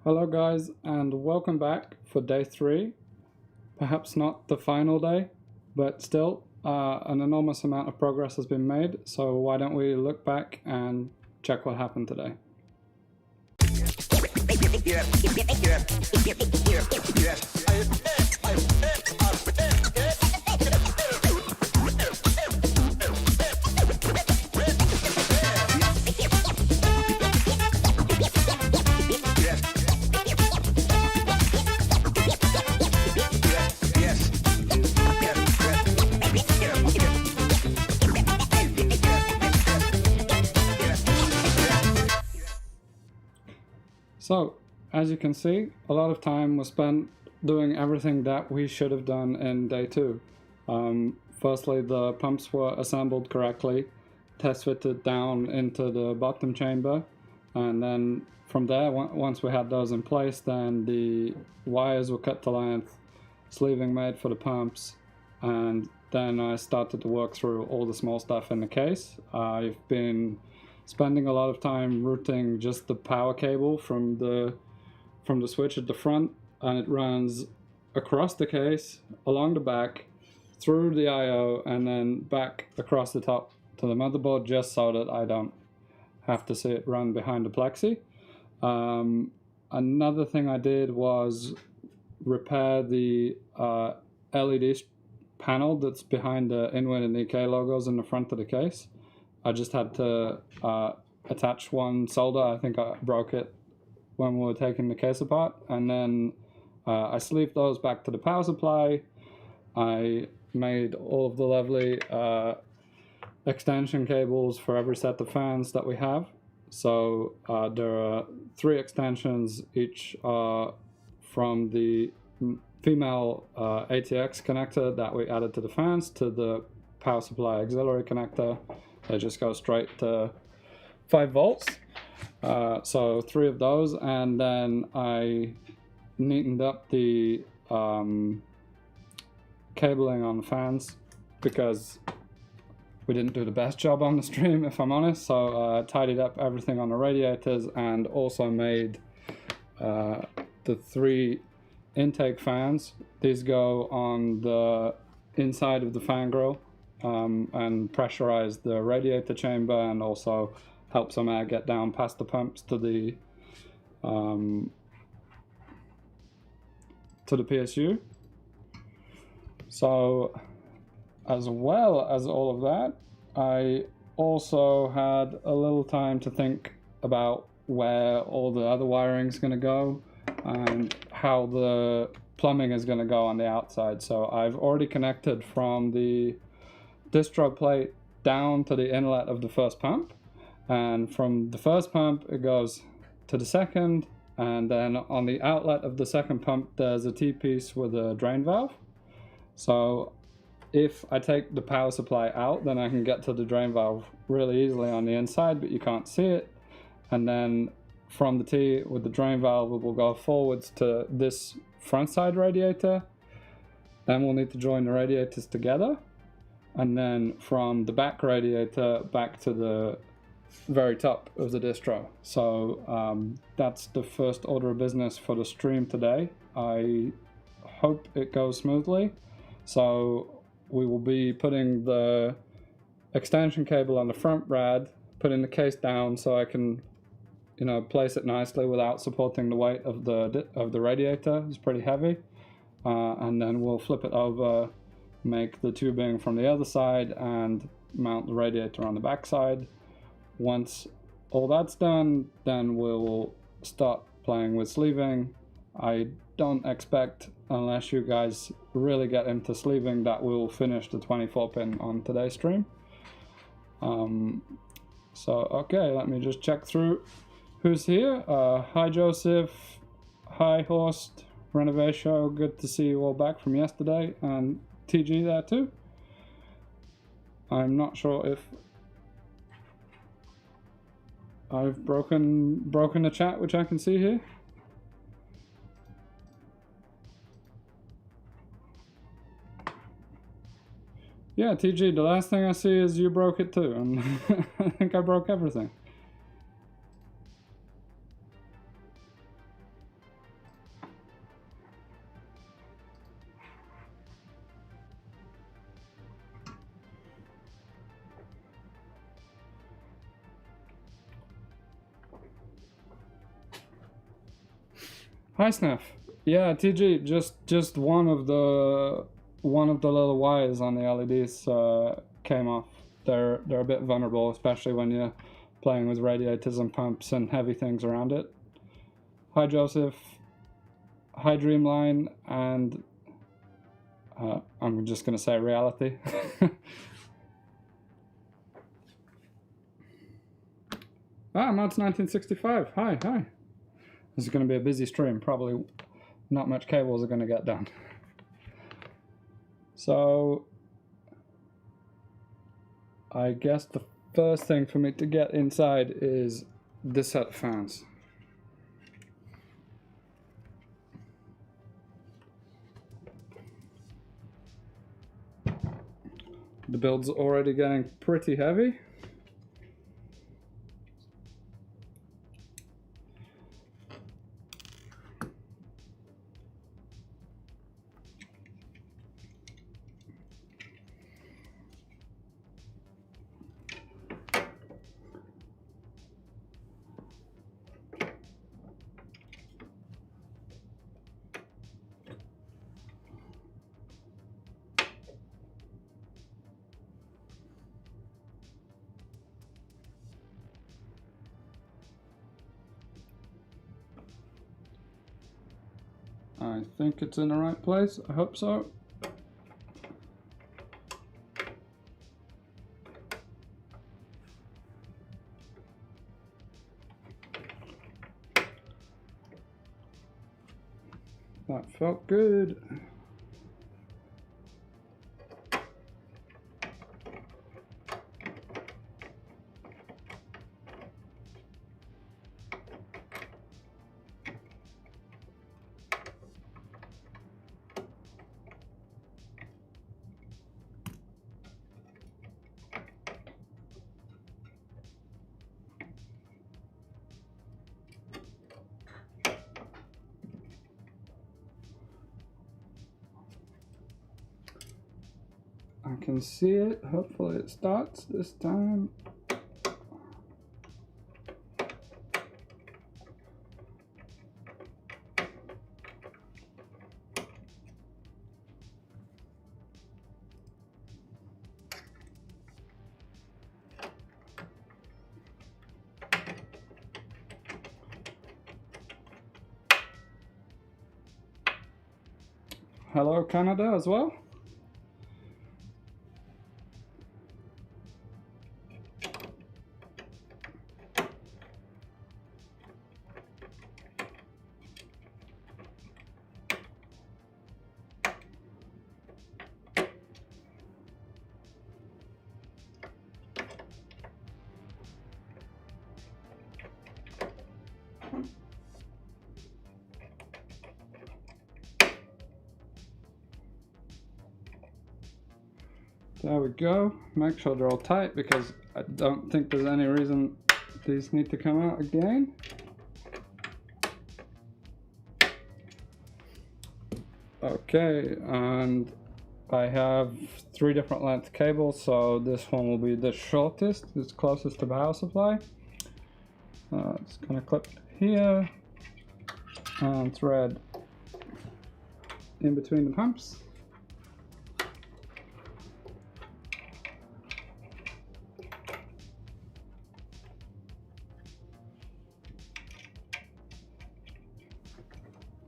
Hello guys, and welcome back for day 3. Perhaps not the final day, but still an enormous amount of progress has been made, so why don't we look back and check what happened today. So, as you can see, a lot of time was spent doing everything that we should have done in day 2. Firstly, the pumps were assembled correctly, test fitted down into the bottom chamber, and then from there, once we had those in place, then the wires were cut to length, sleeving made for the pumps, and then I started to work through all the small stuff in the case. I've been spending a lot of time routing just the power cable from the switch at the front, and it runs across the case, along the back, through the I/O, and then back across the top to the motherboard, just so that I don't have to see it run behind the plexi. Another thing I did was repair the LED panel that's behind the Inwin and EK logos in the front of the case. I just had to attach one solder. I think I broke it when we were taking the case apart, and then I sleeved those back to the power supply. I made all of the lovely extension cables for every set of fans that we have. So there are 3 extensions, each from the female ATX connector that we added to the fans to the power supply auxiliary connector. They just go straight to 5 volts. So 3 of those, and then I neatened up the cabling on the fans because we didn't do the best job on the stream, if I'm honest. So tidied up everything on the radiators, and also made the 3 intake fans. These go on the inside of the fan grill and pressurize the radiator chamber, and also help some air get down past the pumps to the PSU. So, as well as all of that, I also had a little time to think about where all the other wiring is going to go and how the plumbing is going to go on the outside. So I've already connected from the distro plate down to the inlet of the first pump, and from the first pump it goes to the second, and then on the outlet of the second pump there's a T-piece with a drain valve. So if I take the power supply out, then I can get to the drain valve really easily on the inside, but you can't see it. And then from the T with the drain valve, it will go forwards to this front side radiator. Then we'll need to join the radiators together, and then from the back radiator back to the very top of the distro. So that's the first order of business for the stream today. I hope it goes smoothly. So we will be putting the extension cable on the front rad, putting the case down so I can, place it nicely without supporting the weight of the radiator. It's pretty heavy, and then we'll flip it over, make the tubing from the other side, and mount the radiator on the back side. Once all that's done, then we'll start playing with sleeving. I don't expect, unless you guys really get into sleeving, that we'll finish the 24 pin on today's stream. So okay, let me just check through who's here. Hi Joseph, hi Horst, Renovation, good to see you all back from yesterday, and TG there too. I'm not sure if I've broken the chat, which I can see here. Yeah, TG, the last thing I see is you broke it too, and I think I broke everything. Hi, Sniff. Yeah, TG, just one of the little wires on the LEDs came off. They're a bit vulnerable, especially when you're playing with radiators and pumps and heavy things around it. Hi, Joseph. Hi, Dreamline, and I'm just gonna say reality. Mods 1965. Hi. This is gonna be a busy stream. Probably not much cables are gonna get done. So I guess the first thing for me to get inside is this set of fans. The build's already getting pretty heavy. I think it's in the right place. I hope so. That felt good. I can see it. Hopefully it starts this time. Hello, Canada as well. There we go. Make sure they're all tight because I don't think there's any reason these need to come out again. Okay, and I have 3 different length cables, so this one will be the shortest. It's closest to the power supply. It's gonna clip here and thread in between the pumps.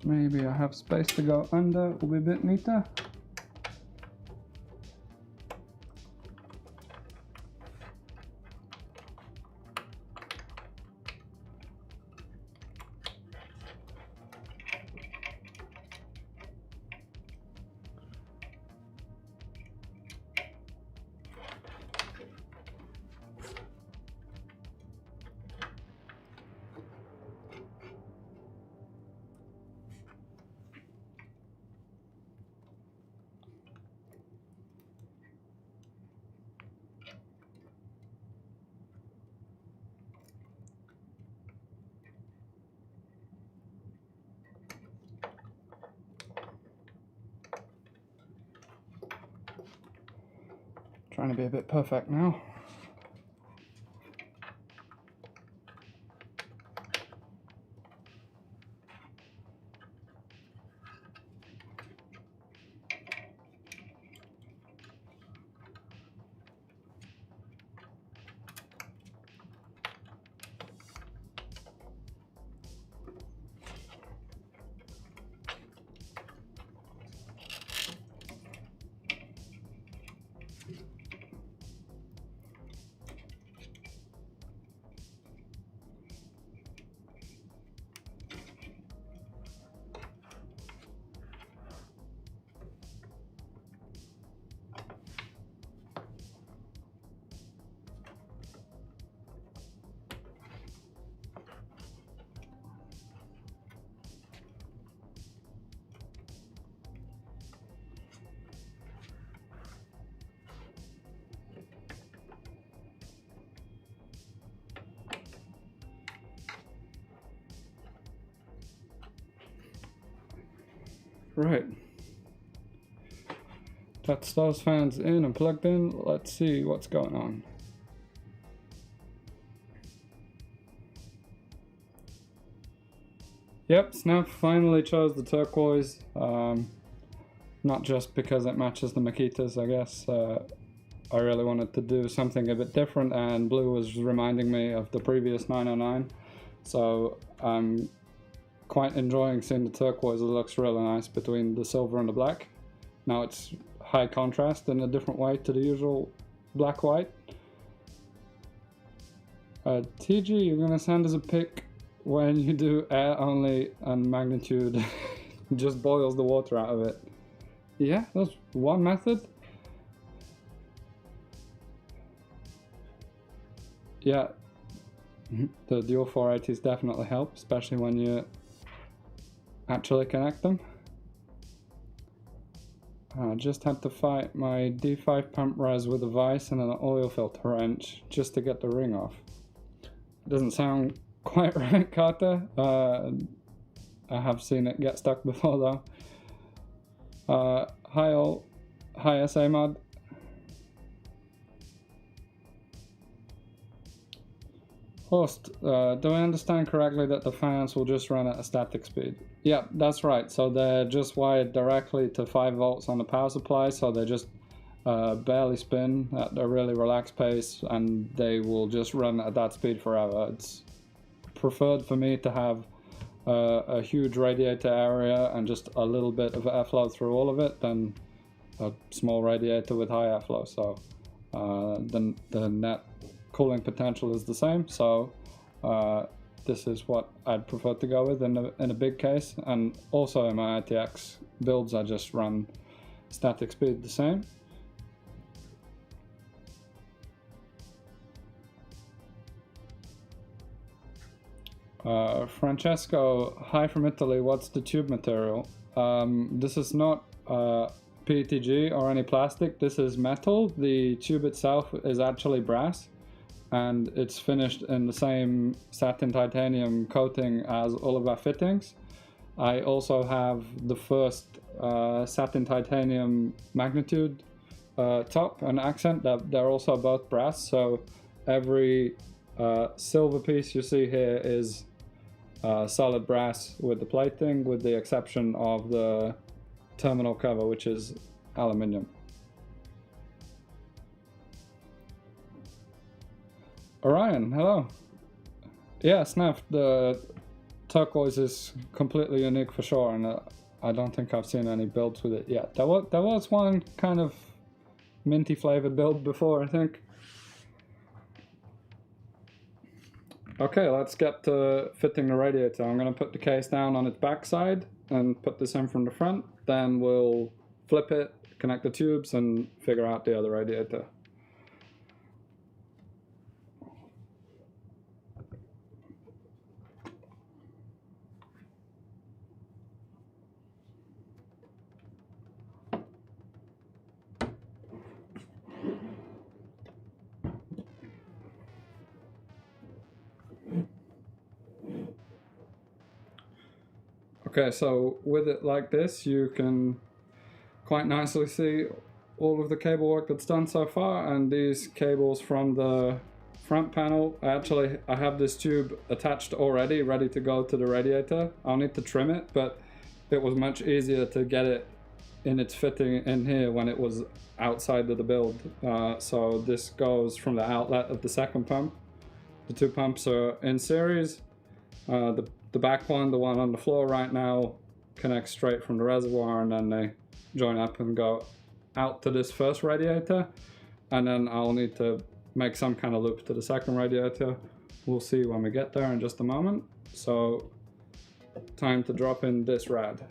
Maybe I have space to go under, will be a bit neater. Trying to be a bit perfect now. Right. That's those fans in and plugged in. Let's see what's going on. Yep, Snap finally chose the turquoise. Not just because it matches the Makitas, I guess. I really wanted to do something a bit different, and blue was reminding me of the previous 909. So I'm quite enjoying seeing the turquoise. It looks really nice between the silver and the black. Now it's high contrast in a different way to the usual black-white. TG, you're gonna send us a pic when you do air only and magnitude just boils the water out of it. Yeah, that's one method. Yeah, the dual 480s definitely help, especially when you actually connect them. I just had to fight my D5 pump res with a vise and an oil filter wrench just to get the ring off. It doesn't sound quite right, Carter. I have seen it get stuck before though. Hi all, hi SA Mod. Host, do I understand correctly that the fans will just run at a static speed? Yeah, that's right. So they're just wired directly to 5 volts on the power supply, so they just barely spin at a really relaxed pace, and they will just run at that speed forever. It's preferred for me to have a huge radiator area and just a little bit of airflow through all of it than a small radiator with high airflow. So the net cooling potential is the same. So this is what I'd prefer to go with in a big case. And also in my ITX builds, I just run static speed the same. Francesco, hi from Italy, what's the tube material? This is not PETG or any plastic, this is metal. The tube itself is actually brass, and it's finished in the same satin titanium coating as all of our fittings. I also have the first satin titanium magnitude top and accent, that they're also both brass, so every silver piece you see here is solid brass with the plating, with the exception of the terminal cover, which is aluminium. Orion, hello. Yeah, Snap, the turquoise is completely unique for sure, and I don't think I've seen any builds with it yet. There was one kind of minty flavored build before, I think. Okay, let's get to fitting the radiator. I'm going to put the case down on its backside and put this in from the front. Then we'll flip it, connect the tubes, and figure out the other radiator. Okay, so with it like this, you can quite nicely see all of the cable work that's done so far, and these cables from the front panel, I have this tube attached already, ready to go to the radiator. I'll need to trim it, but it was much easier to get it in its fitting in here when it was outside of the build. So this goes from the outlet of the second pump. The two pumps are in series. The back one, the one on the floor right now, connects straight from the reservoir, and then they join up and go out to this first radiator, and then I'll need to make some kind of loop to the second radiator. We'll see when we get there in just a moment. So time to drop in this rad.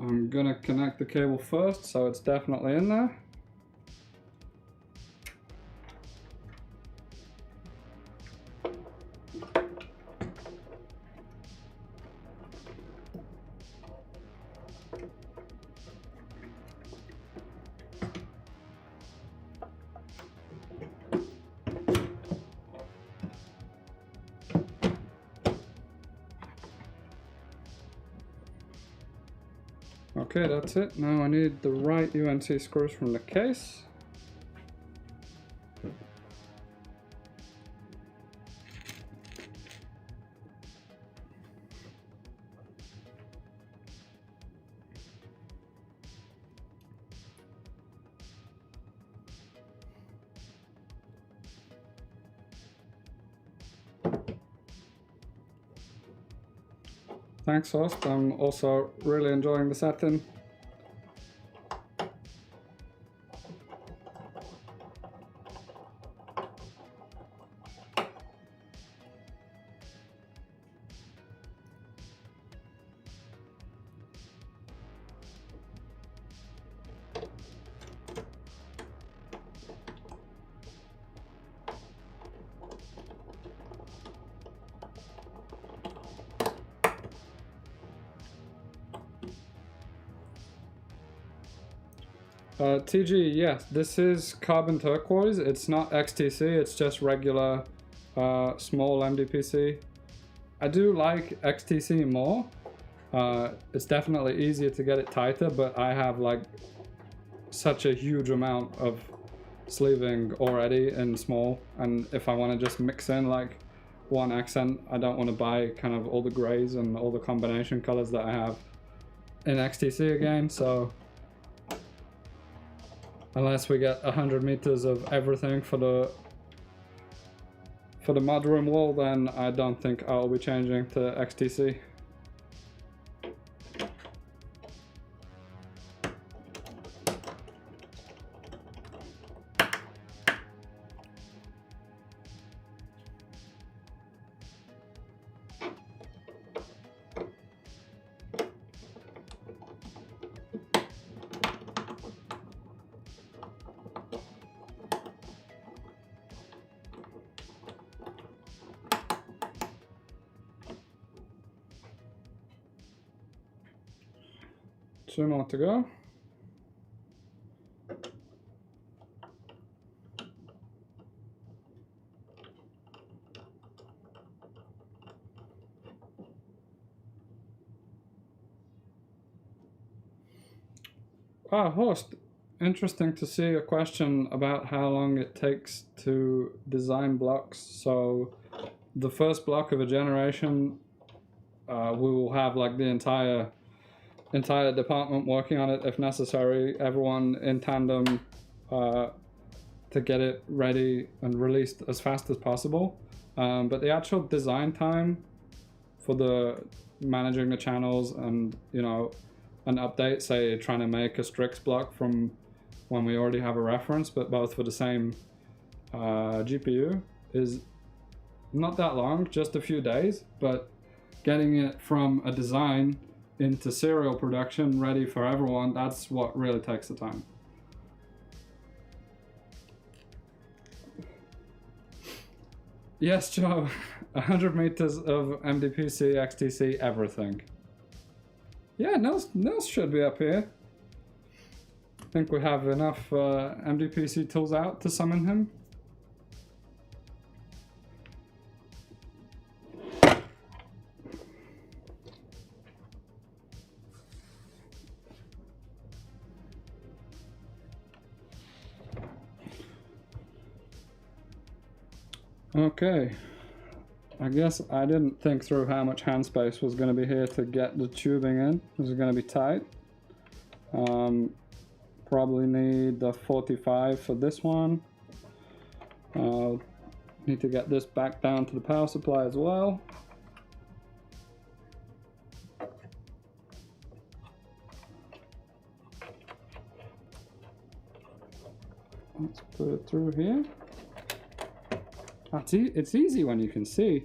I'm gonna connect the cable first, so it's definitely in there. Okay, that's it. Now I need the right UNC screws from the case. Thanks, host. I'm also really enjoying the setting. TG, yes, this is carbon turquoise. It's not XTC, it's just regular small MDPC. I do like XTC more. It's definitely easier to get it tighter, but I have like such a huge amount of sleeving already in small, and if I want to just mix in like one accent, I don't want to buy kind of all the grays and all the combination colors that I have in XTC again, so unless we get 100 meters of everything for the mudroom wall, then I don't think I'll be changing to XTC. Two more to go. Host, interesting to see a question about how long it takes to design blocks. So the first block of a generation, we will have like the entire department working on it if necessary, everyone in tandem to get it ready and released as fast as possible. But the actual design time for the managing the channels and, you know, an update, say trying to make a Strix block from when we already have a reference, but both for the same GPU, is not that long, just a few days, but getting it from a design into serial production ready for everyone, that's what really takes the time. Yes, Joe, 100 meters of MDPC, XTC, everything. Yeah, Nils should be up here. I think we have enough MDPC tools out to summon him. Okay, I guess I didn't think through how much hand space was going to be here to get the tubing in. This is going to be tight. Probably need the 45 for this one. Need to get this back down to the power supply as well. Let's put it through here. It's easy when you can see.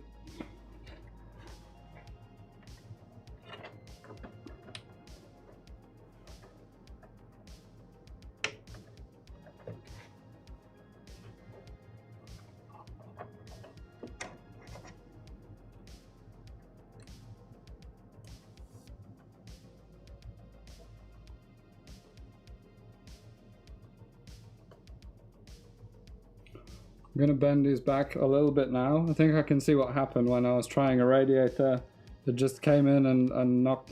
I'm going to bend these back a little bit now. I think I can see what happened when I was trying a radiator. It just came in and knocked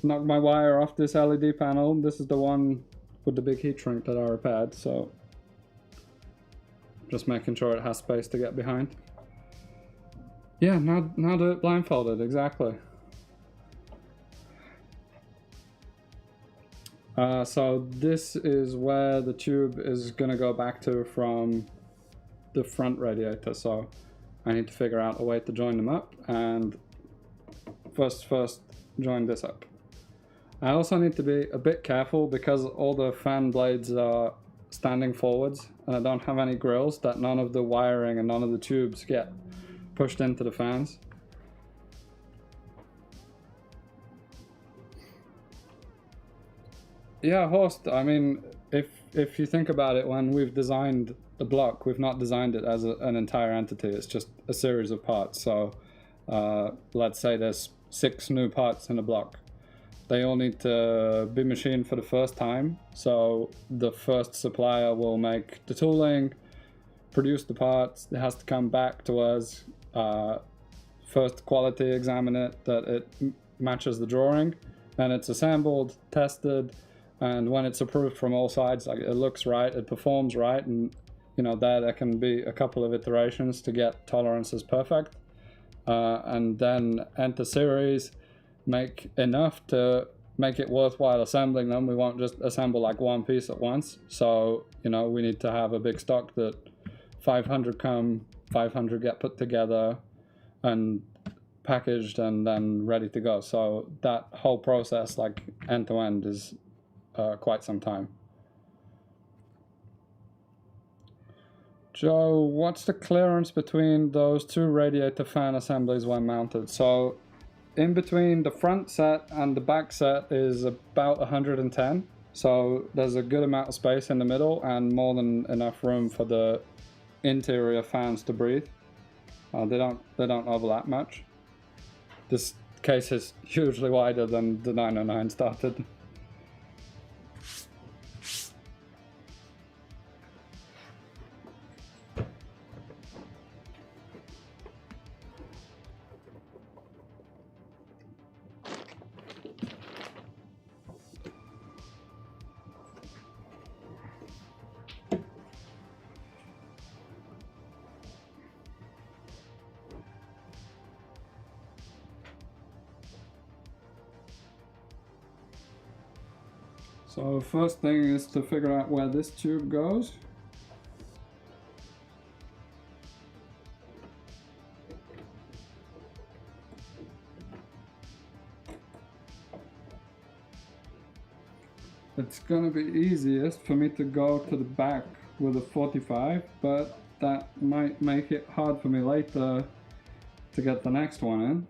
knocked my wire off this LED panel. This is the one with the big heat shrink that I repaired, so just making sure it has space to get behind. Yeah, now do it blindfolded, exactly. So this is where the tube is gonna go back to from the front radiator, so I need to figure out a way to join them up, and first join this up. I also need to be a bit careful because all the fan blades are standing forwards and I don't have any grills, that none of the wiring and none of the tubes get pushed into the fans. Yeah, Horst, I mean, if you think about it, when we've designed the block, we've not designed it as an entire entity, it's just a series of parts. So let's say there's 6 new parts in a block. They all need to be machined for the first time. So the first supplier will make the tooling, produce the parts, it has to come back to us, first quality examine it, that it matches the drawing, then it's assembled, tested, and when it's approved from all sides, like it looks right, it performs right, and you know, there can be a couple of iterations to get tolerances perfect, and then enter series, make enough to make it worthwhile assembling them. We won't just assemble like one piece at once, so you know, we need to have a big stock that 500 come, 500 get put together and packaged and then ready to go. So that whole process, like end to end, is quite some time. Joe, what's the clearance between those 2 radiator fan assemblies when mounted? So in between the front set and the back set is about 110. So there's a good amount of space in the middle and more than enough room for the interior fans to breathe. They don't overlap much. This case is hugely wider than the 909 started. So first thing is to figure out where this tube goes. It's gonna be easiest for me to go to the back with a 45, but that might make it hard for me later to get the next one in.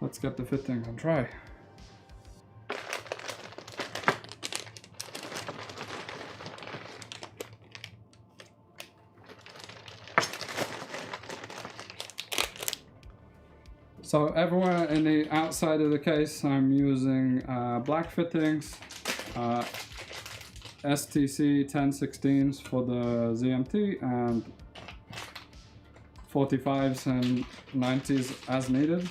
Let's get the fitting and try. So everywhere in the outside of the case, I'm using black fittings, STC 1016s for the ZMT, and 45s and 90s as needed.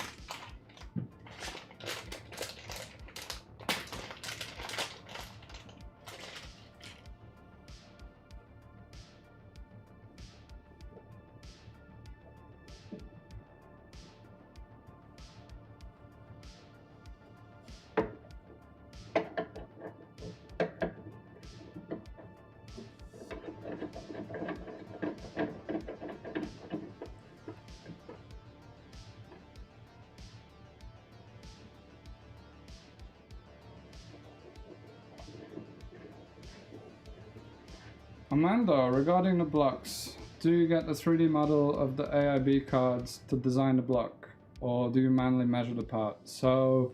Amanda, regarding the blocks, do you get the 3D model of the AIB cards to design the block, or do you manually measure the part? So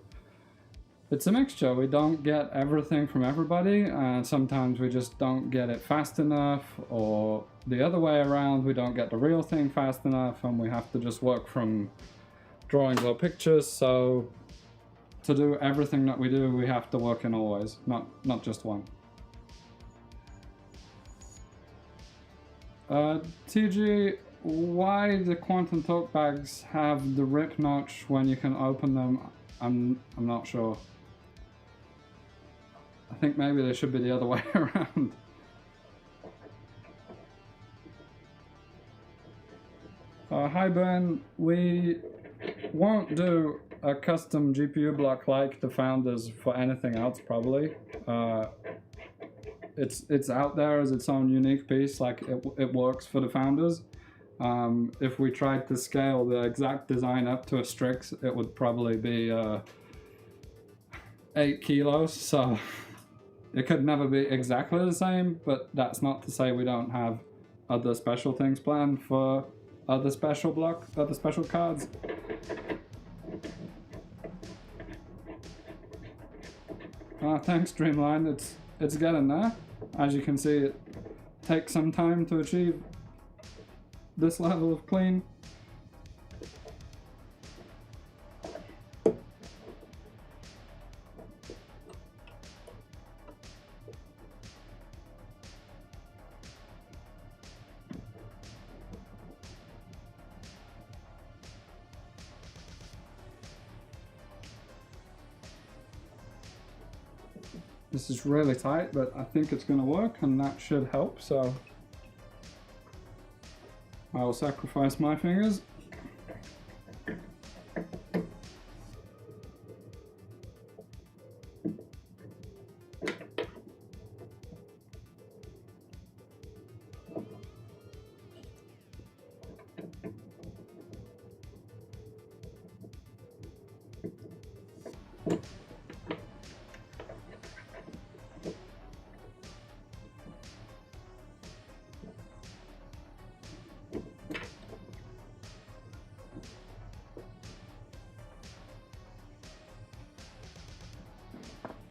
it's a mixture. We don't get everything from everybody, and sometimes we just don't get it fast enough, or the other way around, we don't get the real thing fast enough, and we have to just work from drawings or pictures. So to do everything that we do, we have to work in always, not just one. TG, why the quantum tote bags have the rip notch when you can open them? I'm not sure. I think maybe they should be the other way around. Hi Ben, we won't do a custom GPU block like the Founders for anything else probably. It's out there as its own unique piece, like it works for the Founders. If we tried to scale the exact design up to a Strix, it would probably be 8 kilos, so it could never be exactly the same, but that's not to say we don't have other special things planned for other special cards. Thanks Dreamline, it's getting there. As you can see, it takes some time to achieve this level of clean. This is really tight, but I think it's going to work, and that should help, so I will sacrifice my fingers.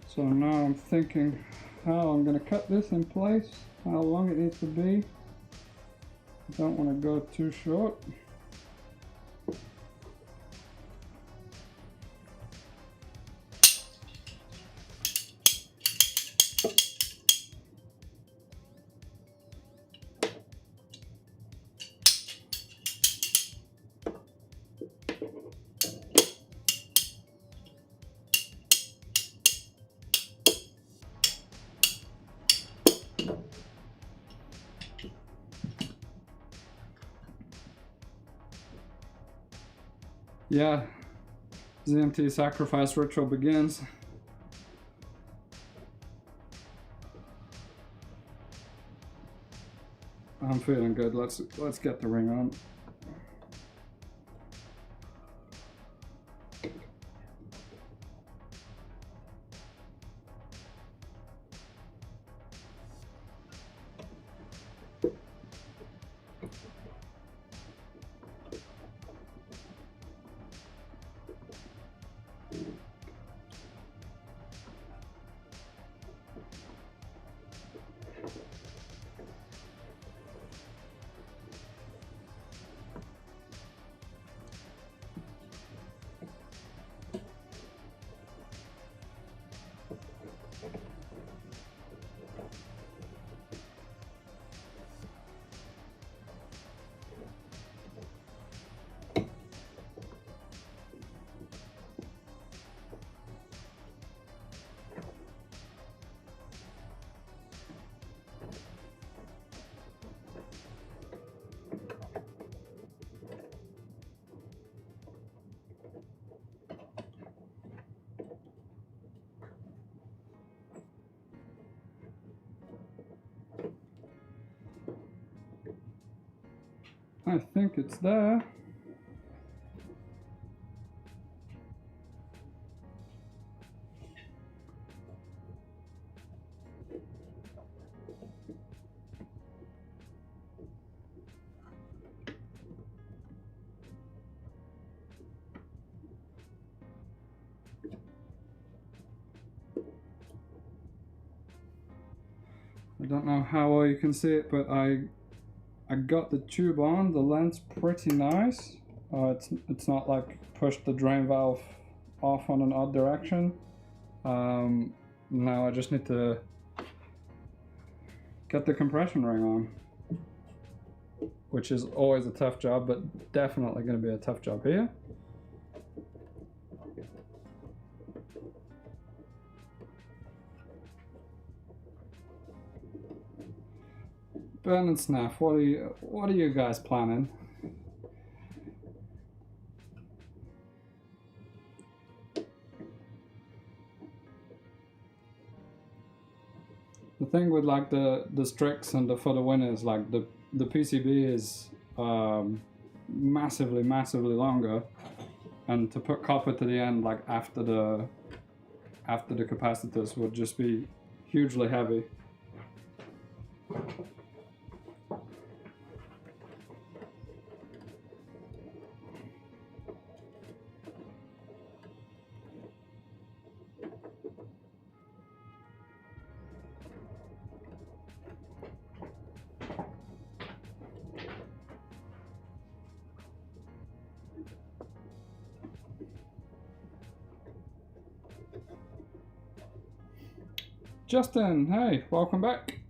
So now I'm thinking how I'm going to cut this in place, how long it needs to be. I don't want to go too short. Yeah, ZMT sacrifice ritual begins. I'm feeling good. Let's get the ring on. I think it's there. I don't know how well you can see it, but I got the tube on. The length's pretty nice. It's not like pushed the drain valve off on an odd direction. Now I just need to get the compression ring on, which is always a tough job, but definitely going to be a tough job here. Ben and Snaff, what are you guys planning? The thing with like the Strix and the for the win is like the PCB is massively longer, and to put copper to the end like after the capacitors would just be hugely heavy. Justin, hey, welcome back.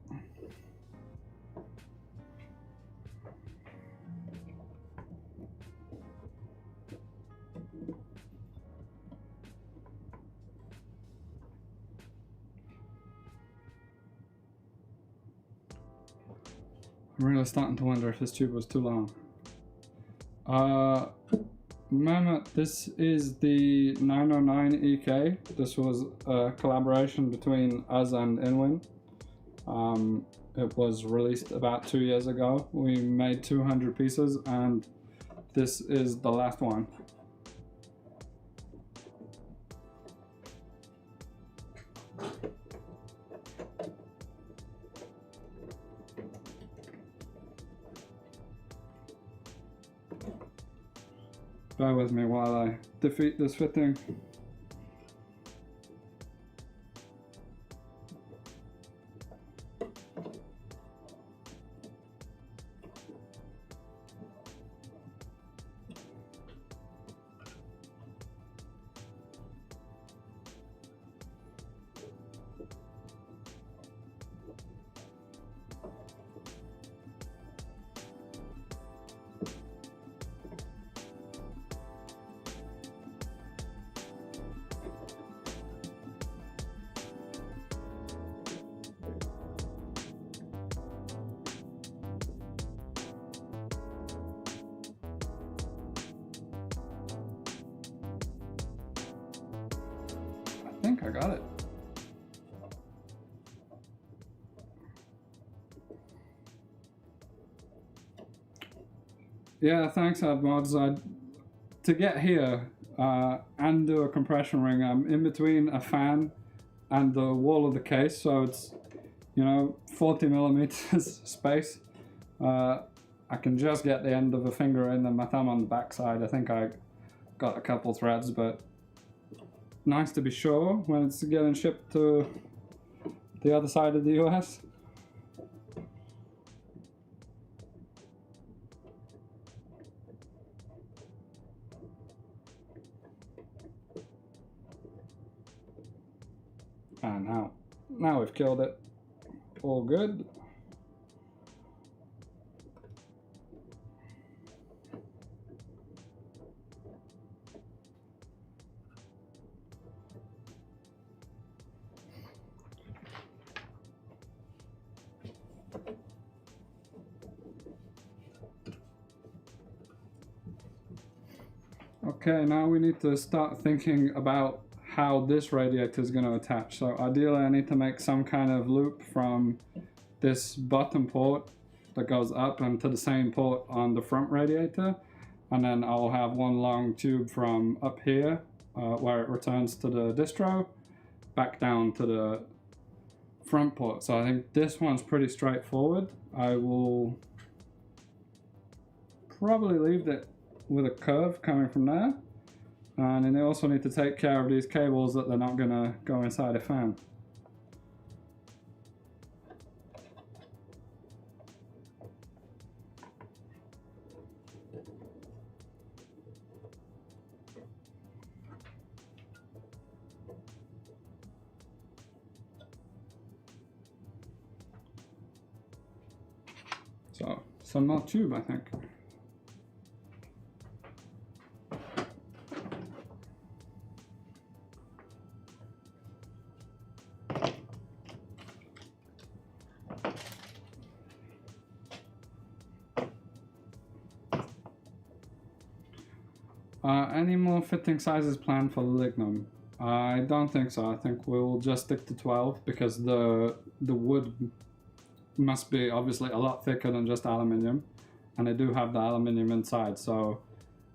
I'm really starting to wonder if this tube was too long. Mammoth, this is the 909 EK. This was a collaboration between us and Inwin. It was released about 2 years ago. We made 200 pieces and this is the last one. Bear with me while I defeat this fitting. I think I got it. Yeah, thanks, AdMods. To get here and do a compression ring, I'm in between a fan and the wall of the case, so it's, 40 millimeters space. I can just get the end of a finger in and my thumb on the back side. I think I got a couple threads, but nice to be sure when it's getting shipped to the other side of the US. And now we've killed it. All good. Okay, now we need to start thinking about how this radiator is going to attach. So ideally I need to make some kind of loop from this bottom port that goes up and to the same port on the front radiator, and then I'll have one long tube from up here where it returns to the distro back down to the front port. So I think this one's pretty straightforward. I will probably leave it with a curve coming from there, and then they also need to take care of these cables that they're not going to go inside a fan. So, some more tube, I think. Any more fitting sizes planned for lignum? I don't think so. I think we'll just stick to 12 because the wood must be obviously a lot thicker than just aluminium, and they do have the aluminium inside, so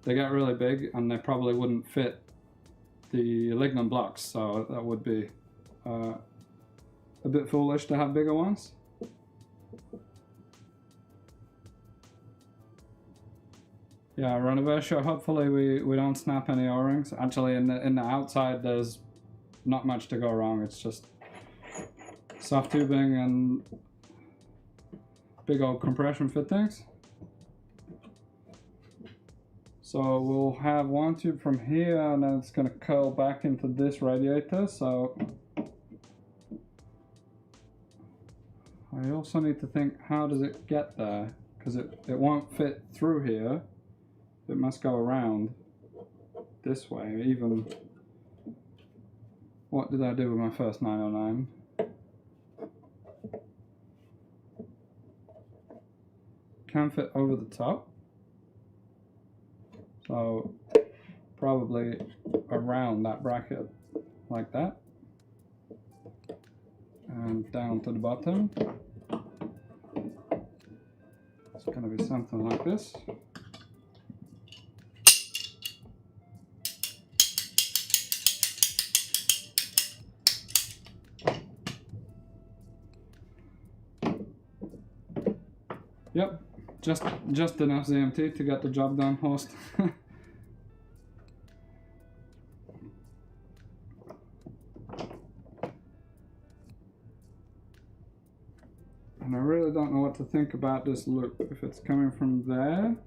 they get really big and they probably wouldn't fit the lignum blocks, so that would be a bit foolish to have bigger ones. Yeah, Renovatio, hopefully we don't snap any O-rings. Actually, in the outside, there's not much to go wrong. It's just soft tubing and big old compression fittings. So we'll have one tube from here, and then it's going to curl back into this radiator. So I also need to think, how does it get there? Because it won't fit through here. It must go around this way. Even, what did I do with my first 909? Can fit over the top. So probably around that bracket like that. And down to the bottom. It's going to be something like this. Yep, just enough ZMT to get the job done, host. And I really don't know what to think about this loop. If it's coming from there,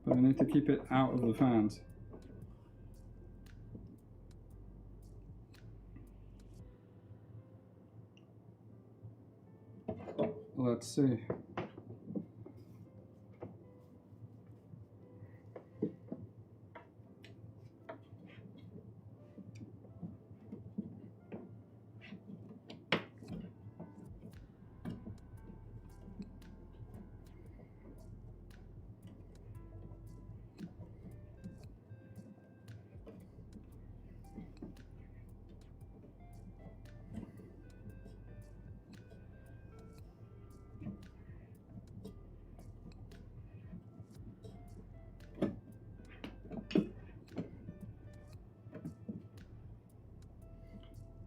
but I need to keep it out of the fans. Let's see.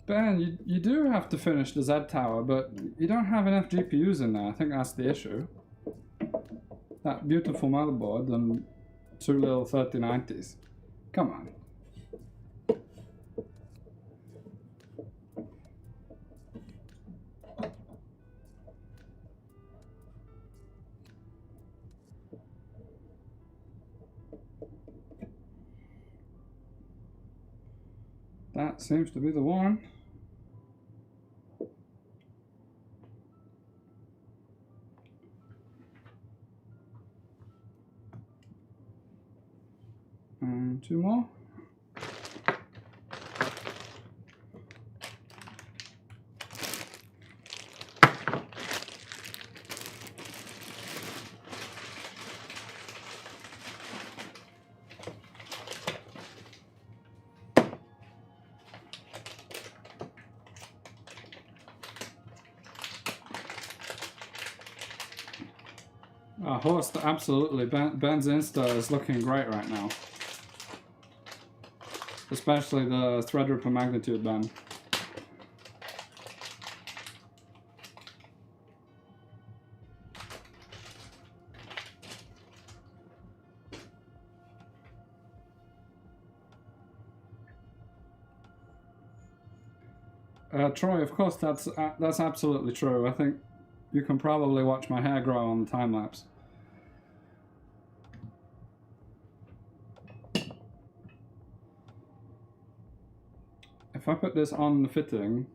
Ben, you do have to finish the Z tower, but you don't have enough GPUs in there. I think that's the issue. That beautiful motherboard and two little 3090s. Come on. That seems to be the one. And two more. Horst, absolutely. Ben's Insta is looking great right now. Especially the Threadripper magnitude Ben. Troy, of course, that's absolutely true. I think you can probably watch my hair grow on the time lapse. If I put this on the fitting,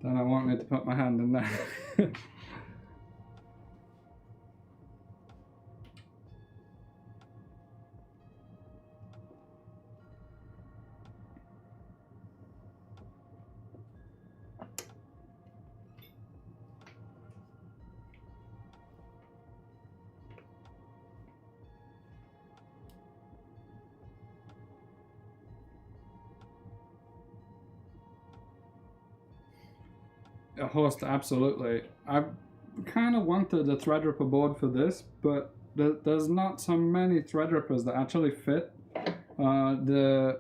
Then I won't need to put my hand in there. A host, absolutely. I kind of wanted a Threadripper board for this, but there's not so many Threadrippers that actually fit. The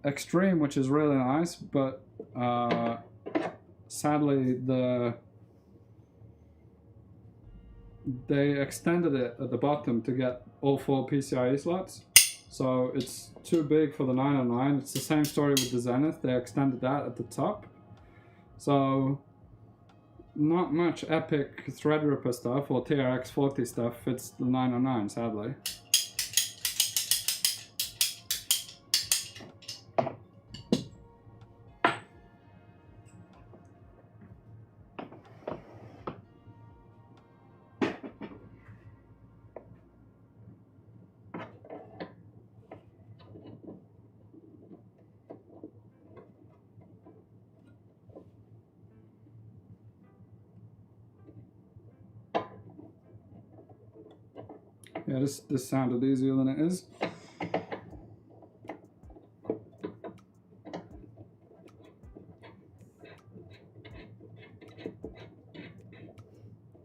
Extreme, which is really nice, but sadly they extended it at the bottom to get all 4 PCIe slots. So it's too big for the 909. It's the same story with the Zenith. They extended that at the top. So not much epic Threadripper stuff or TRX 40 stuff fits the 909, sadly. Yeah, this sounded easier than it is.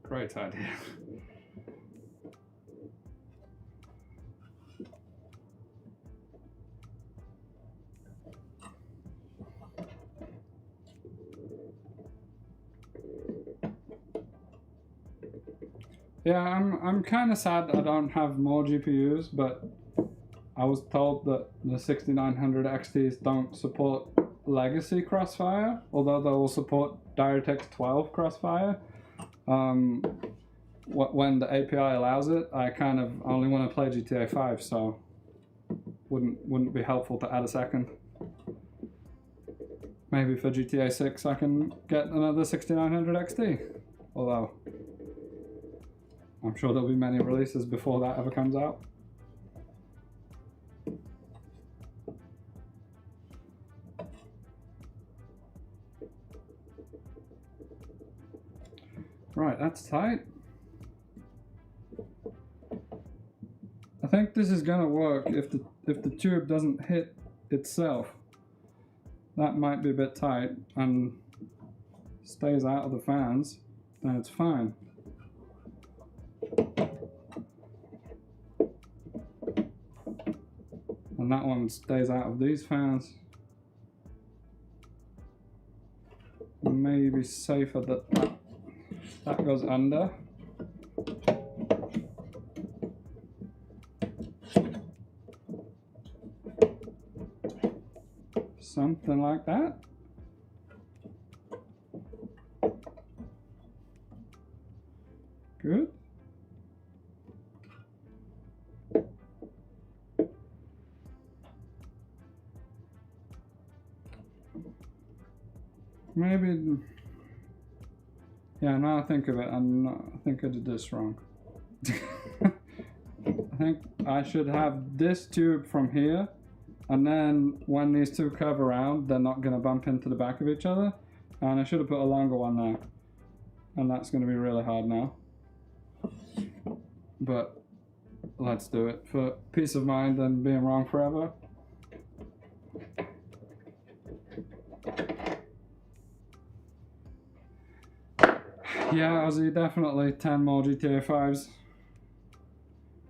Great idea. Yeah, I'm kind of sad I don't have more GPUs, but I was told that the 6900 XTs don't support legacy Crossfire, although they will support DirectX 12 Crossfire. When the API allows it, I kind of only want to play GTA 5, so wouldn't be helpful to add a second. Maybe for GTA 6 I can get another 6900 XT, although I'm sure there'll be many releases before that ever comes out. Right, that's tight. I think this is gonna work if the tube doesn't hit itself. That might be a bit tight and stays out of the fans, then it's fine. And that one stays out of these fans. Maybe safer that goes under. Something like that. Good. Maybe, yeah, now I think of it, I think I did this wrong. I think I should have this tube from here, and then when these two curve around, they're not going to bump into the back of each other, and I should have put a longer one there, and that's going to be really hard now. But let's do it for peace of mind and being wrong forever. Yeah, Ozzy, definitely 10 more GTA 5s.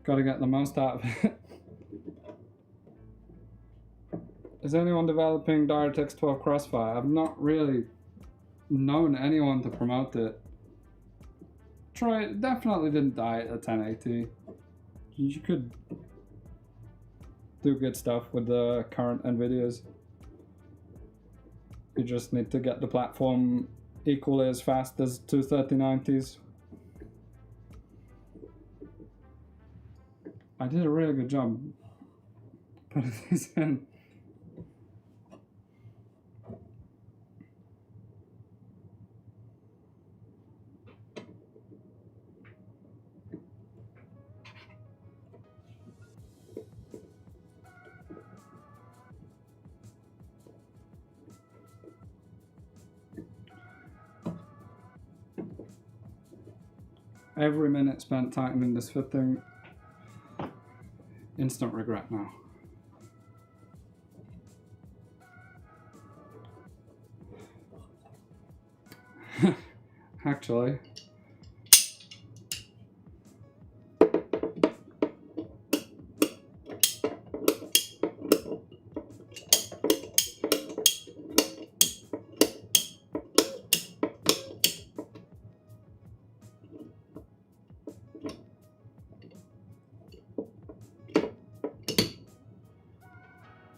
Gotta get the most out of it. Is anyone developing DirectX 12 Crossfire? I've not really known anyone to promote it. It definitely didn't die at 1080. You could do good stuff with the current NVIDIAs. You just need to get the platform equally as fast as two 3090s. I did a really good job putting these in. Every minute spent tightening this fitting, instant regret now. Actually,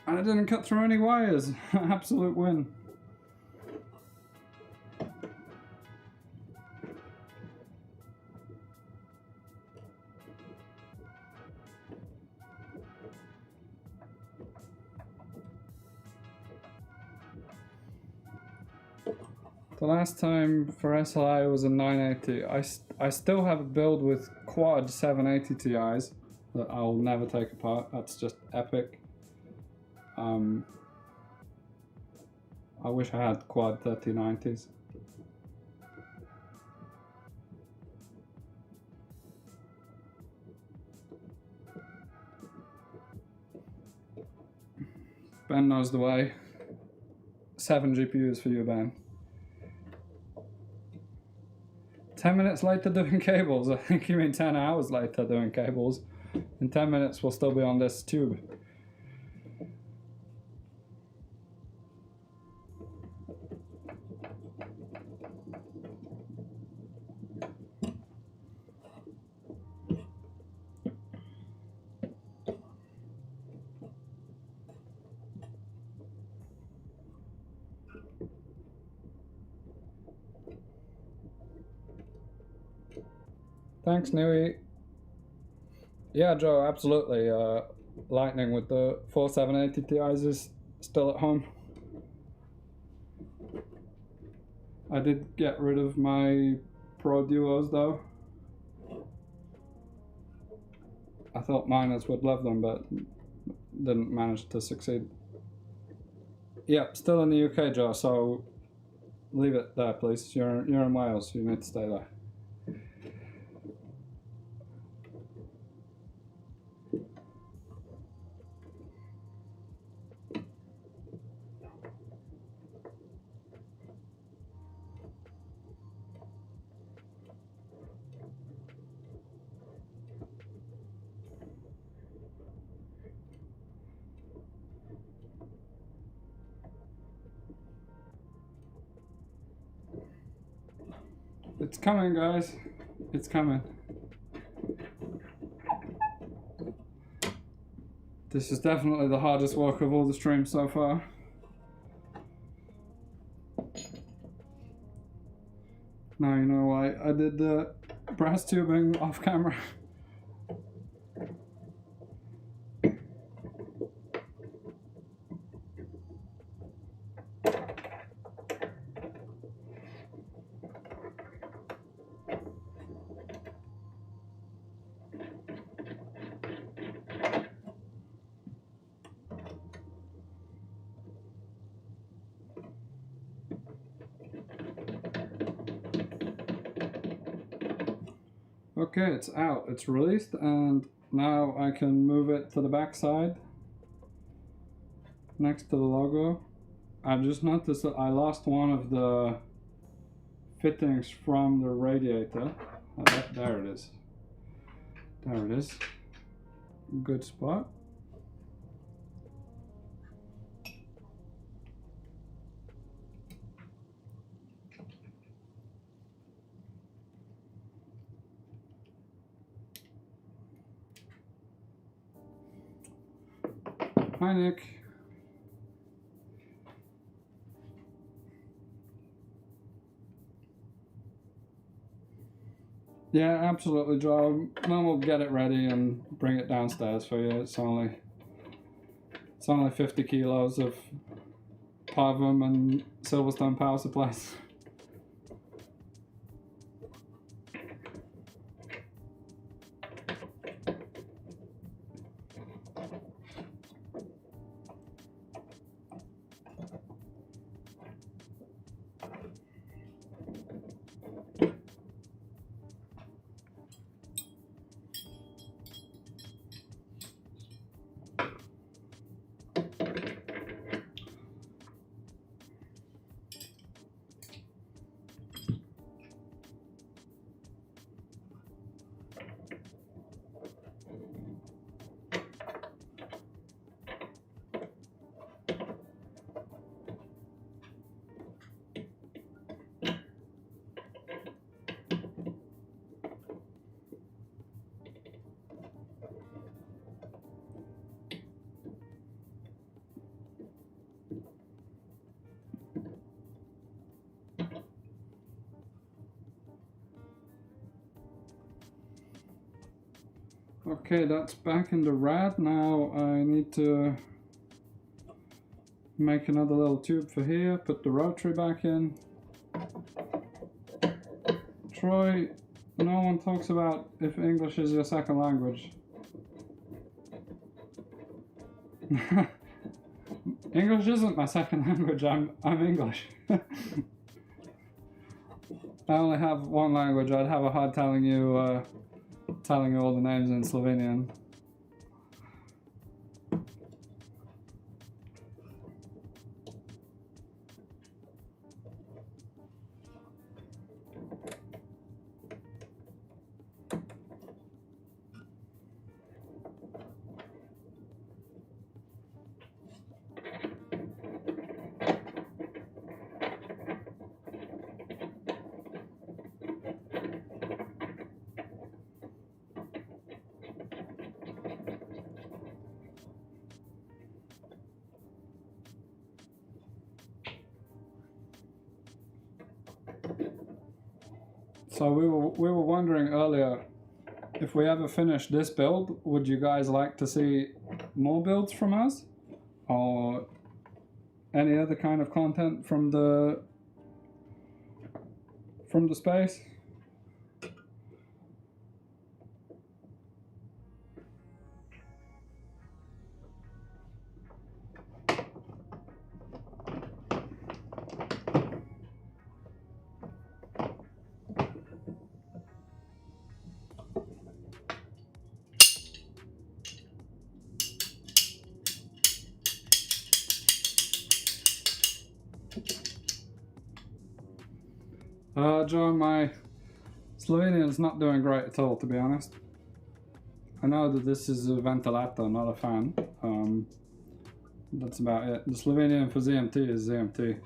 I didn't cut through any wires. Absolute win. The last time for SLI was a 980. I still have a build with quad 780 Ti's that I'll never take apart. That's just epic. I wish I had quad 3090s. Ben knows the way. 7 GPUs for you, Ben. 10 minutes later doing cables. I think you mean 10 hours later doing cables. In 10 minutes we'll still be on this tube. Thanks, Nui. Yeah, Joe, absolutely. Lightning with the 4780 Ti's is still at home. I did get rid of my Pro Duos though. I thought miners would love them, but didn't manage to succeed. Yep, still in the UK, Joe, so leave it there, please. You're in Wales, you need to stay there. It's coming, guys. It's coming. This is definitely the hardest work of all the streams so far. Now you know why I did the brass tubing off camera. Okay, it's out, it's released, and now I can move it to the back side next to the logo. I just noticed that I lost one of the fittings from the radiator. There it is. There it is. Good spot. Hi, Nick. Yeah, absolutely, Joe. Then we'll get it ready and bring it downstairs for you. It's only 50 kilos of Parvum and Silverstone power supplies. Okay, that's back in the red. Now I need to make another little tube for here, put the rotary back in. Troy, no one talks about if English is your second language. English isn't my second language, I'm English. I only have one language. I'd have a hard telling you all the names in Slovenian. So we were wondering earlier, if we ever finish this build, would you guys like to see more builds from us? Or any other kind of content from the space? Joe, my Slovenian's not doing great at all, to be honest. I know that this is a ventilator, not a fan. That's about it. The Slovenian for ZMT is ZMT.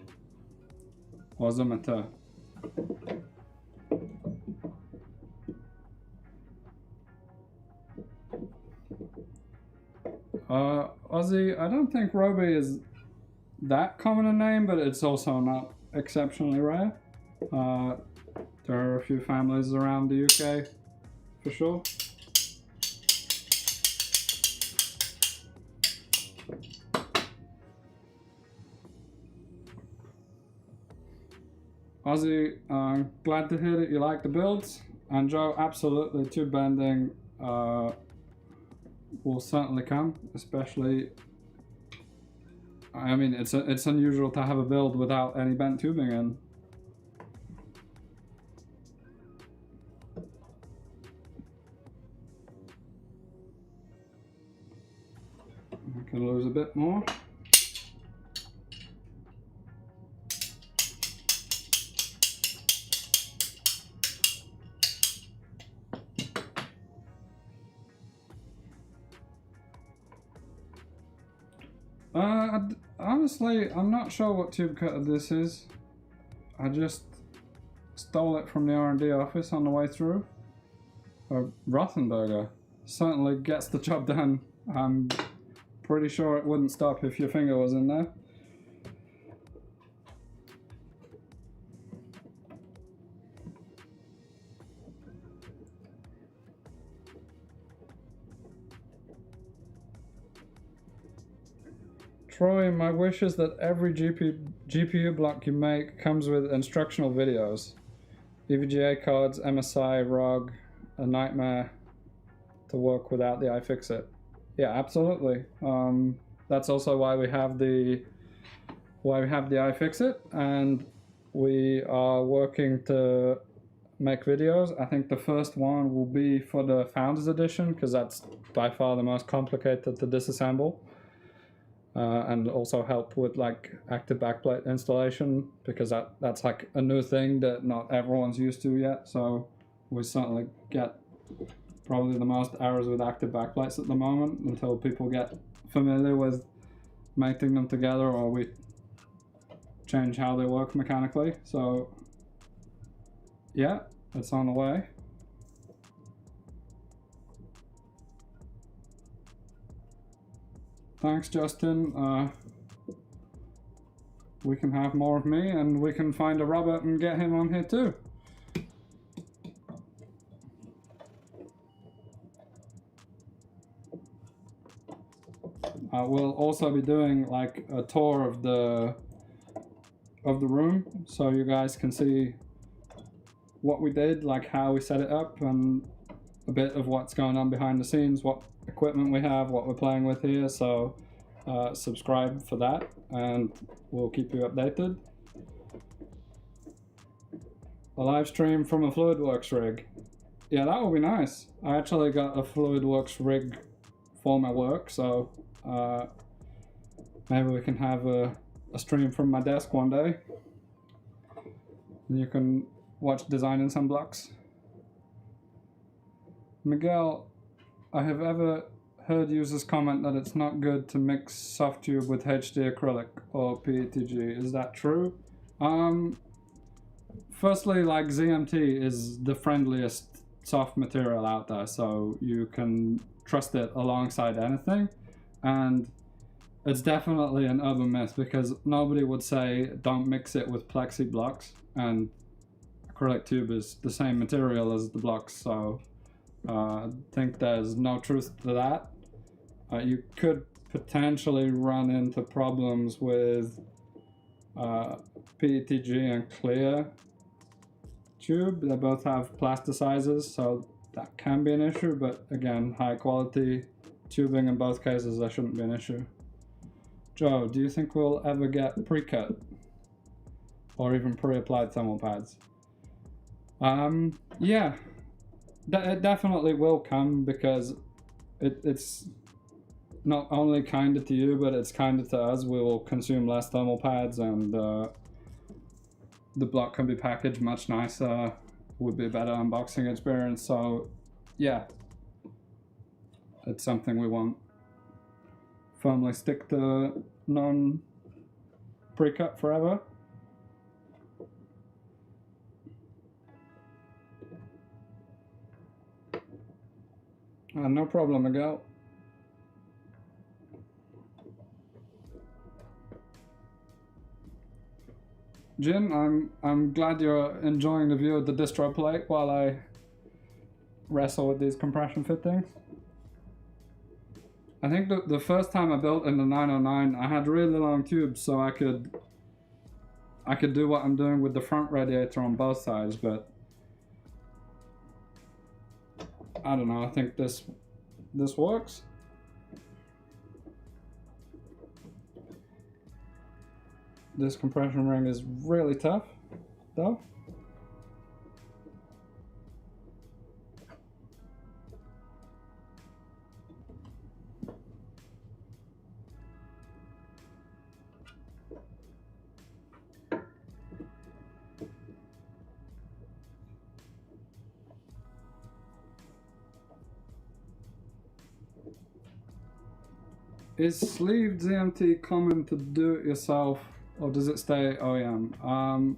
Or ZMT. Aussie, I don't think Robey is that common a name, but it's also not exceptionally rare. There are a few families around the UK, for sure. Aussie, glad to hear that you like the builds. And Joe, absolutely, tube bending will certainly come, especially, I mean, it's unusual to have a build without any bent tubing in. I can lose a bit more. Honestly, I'm not sure what tube cutter this is. I just stole it from the R&D office on the way through. Rothenberger certainly gets the job done. I'm pretty sure it wouldn't stop if your finger was in there. Troy, my wish is that every GPU block you make comes with instructional videos. EVGA cards, MSI, ROG, a nightmare to work without the iFixit. Yeah, absolutely. That's also why we have the iFixit, and we are working to make videos. I think the first one will be for the Founders Edition, because that's by far the most complicated to disassemble. And also help with like active backplate installation, because that's like a new thing that not everyone's used to yet. So we certainly get probably the most errors with active backplates at the moment until people get familiar with mating them together, or we change how they work mechanically. So yeah, it's on the way. Thanks, Justin. We can have more of me, and we can find a Robert and get him on here too. We'll also be doing like a tour of the room, so you guys can see what we did, like how we set it up, and a bit of what's going on behind the scenes, what equipment we have, what we're playing with here. So subscribe for that, and we'll keep you updated. A live stream from a FluidWorks rig. Yeah, that would be nice. I actually got a FluidWorks rig for my work, so maybe we can have a stream from my desk one day. And you can watch designing some blocks. Miguel, I have ever heard users comment that it's not good to mix soft tube with HD acrylic or PETG. Is that true? Firstly, like ZMT is the friendliest soft material out there, so you can trust it alongside anything. And it's definitely an urban myth, because nobody would say don't mix it with plexi blocks, and acrylic tube is the same material as the blocks, so I think there's no truth to that. You could potentially run into problems with PETG and clear tube. They both have plasticizers, so that can be an issue, but again, high quality tubing in both cases, that shouldn't be an issue. Joe, do you think we'll ever get pre-cut or even pre-applied thermal pads? Yeah, it definitely will come, because it's not only kinder to you, but it's kinder to us. We will consume less thermal pads, and the block can be packaged much nicer, would be a better unboxing experience. So yeah, it's something we won't firmly stick to non pre-cut forever. No problem, Miguel. Jin, I'm glad you're enjoying the view of the distro plate while I wrestle with these compression fittings. I think the first time I built in the 909, I had really long tubes, so I could do what I'm doing with the front radiator on both sides, but I don't know, I think this works. This compression ring is really tough, though. Is sleeved ZMT common to do it yourself, or does it stay OEM?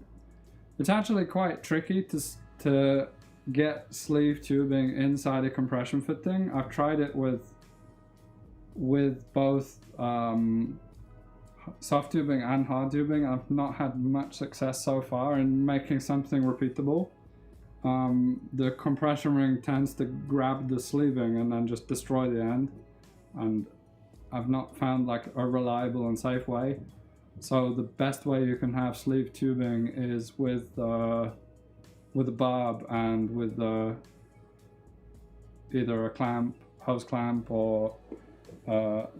It's actually quite tricky to get sleeve tubing inside a compression fitting. I've tried it with both soft tubing and hard tubing. I've not had much success so far in making something repeatable. The compression ring tends to grab the sleeving and then just destroy the end, and I've not found like a reliable and safe way. So the best way you can have sleeve tubing is with a barb and with either a clamp, hose clamp, or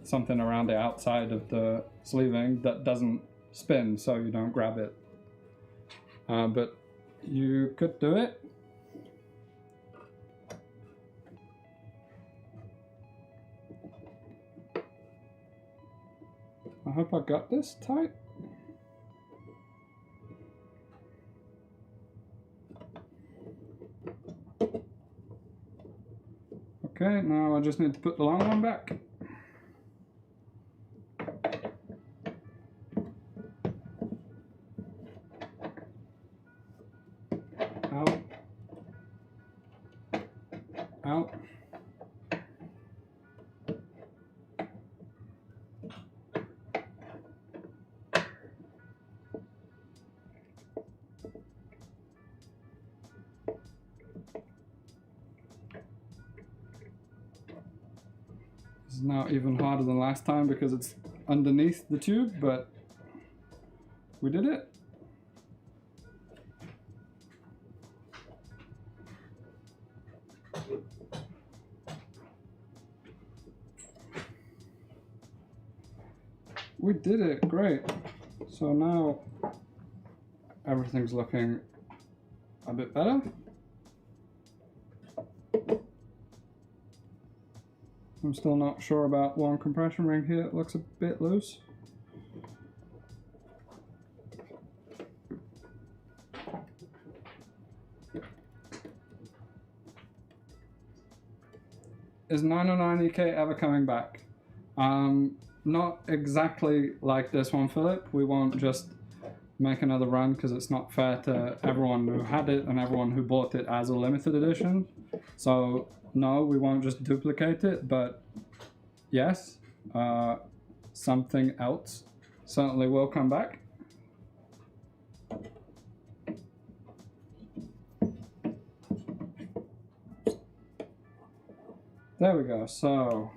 something around the outside of the sleeving that doesn't spin, so you don't grab it. But you could do it. I hope I got this tight. Okay, now I just need to put the long one back. Out. Out. is now even harder than last time because it's underneath the tube, but we did it. We did it, great. So now everything's looking a bit better. I'm still not sure about one compression ring here, it looks a bit loose. Is 909EK ever coming back? Not exactly like this one, Philip. We won't just make another run because it's not fair to everyone who had it and everyone who bought it as a limited edition. So no, we won't just duplicate it, but yes, something else certainly will come back. There we go. So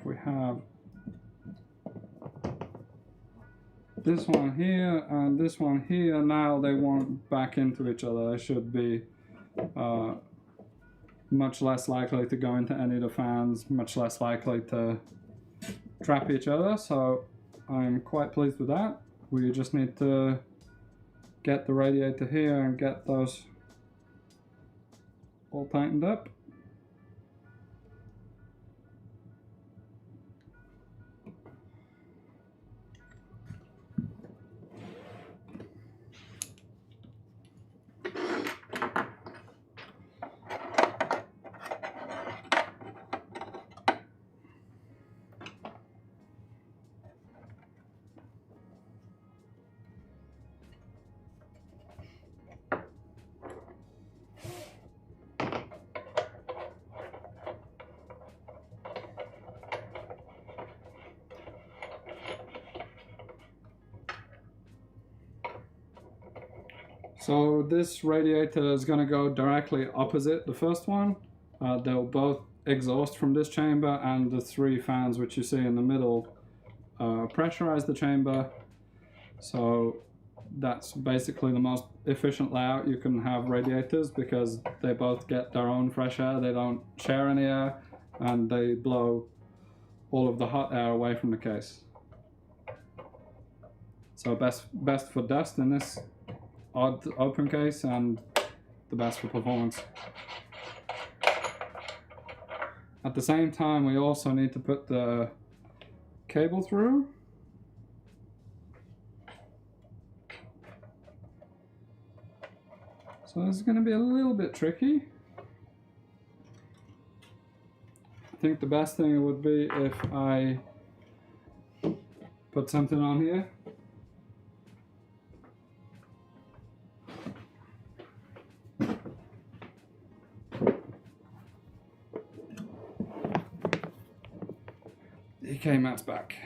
we have this one here and this one here. Now they won't back into each other. They should be much less likely to go into any of the fans, much less likely to trap each other. So I'm quite pleased with that. We just need to get the radiator here and get those all tightened up. So this radiator is going to go directly opposite the first one. They'll both exhaust from this chamber, and the three fans which you see in the middle pressurize the chamber. So that's basically the most efficient layout you can have radiators, because they both get their own fresh air, they don't share any air, and they blow all of the hot air away from the case. So best for dust in this odd open case, and the best for performance. At the same time, we also need to put the cable through. So this is going to be a little bit tricky. I think the best thing would be if I put something on here. EK mat's back.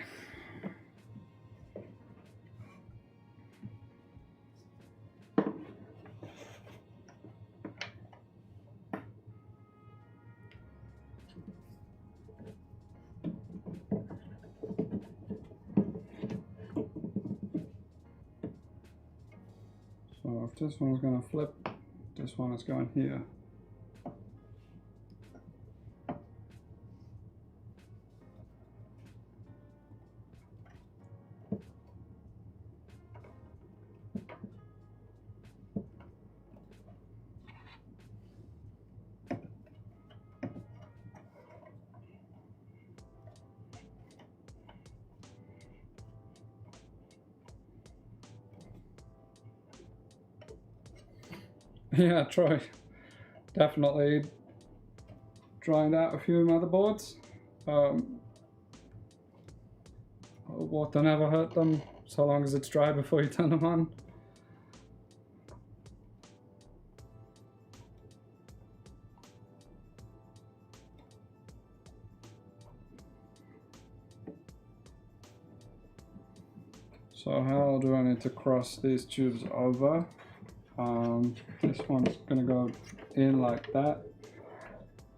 So if this one's going to flip, this one is going here. Yeah, Troy, definitely trying out a few motherboards. Water never hurt them, so long as it's dry before you turn them on. So how do I need to cross these tubes over? This one's gonna go in like that.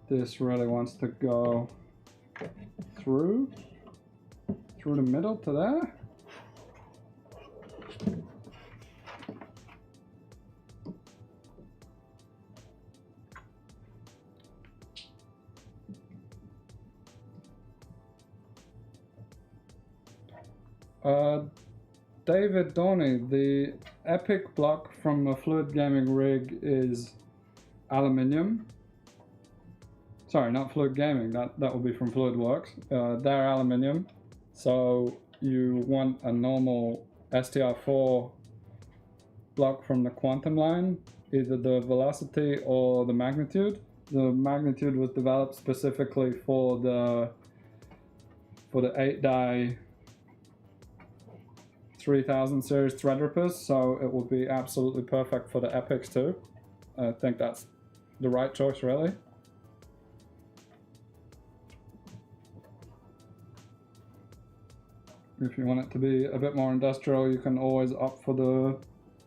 This really wants to go through the middle to there. David Dorney, the Epic block from a Fluid Gaming rig is aluminium. Sorry, not Fluid Gaming, that will be from Fluid Works. They're aluminium, so you want a normal STR4 block from the quantum line, either the velocity or the magnitude. The magnitude was developed specifically for the 8-die 3000 series Threadrippers, so it will be absolutely perfect for the Epics too. I think that's the right choice, really. If you want it to be a bit more industrial, you can always opt for the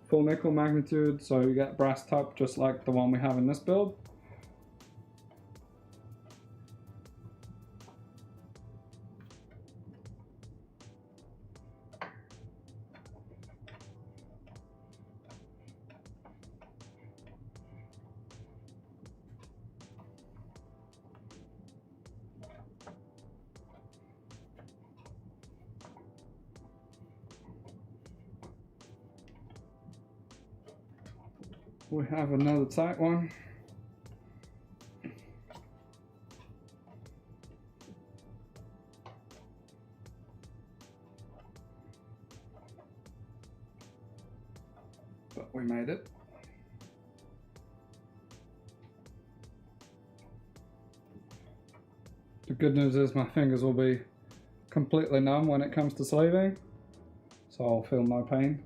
full nickel magnitude, so you get brass top just like the one we have in this build. We have another tight one. But we made it. The good news is my fingers will be completely numb when it comes to sleeving, so I'll feel no pain.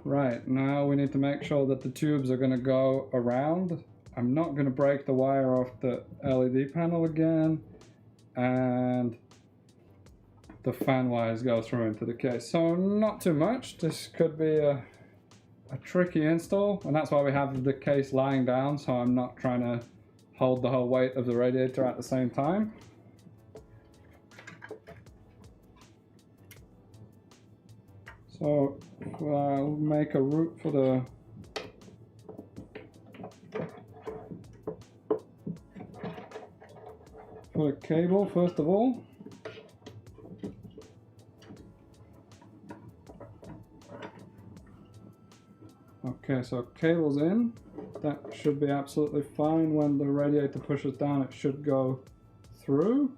Right, now we need to make sure that the tubes are going to go around. I'm not going to break the wire off the LED panel again, and the fan wires go through into the case. So not too much. This could be a tricky install, and that's why we have the case lying down, so I'm not trying to hold the whole weight of the radiator at the same time. So I'll make a route for the cable first of all. Okay, so cable's in. That should be absolutely fine. When the radiator pushes down, it should go through.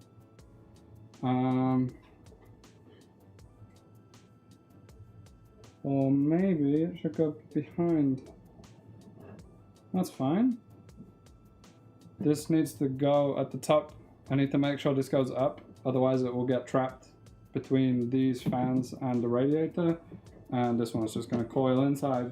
Or maybe it should go behind. That's fine. This needs to go at the top. I need to make sure this goes up, otherwise it will get trapped between these fans and the radiator, and this one's just going to coil inside.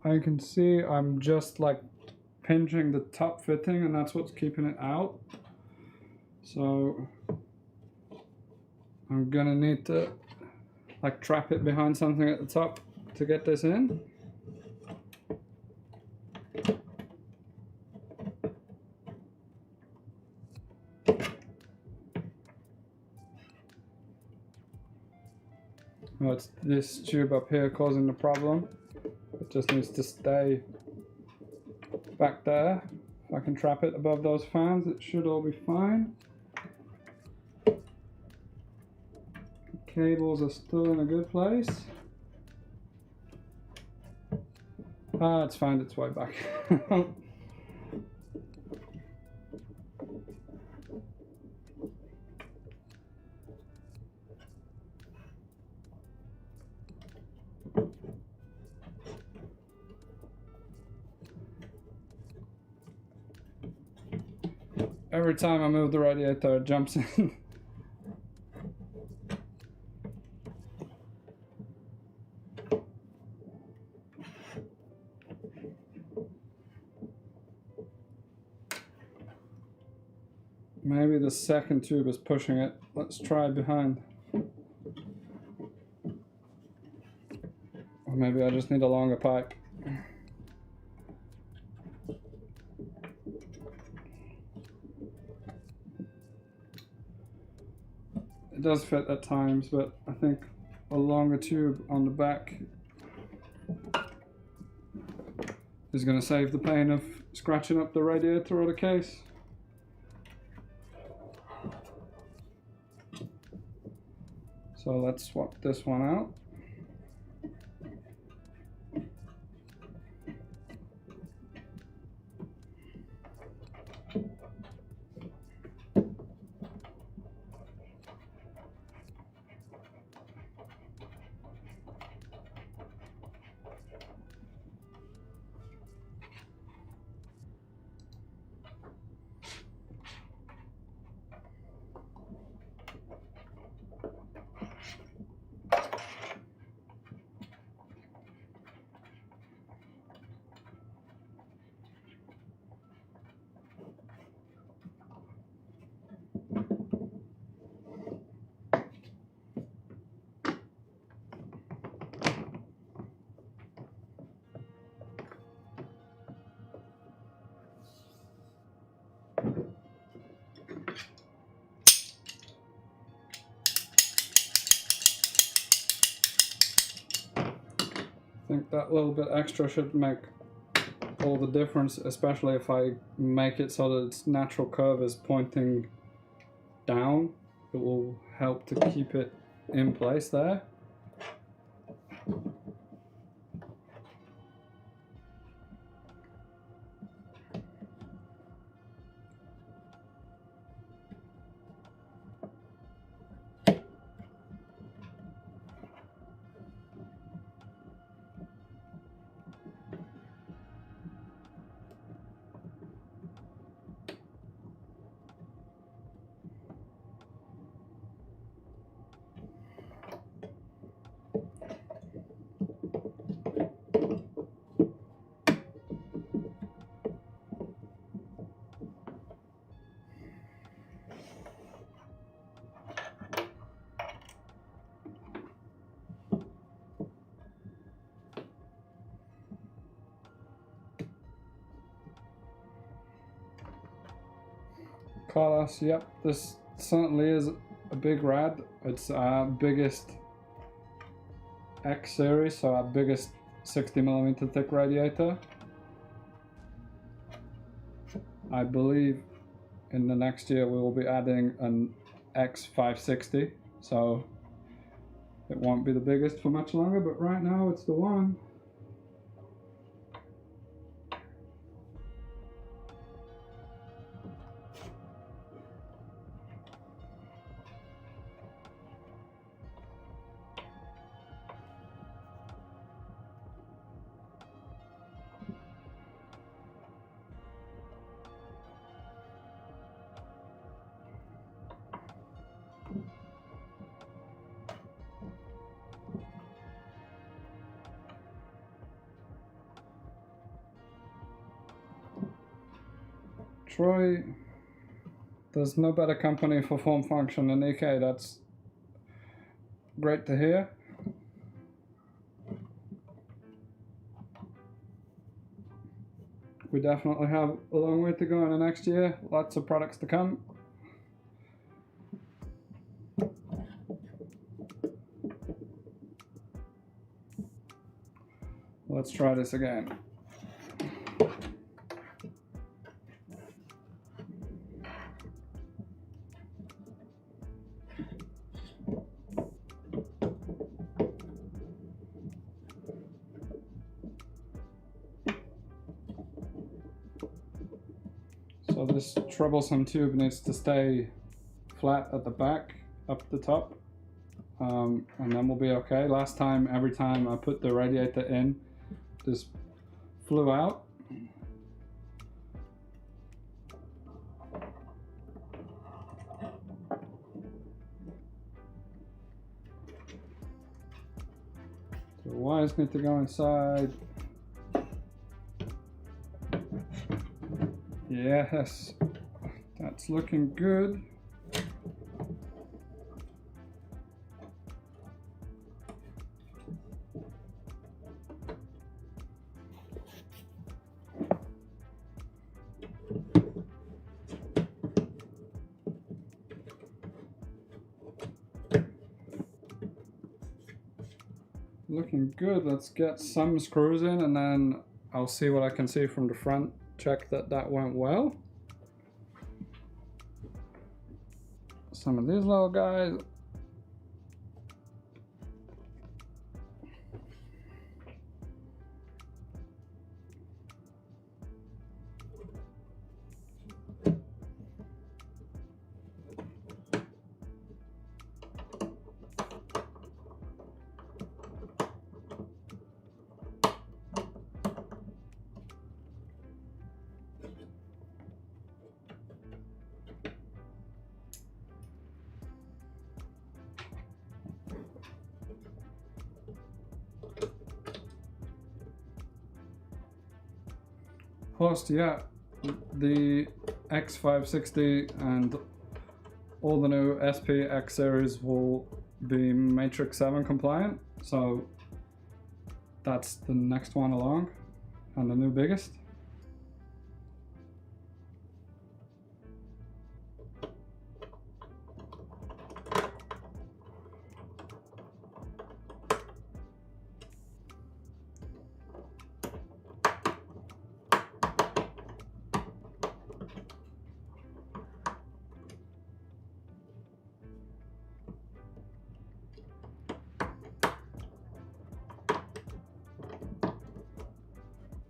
I can see I'm just like pinching the top fitting, and that's what's keeping it out. So I'm gonna need to like trap it behind something at the top to get this in. Oh, it's this tube up here causing the problem. It just needs to stay back there. If I can trap it above those fans, it should all be fine. The cables are still in a good place. Ah, it's found its way back. Every time I move the radiator, it jumps in. Maybe the second tube is pushing it. Let's try behind. Or maybe I just need a longer pipe. It does fit at times, but I think a longer tube on the back is going to save the pain of scratching up the radiator or the case. So let's swap this one out. I think that little bit extra should make all the difference, especially if I make it so that its natural curve is pointing down. It will help to keep it in place there. Carlos, yep, this certainly is a big rad. It's our biggest X series, so our biggest 60mm thick radiator. I believe in the next year we will be adding an X560, so it won't be the biggest for much longer, but right now it's the one. Troy, there's no better company for form function than EK. That's great to hear. We definitely have a long way to go in the next year. Lots of products to come. Let's try this again. So this troublesome tube needs to stay flat at the back, up the top, and then we'll be okay. Last time, every time I put the radiator in, this flew out. wires need to go inside. Yes, that's looking good. Looking good. Let's get some screws in and then I'll see what I can see from the front. Check that that went well. Some of these little guys. Plus, yeah, the X560 and all the new SPX series will be Matrix 7 compliant, so that's the next one along and the new biggest.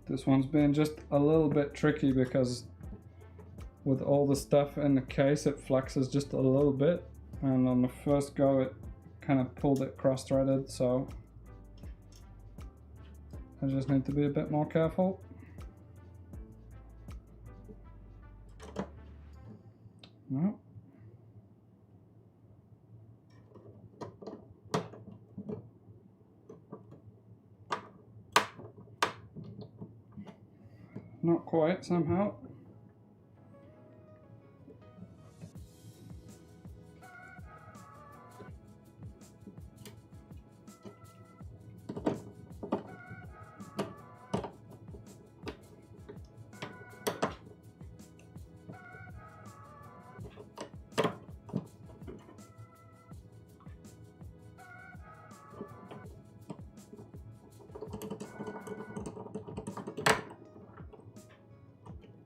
This one's been just a little bit tricky because with all the stuff in the case it flexes just a little bit, and on the first go it kind of pulled it cross-threaded, so I just need to be a bit more careful. No. Not quite, somehow.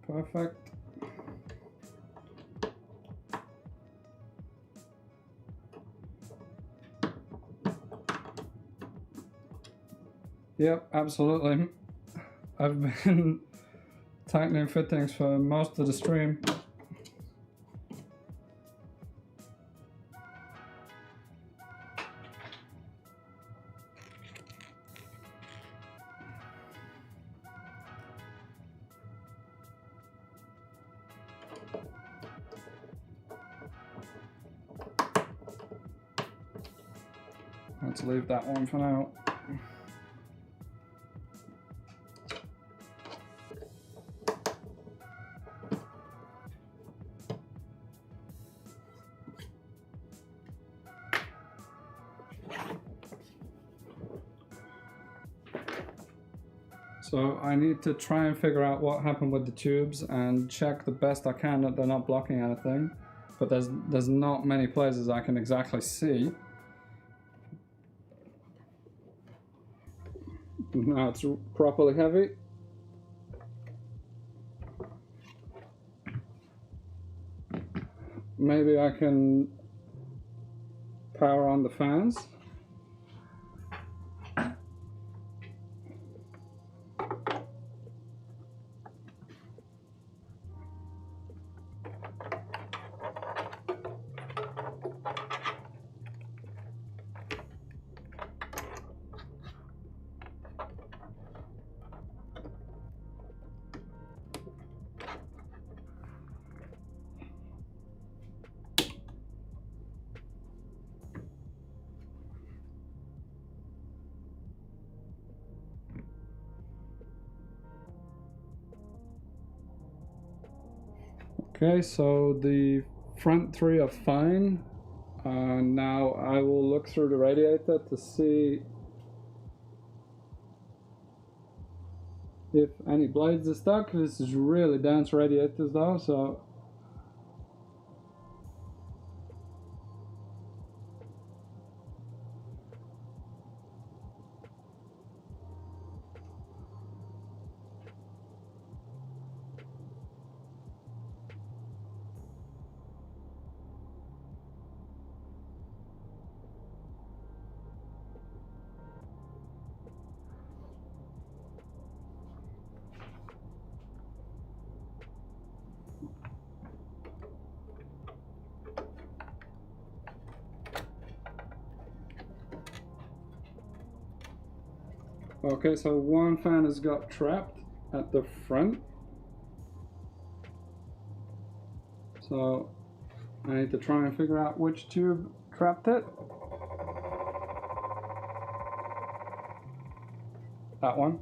Perfect. Yep, absolutely. I've been tightening fittings for most of the stream. Let's leave that one for now. So I need to try and figure out what happened with the tubes and check the best I can that they're not blocking anything. But there's not many places I can exactly see. Now it's properly heavy. Maybe I can power on the fans. Okay, so the front three are fine. Now I will look through the radiator to see if any blades are stuck. This is really dense radiators though, so okay, so one fan has got trapped at the front. So I need to try and figure out which tube trapped it. That one.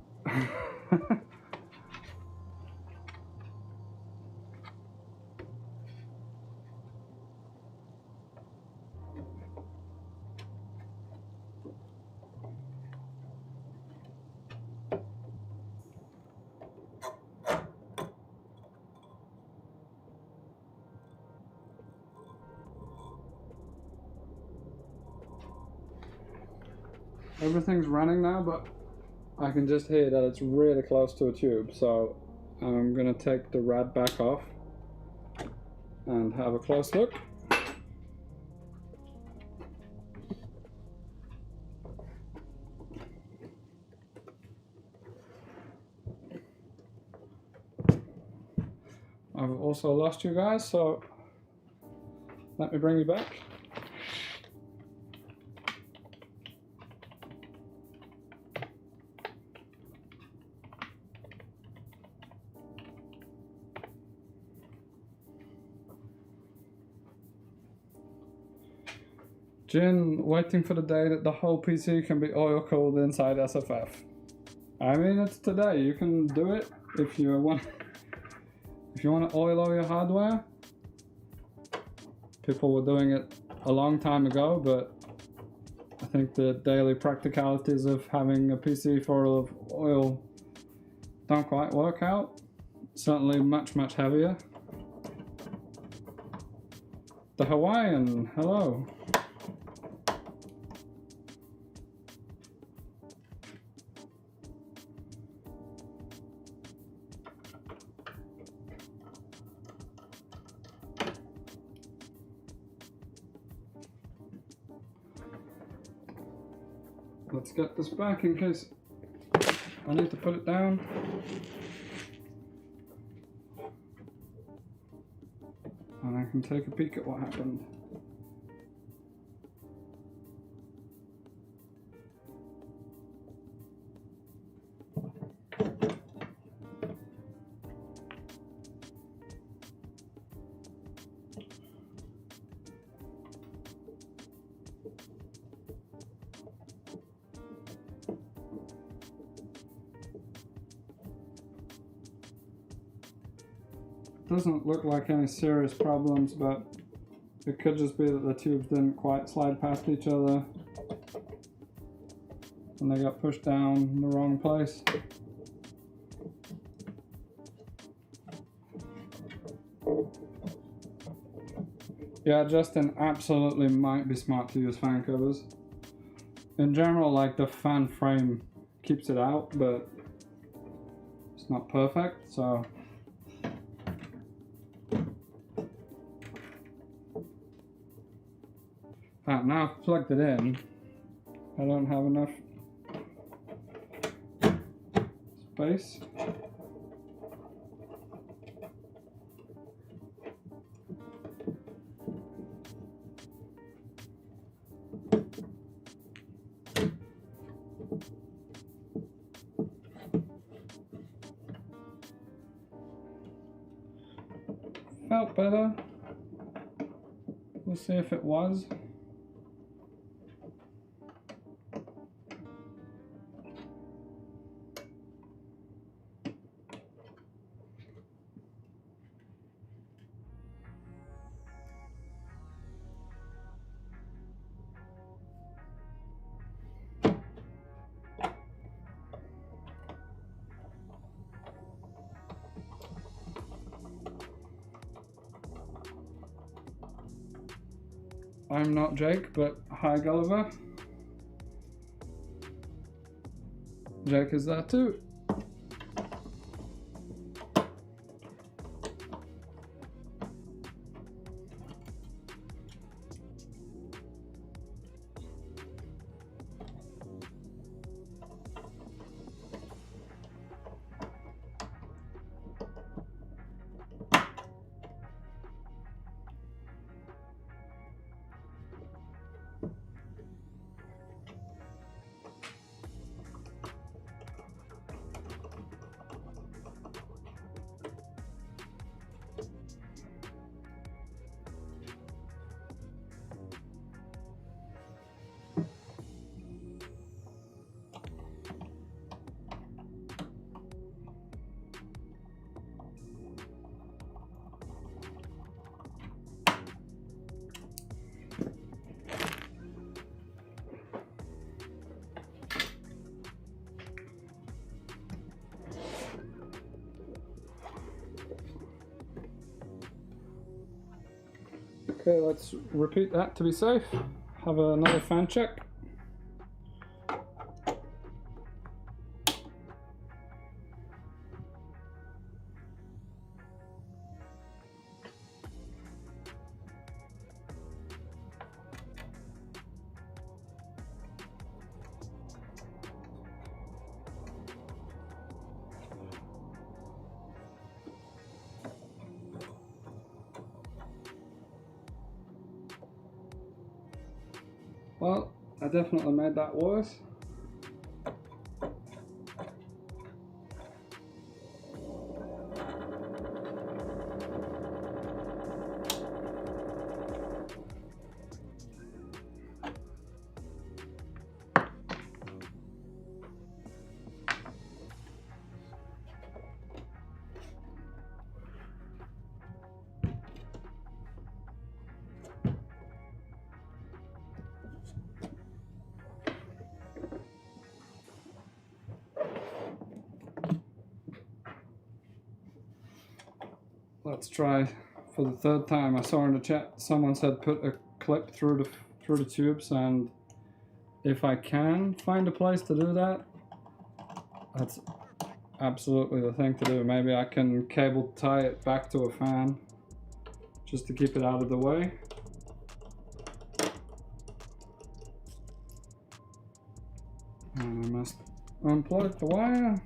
Everything's running now, but I can just hear that it's really close to a tube, so I'm gonna take the rad back off and have a close look. I've also lost you guys, so let me bring you back. Jin, waiting for the day that the whole PC can be oil cooled inside SFF. I mean, it's today. You can do it if you want. If you want to oil all your hardware. People were doing it a long time ago, but I think the daily practicalities of having a PC full of oil don't quite work out. Certainly much, much heavier. The Hawaiian, hello. Let's get this back in case I need to put it down. And I can take a peek at what happened. Doesn't look like any serious problems, but it could just be that the tubes didn't quite slide past each other and they got pushed down in the wrong place. Yeah, Justin, absolutely might be smart to use fan covers. In general, like the fan frame keeps it out, but it's not perfect, so now I've plugged it in, I don't have enough space. Felt better. We'll see if it was. I'm not Jake, but hi Gulliver. Jake is there too. Okay, let's repeat that to be safe. Have another fan check. Well, I definitely made that worse. Let's try for the third time. I saw in the chat someone said put a clip through the tubes, and if I can find a place to do that, that's absolutely the thing to do. Maybe I can cable tie it back to a fan just to keep it out of the way. And I must unplug the wire.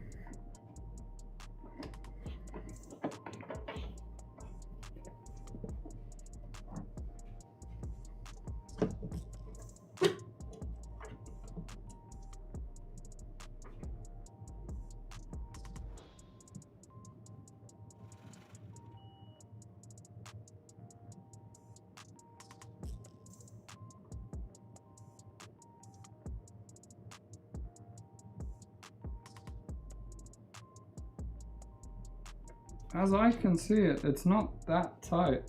As I can see it, it's not that tight.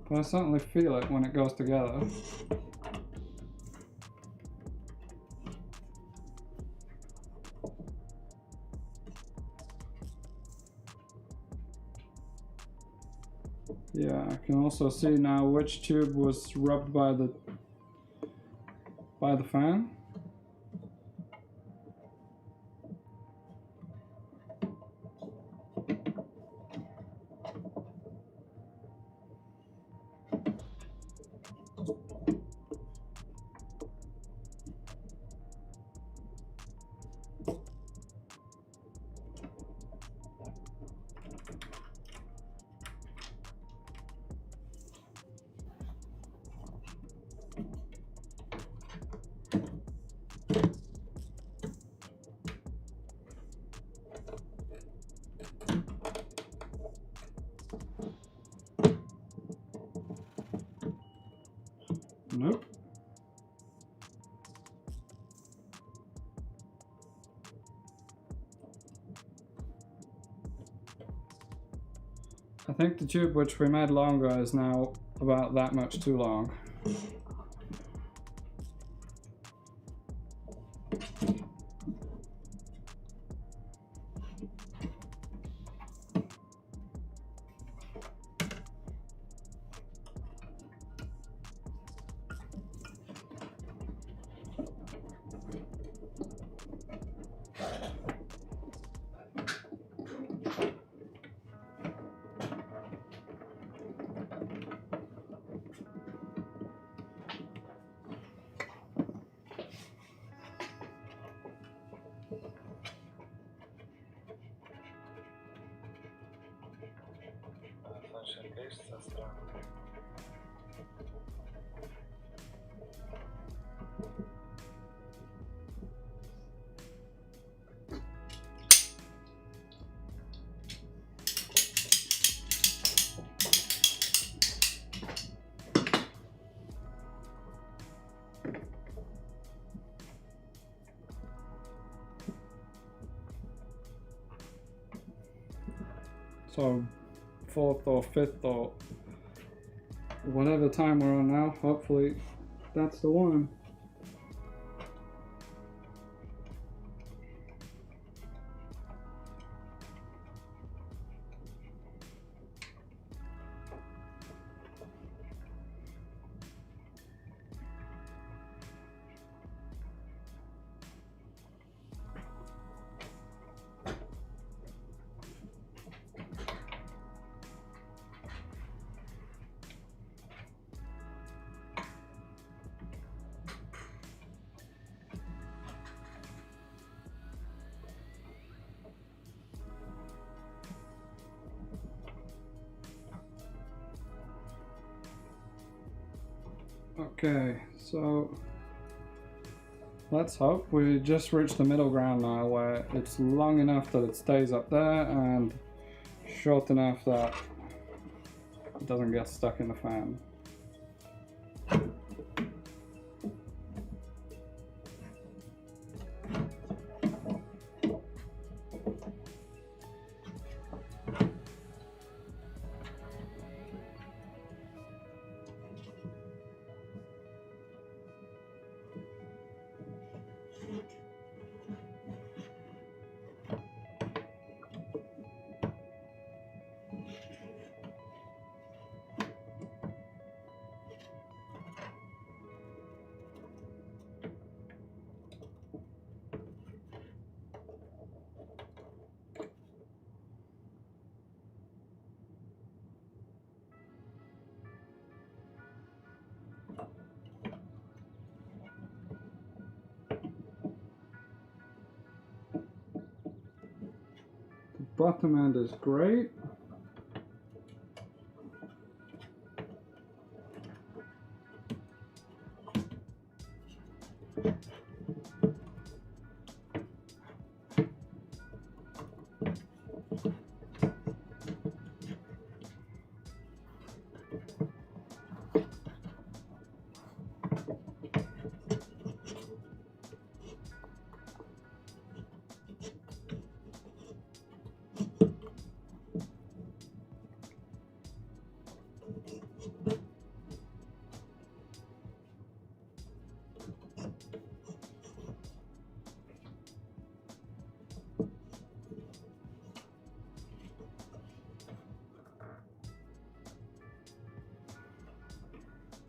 But I certainly feel it when it goes together. Yeah, I can also see now which tube was rubbed by the fan. Nope. I think the tube which we made longer is now about that much too long. So 4th or 5th or whatever time we're on now, hopefully that's the one. Okay, so let's hope we just reached the middle ground now where it's long enough that it stays up there and short enough that it doesn't get stuck in the fan. The bottom end is great.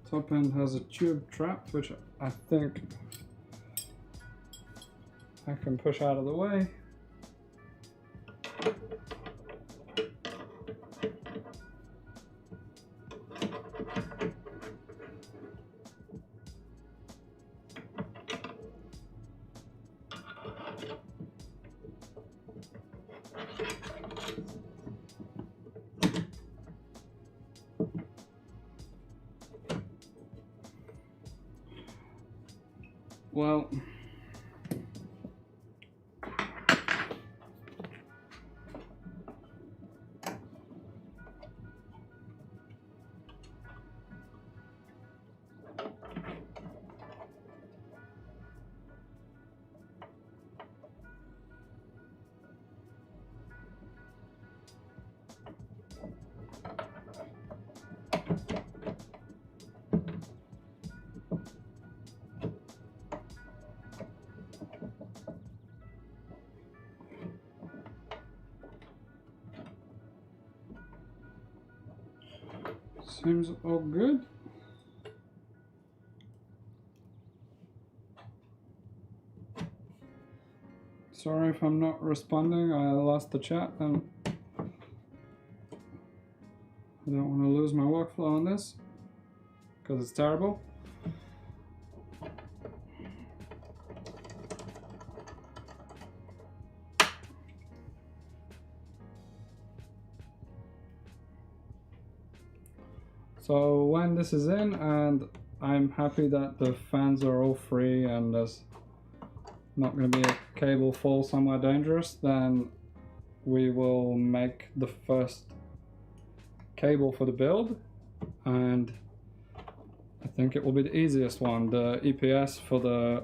Top end has a tube trapped, which I think I can push out of the way. Well, seems all good. Sorry if I'm not responding, I lost the chat and I don't want to lose my workflow on this because it's terrible. So when this is in and I'm happy that the fans are all free and there's not going to be a cable fall somewhere dangerous, then we will make the first cable for the build, and I think it will be the easiest one, the EPS for the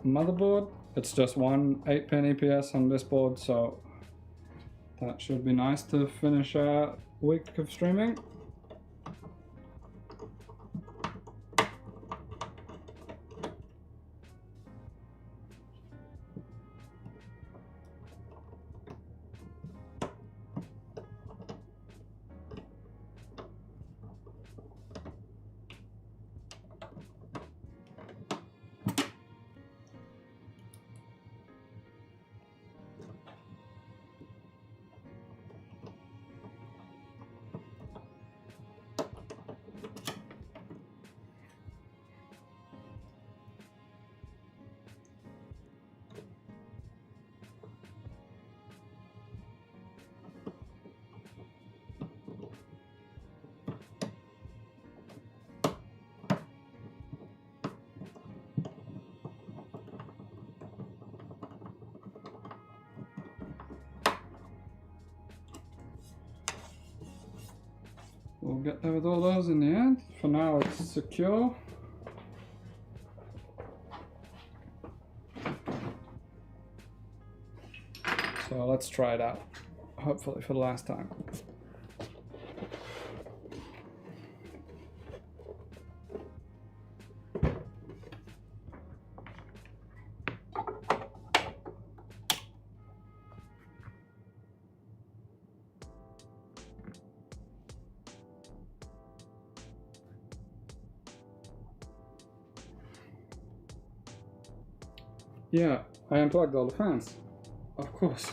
motherboard. It's just one 8-pin EPS on this board, so that should be nice to finish our week of streaming. We'll get there with all those in the end. For now it's secure. So let's try it out, hopefully for the last time. Yeah, I unplugged all the fans, of course.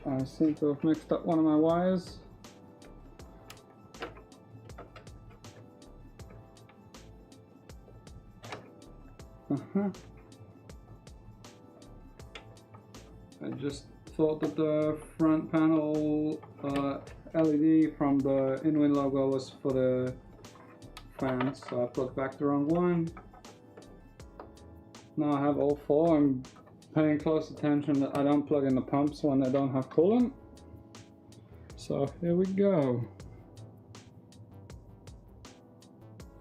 I seem to have mixed up one of my wires. I just thought that the front panel LED from the InWin logo was for the fans, so I plugged back the wrong one. Now I have all four. I'm paying close attention that I don't plug in the pumps when they don't have coolant. So here we go.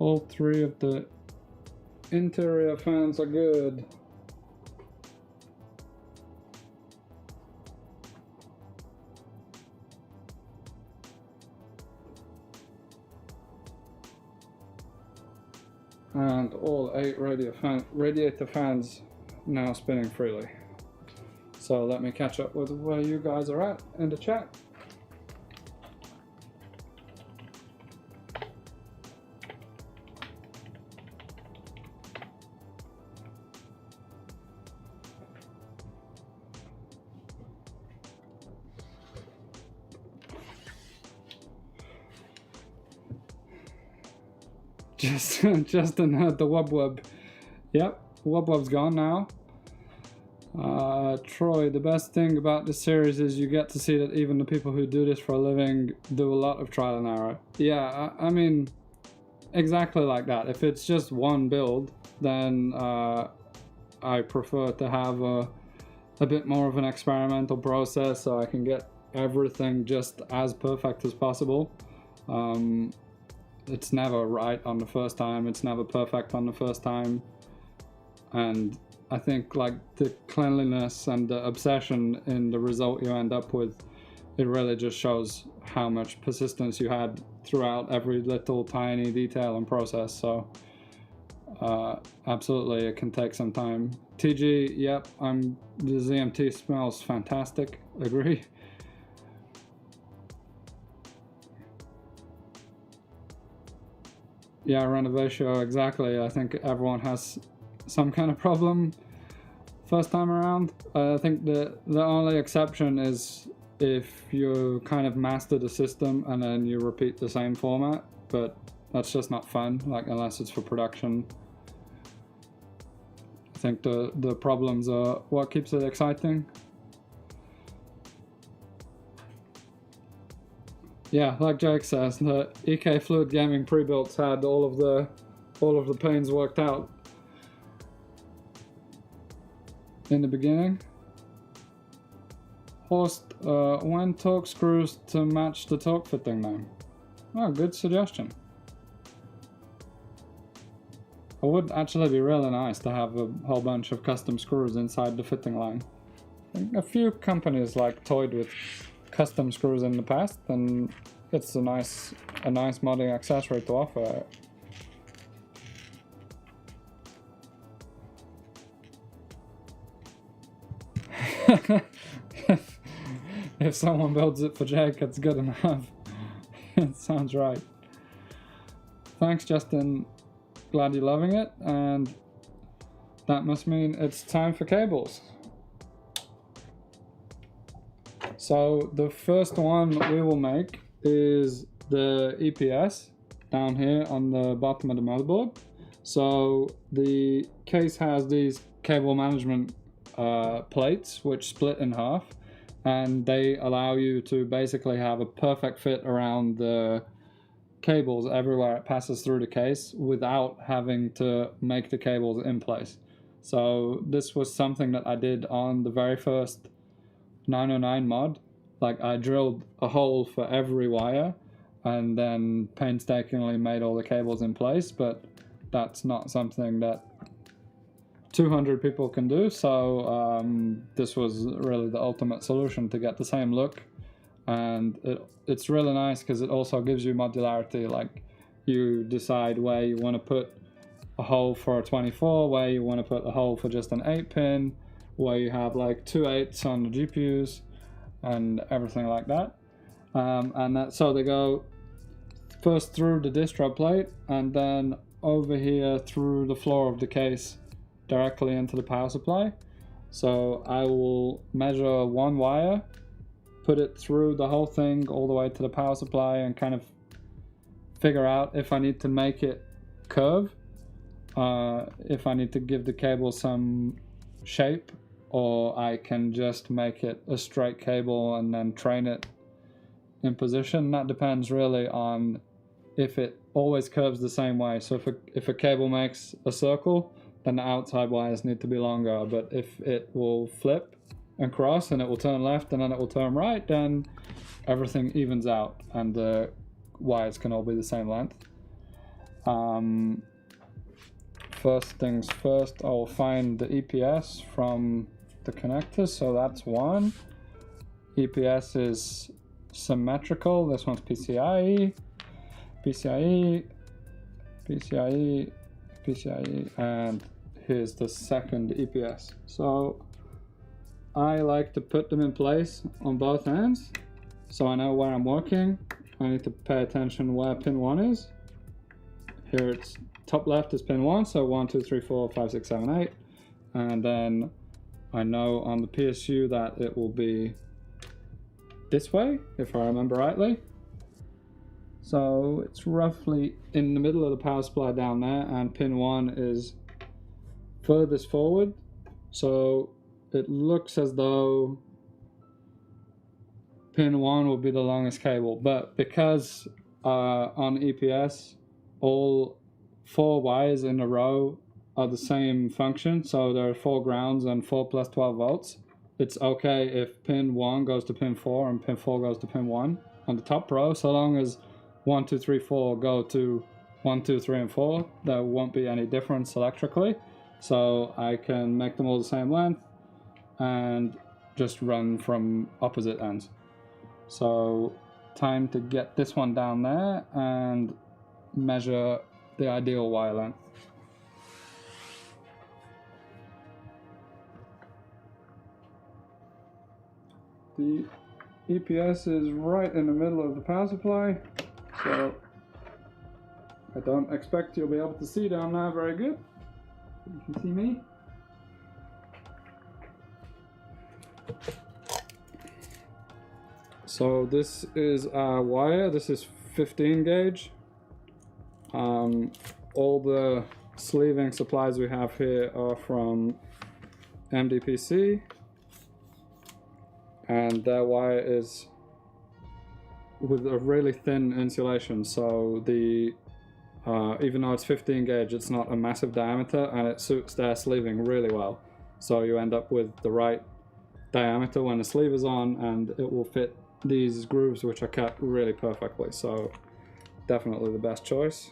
All three of the interior fans are good. And all 8 radiator fans now spinning freely. So let me catch up with where you guys are at in the chat. Just the wub. Yep, wub's gone now. Troy, the best thing about this series is you get to see that even the people who do this for a living do a lot of trial and error. Yeah, I mean, exactly like that. If it's just one build, then I prefer to have a bit more of an experimental process so I can get everything just as perfect as possible. It's never right on the first time, it's never perfect on the first time, and I think like the cleanliness and the obsession in the result you end up with, it really just shows how much persistence you had throughout every little tiny detail and process. So absolutely it can take some time. TG, yep, the ZMT smells fantastic, agree. yeah, renovation, exactly. I think everyone has some kind of problem first time around. I think the only exception is if you kind of master the system and then you repeat the same format, but that's just not fun, like unless it's for production. I think the problems are what keeps it exciting. Yeah, like Jake says, the EK Fluid Gaming pre-builts had all of the panes worked out in the beginning. Horst, when torque screws to match the torque fitting now? Oh, good suggestion. It would actually be really nice to have a whole bunch of custom screws inside the fitting line. I think a few companies like toyed with custom screws in the past, and it's a nice modding accessory to offer. If someone builds it for Jake, it's good enough. It sounds right. Thanks, Justin. Glad you're loving it, and that must mean it's time for cables. So the first one we will make is the EPS down here on the bottom of the motherboard. So the case has these cable management plates which split in half, and they allow you to basically have a perfect fit around the cables everywhere it passes through the case without having to make the cables in place. So this was something that I did on the very first 909 mod. Like, I drilled a hole for every wire and then painstakingly made all the cables in place, but that's not something that 200 people can do, so this was really the ultimate solution to get the same look. And it's really nice because it also gives you modularity. Like, you decide where you want to put a hole for a 24, where you want to put a hole for just an 8-pin, where you have like 2 8s on the GPUs and everything like that. So they go first through the distro plate and then over here through the floor of the case directly into the power supply. So I will measure one wire, put it through the whole thing all the way to the power supply, and kind of figure out if I need to make it curve, if I need to give the cable some shape, or I can just make it a straight cable and then train it in position. That depends really on if it always curves the same way. So if a cable makes a circle, then the outside wires need to be longer, but if it will flip and cross and it will turn left and then it will turn right, then everything evens out and the wires can all be the same length. First things first, I'll find the EPS from the connectors. So that's one. EPS is symmetrical. This one's PCIe, PCIe, PCIe, PCIe, and here's the second EPS. So I like to put them in place on both ends so I know where I'm working. I need to pay attention where pin 1 is. Here it's top left is pin 1, so 1, 2, 3, 4, 5, 6, 7, 8. And then I know on the PSU that it will be this way, if I remember rightly. So it's roughly in the middle of the power supply down there, and pin 1 is furthest forward. So it looks as though pin 1 will be the longest cable, but because on EPS all 4 wires in a row are the same function, so there are 4 grounds and 4 plus 12 volts, it's okay if pin 1 goes to pin 4 and pin 4 goes to pin 1 on the top row, so long as 1, 2, 3, 4 go to 1, 2, 3, and 4, there won't be any difference electrically. So I can make them all the same length and just run from opposite ends. So time to get this one down there and measure the ideal wire length. The EPS is right in the middle of the power supply, so I don't expect you'll be able to see down there very good. You can see me. So this is our wire. This is 15 gauge. All the sleeving supplies we have here are from MDPC, and their wire is with a really thin insulation, so the even though it's 15 gauge, it's not a massive diameter, and it suits their sleeving really well. So you end up with the right diameter when the sleeve is on, and it will fit these grooves, which are cut really perfectly. So definitely the best choice.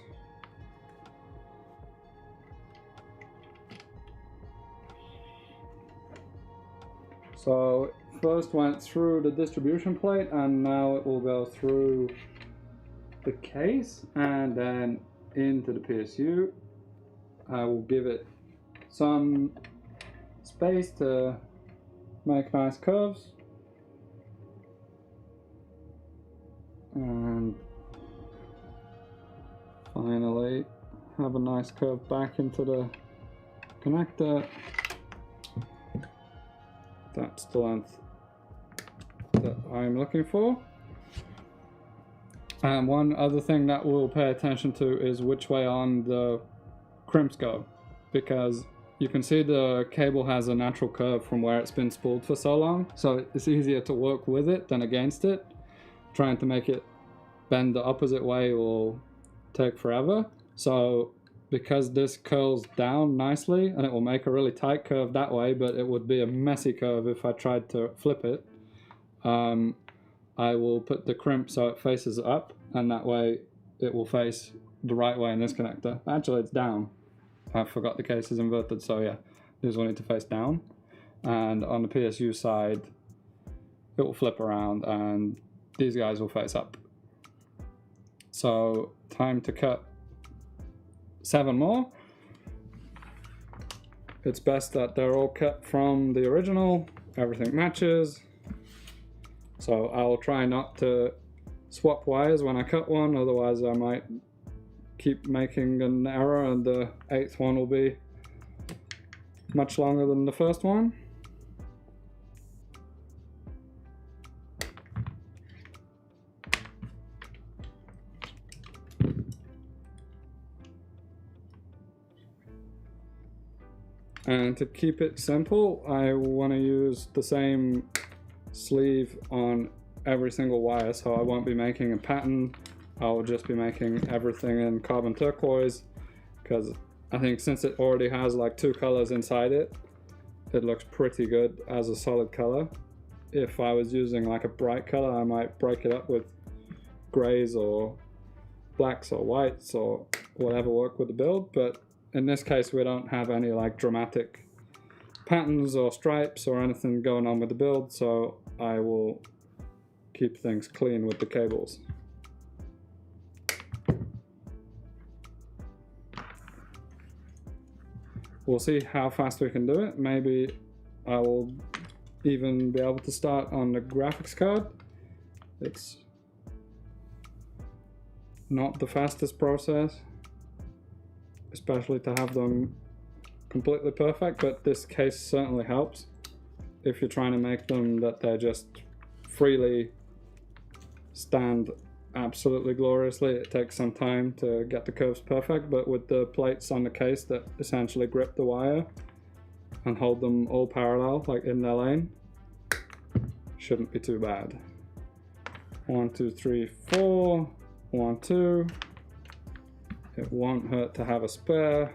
So first went through the distribution plate, and now it will go through the case and then into the PSU. I will give it some space to make nice curves, and finally have a nice curve back into the connector. That's the length that I'm looking for. And one other thing that we'll pay attention to is which way on the crimps go, because you can see the cable has a natural curve from where it's been spooled for so long, so it's easier to work with it than against it. Trying to make it bend the opposite way will take forever. So because this curls down nicely, and it will make a really tight curve that way, but it would be a messy curve if I tried to flip it, I will put the crimp so it faces up, and that way it will face the right way in this connector. Actually, it's down. I forgot the case is inverted, so yeah, these will need to face down. And on the PSU side, it will flip around, and these guys will face up. So time to cut 7 more. It's best that they're all cut from the original, everything matches. So I'll try not to swap wires when I cut one, otherwise I might keep making an error and the 8th one will be much longer than the first one. And to keep it simple, I want to use the same sleeve on every single wire, so I won't be making a pattern. I'll just be making everything in carbon turquoise, because I think since it already has like 2 colors inside it, it looks pretty good as a solid color. If I was using like a bright color, I might break it up with grays or blacks or whites or whatever work with the build, but in this case we don't have any like dramatic patterns or stripes or anything going on with the build, so I will keep things clean with the cables. We'll see how fast we can do it. Maybe I will even be able to start on the graphics card. It's not the fastest process, especially to have them completely perfect, but this case certainly helps if you're trying to make them that they just freely stand absolutely gloriously. It takes some time to get the curves perfect, but with the plates on the case that essentially grip the wire and hold them all parallel, like in their lane, shouldn't be too bad. 1, 2, 3, 4, 1, 2. It won't hurt to have a spare.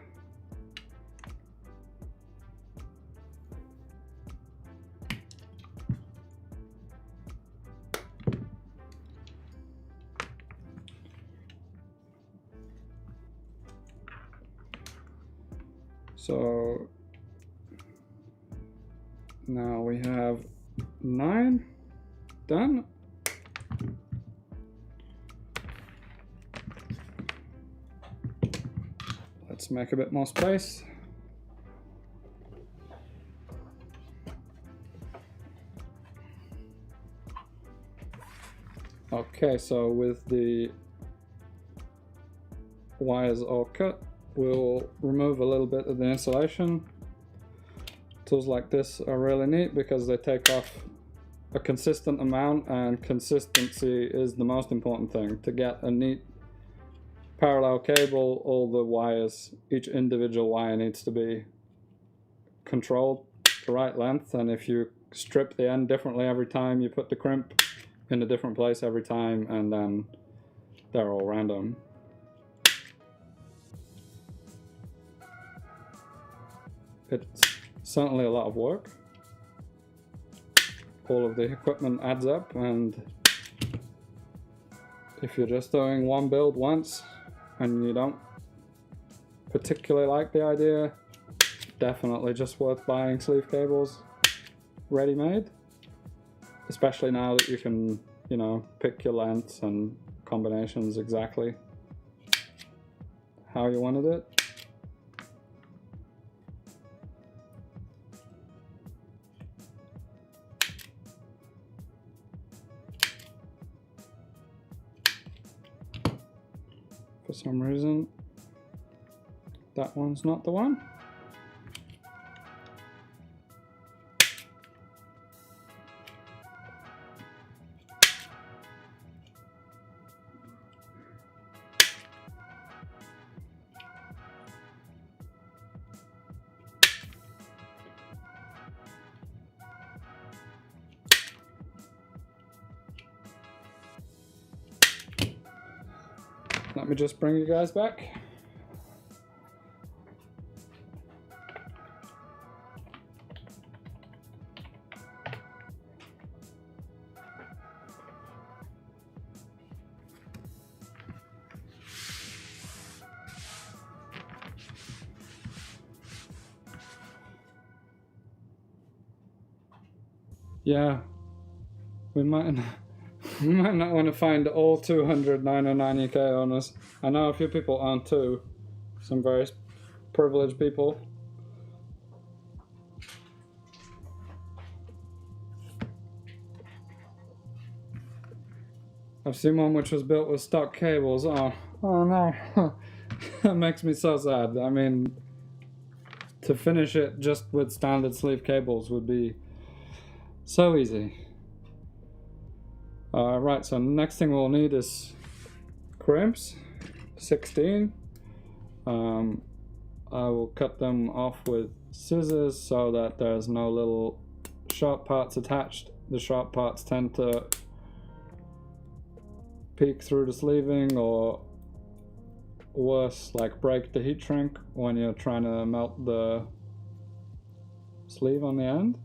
So now we have 9 done. Let's make a bit more space. Okay, so with the wires are cut, we'll remove a little bit of the insulation. Tools like this are really neat because they take off a consistent amount, and consistency is the most important thing. To get a neat parallel cable, all the wires, each individual wire needs to be controlled the right length, and if you strip the end differently every time, you put the crimp in a different place every time, and then they're all random. It's certainly a lot of work. All of the equipment adds up, and if you're just doing one build once and you don't particularly like the idea, definitely just worth buying sleeve cables ready-made, especially now that you can, you know, pick your lengths and combinations exactly how you wanted it. For some reason, that one's not the one. Let me just bring you guys back. Yeah, we might not want to find all 200 909 UK owners. I know a few people aren't too, some very privileged people. I've seen one which was built with stock cables. Oh no, that makes me so sad. I mean, to finish it just with standard sleeve cables would be so easy. Right, so next thing we'll need is crimps, 16. I will cut them off with scissors so that there's no little sharp parts attached. The sharp parts tend to peek through the sleeving, or worse, like break the heat shrink when you're trying to melt the sleeve on the end.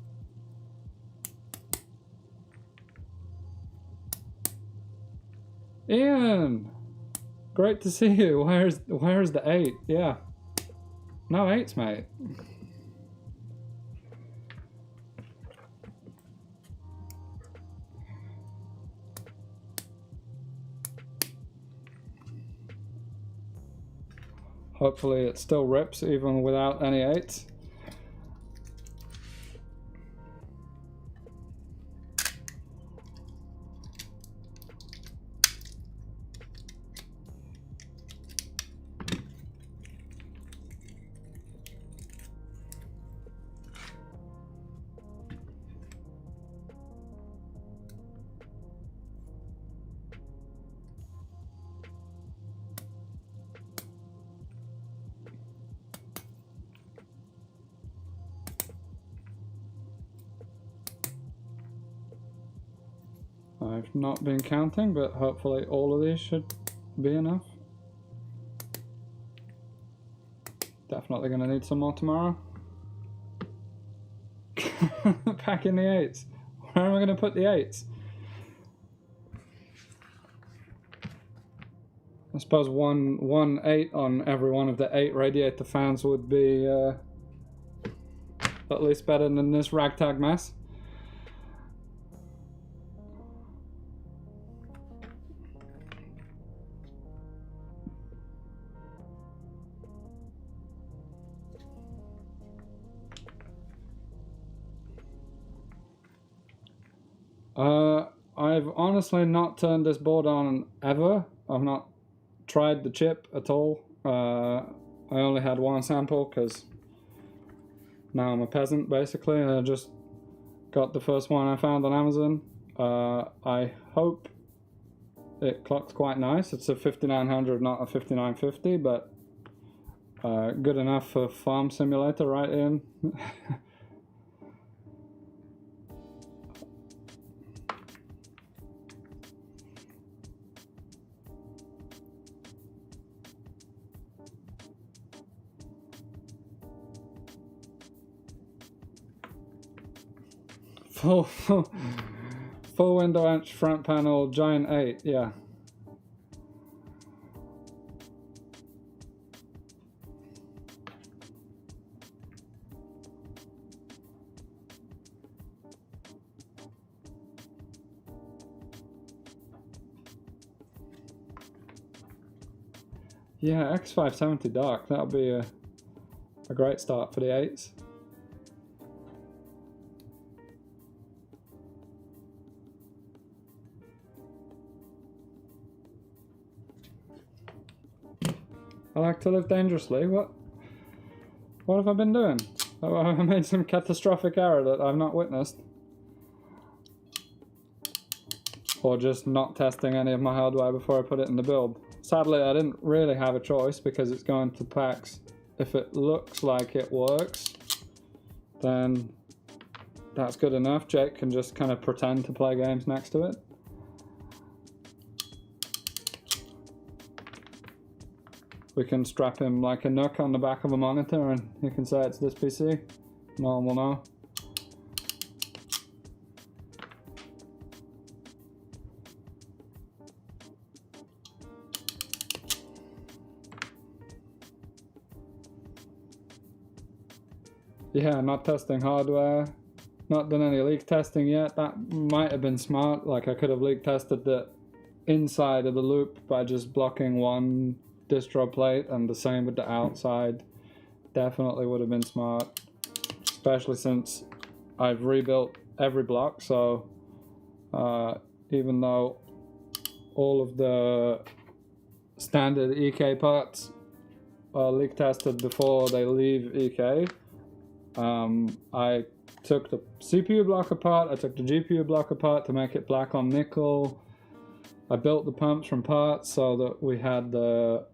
Ian, great to see you. Where's the 8? Yeah, no 8s, mate. Hopefully it still rips even without any 8s. I've not been counting, but hopefully all of these should be enough. Definitely going to need some more tomorrow. Pack in the 8s. Where am I going to put the 8s? I suppose one 8 on every one of the 8 radiator fans would be at least better than this ragtag mess. I've honestly not turned this board on ever. I've not tried the chip at all. I only had one sample because now I'm a peasant basically, and I just got the first one I found on Amazon. I hope it clocks quite nice. It's a 5900, not a 5950, but good enough for Farm Simulator right in. Full window edge, front panel, giant 8, yeah. Yeah, X570 dark, that'll be a great start for the 8s. I like to live dangerously. What have I been doing? Have I made some catastrophic error that I've not witnessed? Or just not testing any of my hardware before I put it in the build? Sadly, I didn't really have a choice because it's going to PAX. If it looks like it works, then that's good enough. Jake can just kind of pretend to play games next to it. We can strap him like a nook on the back of a monitor and he can say it's this PC. No one will know. Yeah, not testing hardware. Not done any leak testing yet. That might have been smart. Like I could have leak tested the inside of the loop by just blocking one distro plate, and the same with the outside. Definitely would have been smart, especially since I've rebuilt every block. So even though all of the standard EK parts are leak tested before they leave EK, I took the CPU block apart, I took the GPU block apart to make it black on nickel. I built the pumps from parts so that we had the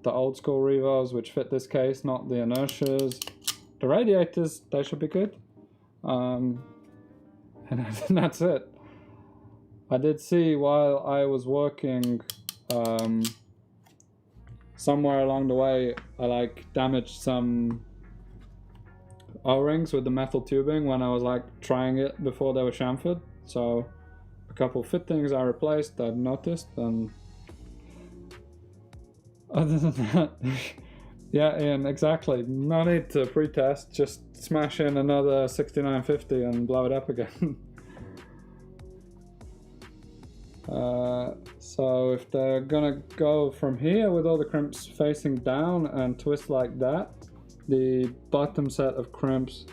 old school Revos which fit this case, not the inertias. The radiators, they should be good. And that's it. I did see while I was working, somewhere along the way, I damaged some O-rings with the metal tubing when I was trying it before they were chamfered. So a couple fittings I replaced, I've noticed, and other than that, yeah, Ian, exactly. No need to pre-test, just smash in another 6950 and blow it up again. So if they're gonna go from here with all the crimps facing down and twist like that, the bottom set of crimps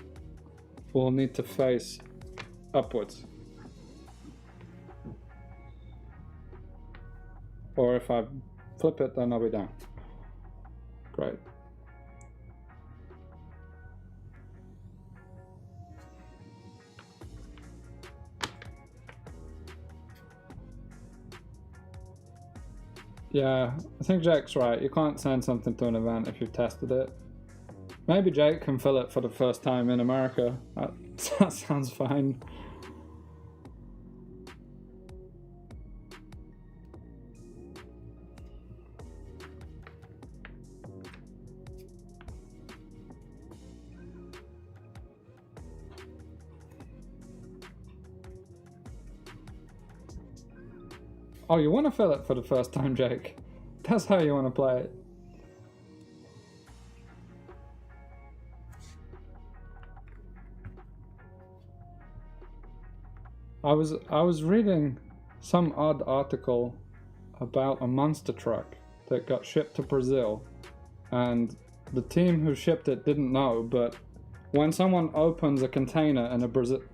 will need to face upwards. Or if I flip it, then I'll be down. Great. Yeah, I think Jake's right. You can't send something to an event if you've tested it. Maybe Jake can fill it for the first time in America. That sounds fine. Oh, you want to fill it for the first time, Jake? That's how you want to play it. I was reading some odd article about a monster truck that got shipped to Brazil, and the team who shipped it didn't know, but when someone opens a container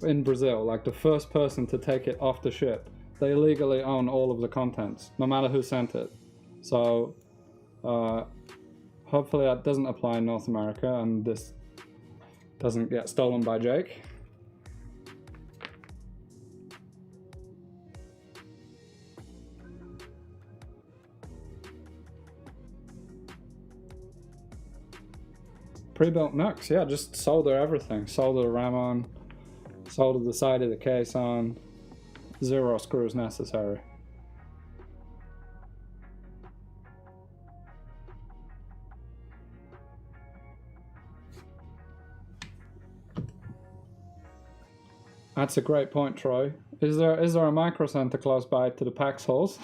in Brazil, like the first person to take it off the ship, they legally own all of the contents, no matter who sent it. So Hopefully that doesn't apply in North America and this doesn't get stolen by Jake. Pre-built NUCs, yeah, just solder everything. Solder the RAM on, solder the side of the case on, 0 screws necessary. That's a great point, Troy. Is there a micro center close by to the PAX halls?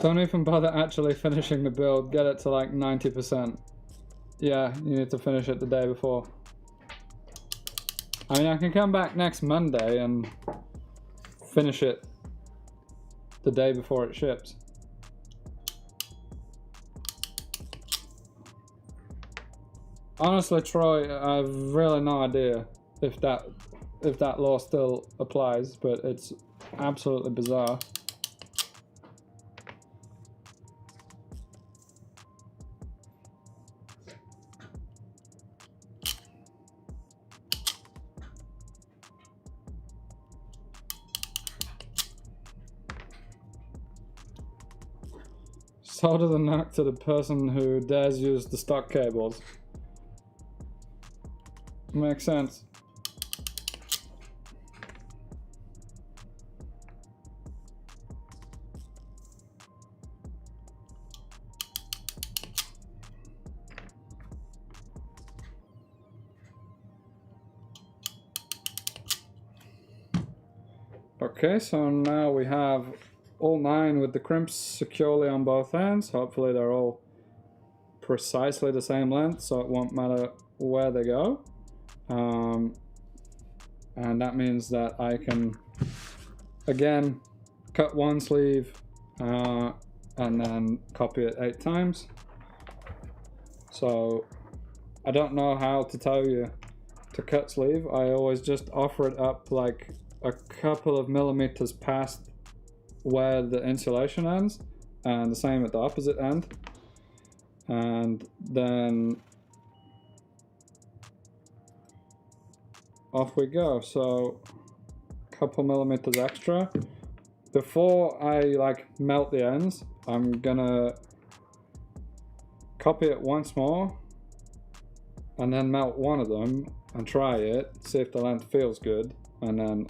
Don't even bother actually finishing the build. Get it to like 90%. Yeah, you need to finish it the day before. I mean, I can come back next Monday and finish it the day before it ships. Honestly, Troy, I've really no idea if that law still applies, but it's absolutely bizarre. Solder the NUC to the person who dares use the stock cables. Makes sense. Okay, so now we have all 9 with the crimps securely on both ends. Hopefully they're all precisely the same length, so it won't matter where they go. And that means that I can, again, cut one sleeve and then copy it 8 times. So I don't know how to tell you to cut sleeve. I always just offer it up like a couple of millimeters past where the insulation ends, and the same at the opposite end, and then off we go. So a couple millimeters extra. Before I like melt the ends, I'm gonna copy it once more and then melt one of them and try it, see if the length feels good, and then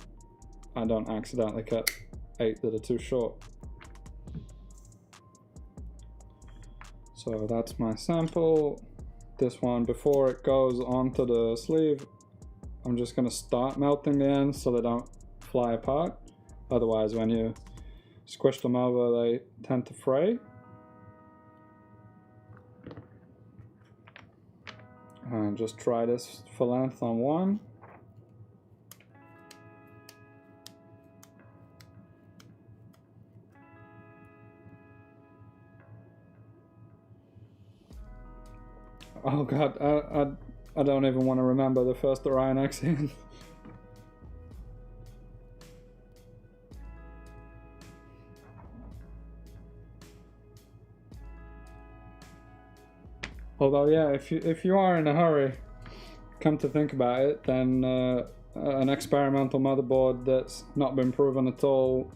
I don't accidentally cut 8 that are too short. So that's my sample. This one, before it goes onto the sleeve, I'm just going to start melting the ends so they don't fly apart. Otherwise, when you squish them over, they tend to fray. And just try this for length on one. Oh god, I don't even want to remember the first Orion Axion. Although yeah, if you are in a hurry, come to think about it, then an experimental motherboard that's not been proven at all,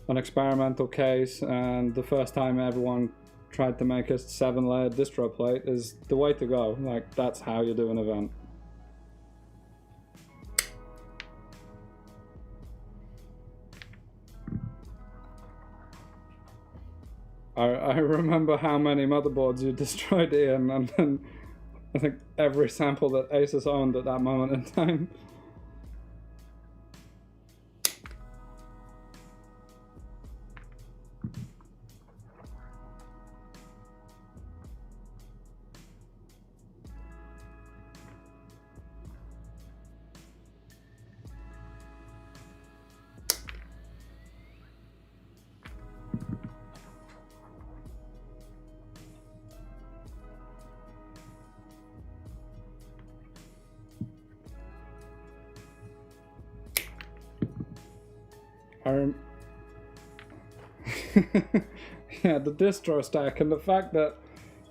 an experimental case, and the first time everyone tried to make a 7-layer distro plate is the way to go. Like, that's how you do an event. I remember how many motherboards you destroyed, Ian, and then I think every sample that Asus owned at that moment in time. Yeah, the distro stack, and the fact that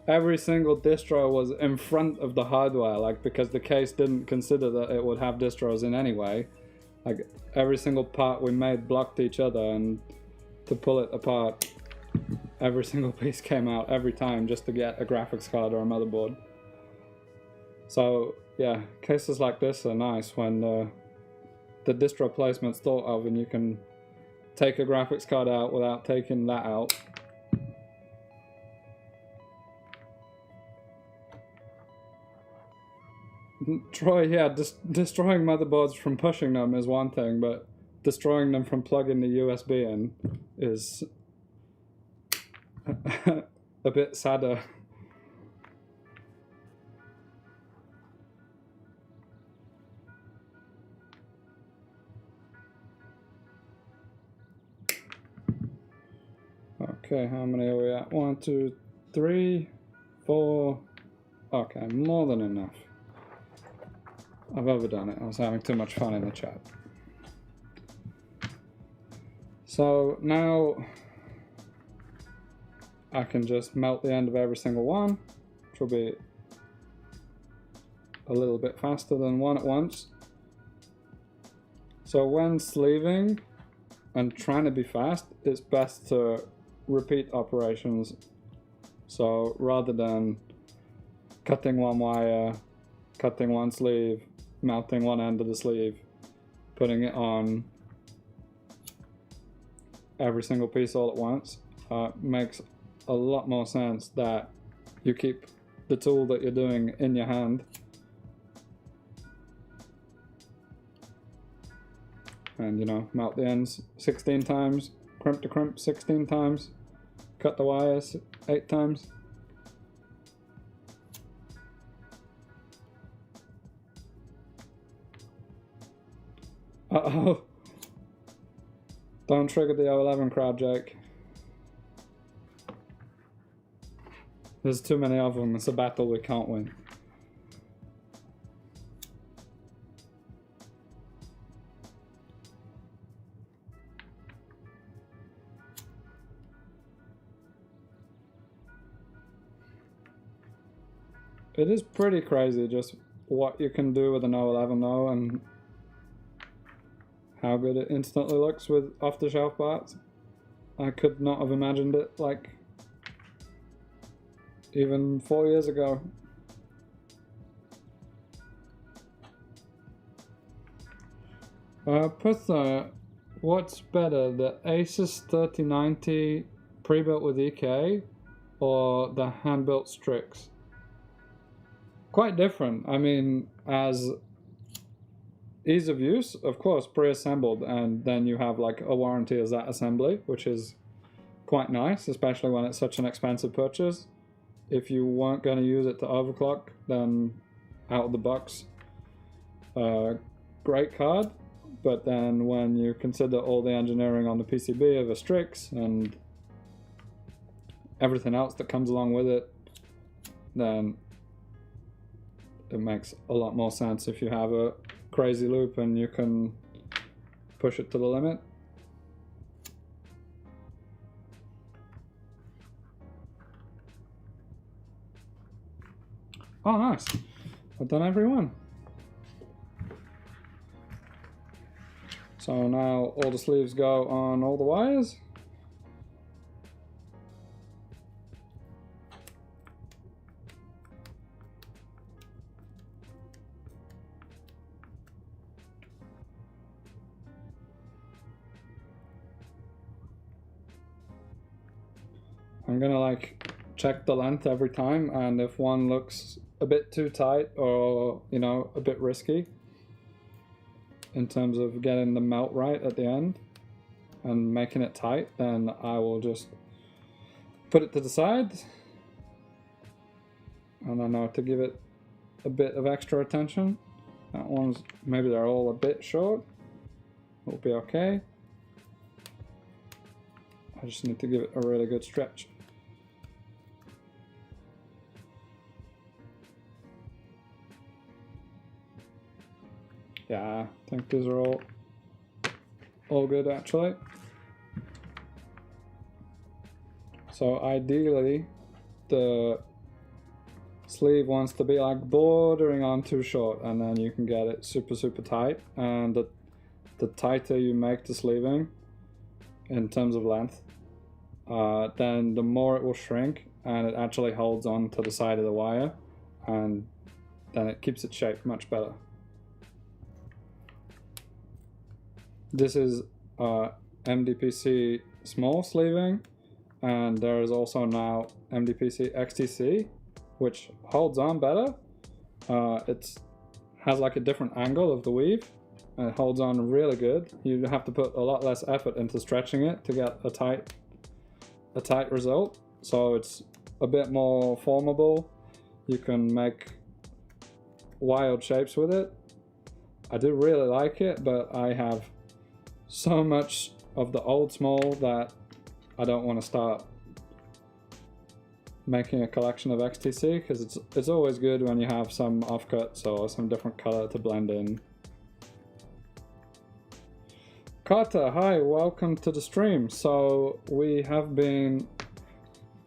every single distro was in front of the hardware, like, because the case didn't consider that it would have distros in any way. Like, every single part we made blocked each other, and to pull it apart, every single piece came out every time just to get a graphics card or a motherboard. So yeah, cases like this are nice when the distro placement's thought of, and you can take a graphics card out without taking that out. Troy, yeah, destroying motherboards from pushing them is one thing, but destroying them from plugging the USB in is a bit sadder. Okay, how many are we at? 1, 2, 3, 4. Okay, more than enough. I've overdone it. I was having too much fun in the chat. So now I can just melt the end of every single one, which will be a little bit faster than one at once. So when sleeving and trying to be fast, it's best to repeat operations. So rather than cutting one wire, cutting one sleeve, melting one end of the sleeve, putting it on every single piece all at once, makes a lot more sense that you keep the tool that you're doing in your hand and, you know, melt the ends 16 times, crimp to crimp 16 times, cut the wires 8 times. Uh-oh. Don't trigger the 011 crowd, Jake. There's too many of them. It's a battle we can't win. It is pretty crazy just what you can do with an 011 though, and how good it instantly looks with off-the-shelf parts. I could not have imagined it, like, even 4 years ago. Putha, what's better, the Asus 3090 pre-built with EK or the hand-built Strix? Quite different. I mean, as ease of use, of course, pre-assembled, and then you have like a warranty as that assembly, which is quite nice, especially when it's such an expensive purchase. If you weren't going to use it to overclock, then out of the box, great card. But then when you consider all the engineering on the PCB of a Strix and everything else that comes along with it, then it makes a lot more sense if you have a crazy loop and you can push it to the limit. Oh, nice. I've done every one. So now all the sleeves go on all the wires. I'm gonna like check the length every time, and if one looks a bit too tight or, you know, a bit risky in terms of getting the melt right at the end and making it tight, then I will just put it to the side, and I know to give it a bit of extra attention. That one's, maybe they're all a bit short, it'll be okay. I just need to give it a really good stretch. Yeah, I think these are all all good actually. So ideally the sleeve wants to be like bordering on too short, and then you can get it super tight, and the tighter you make the sleeving in terms of length, then the more it will shrink and it actually holds on to the side of the wire, and then it keeps its shape much better. This is MDPC small sleeving, and there is also now MDPC XTC, which holds on better. It has like a different angle of the weave, and it holds on really good. You have to put a lot less effort into stretching it to get a tight result. So it's a bit more formable. You can make wild shapes with it. I do really like it, but I have so much of the old small that I don't want to start making a collection of XTC, because it's always good when you have some offcuts or some different color to blend in. Carter, hi, welcome to the stream. So we have been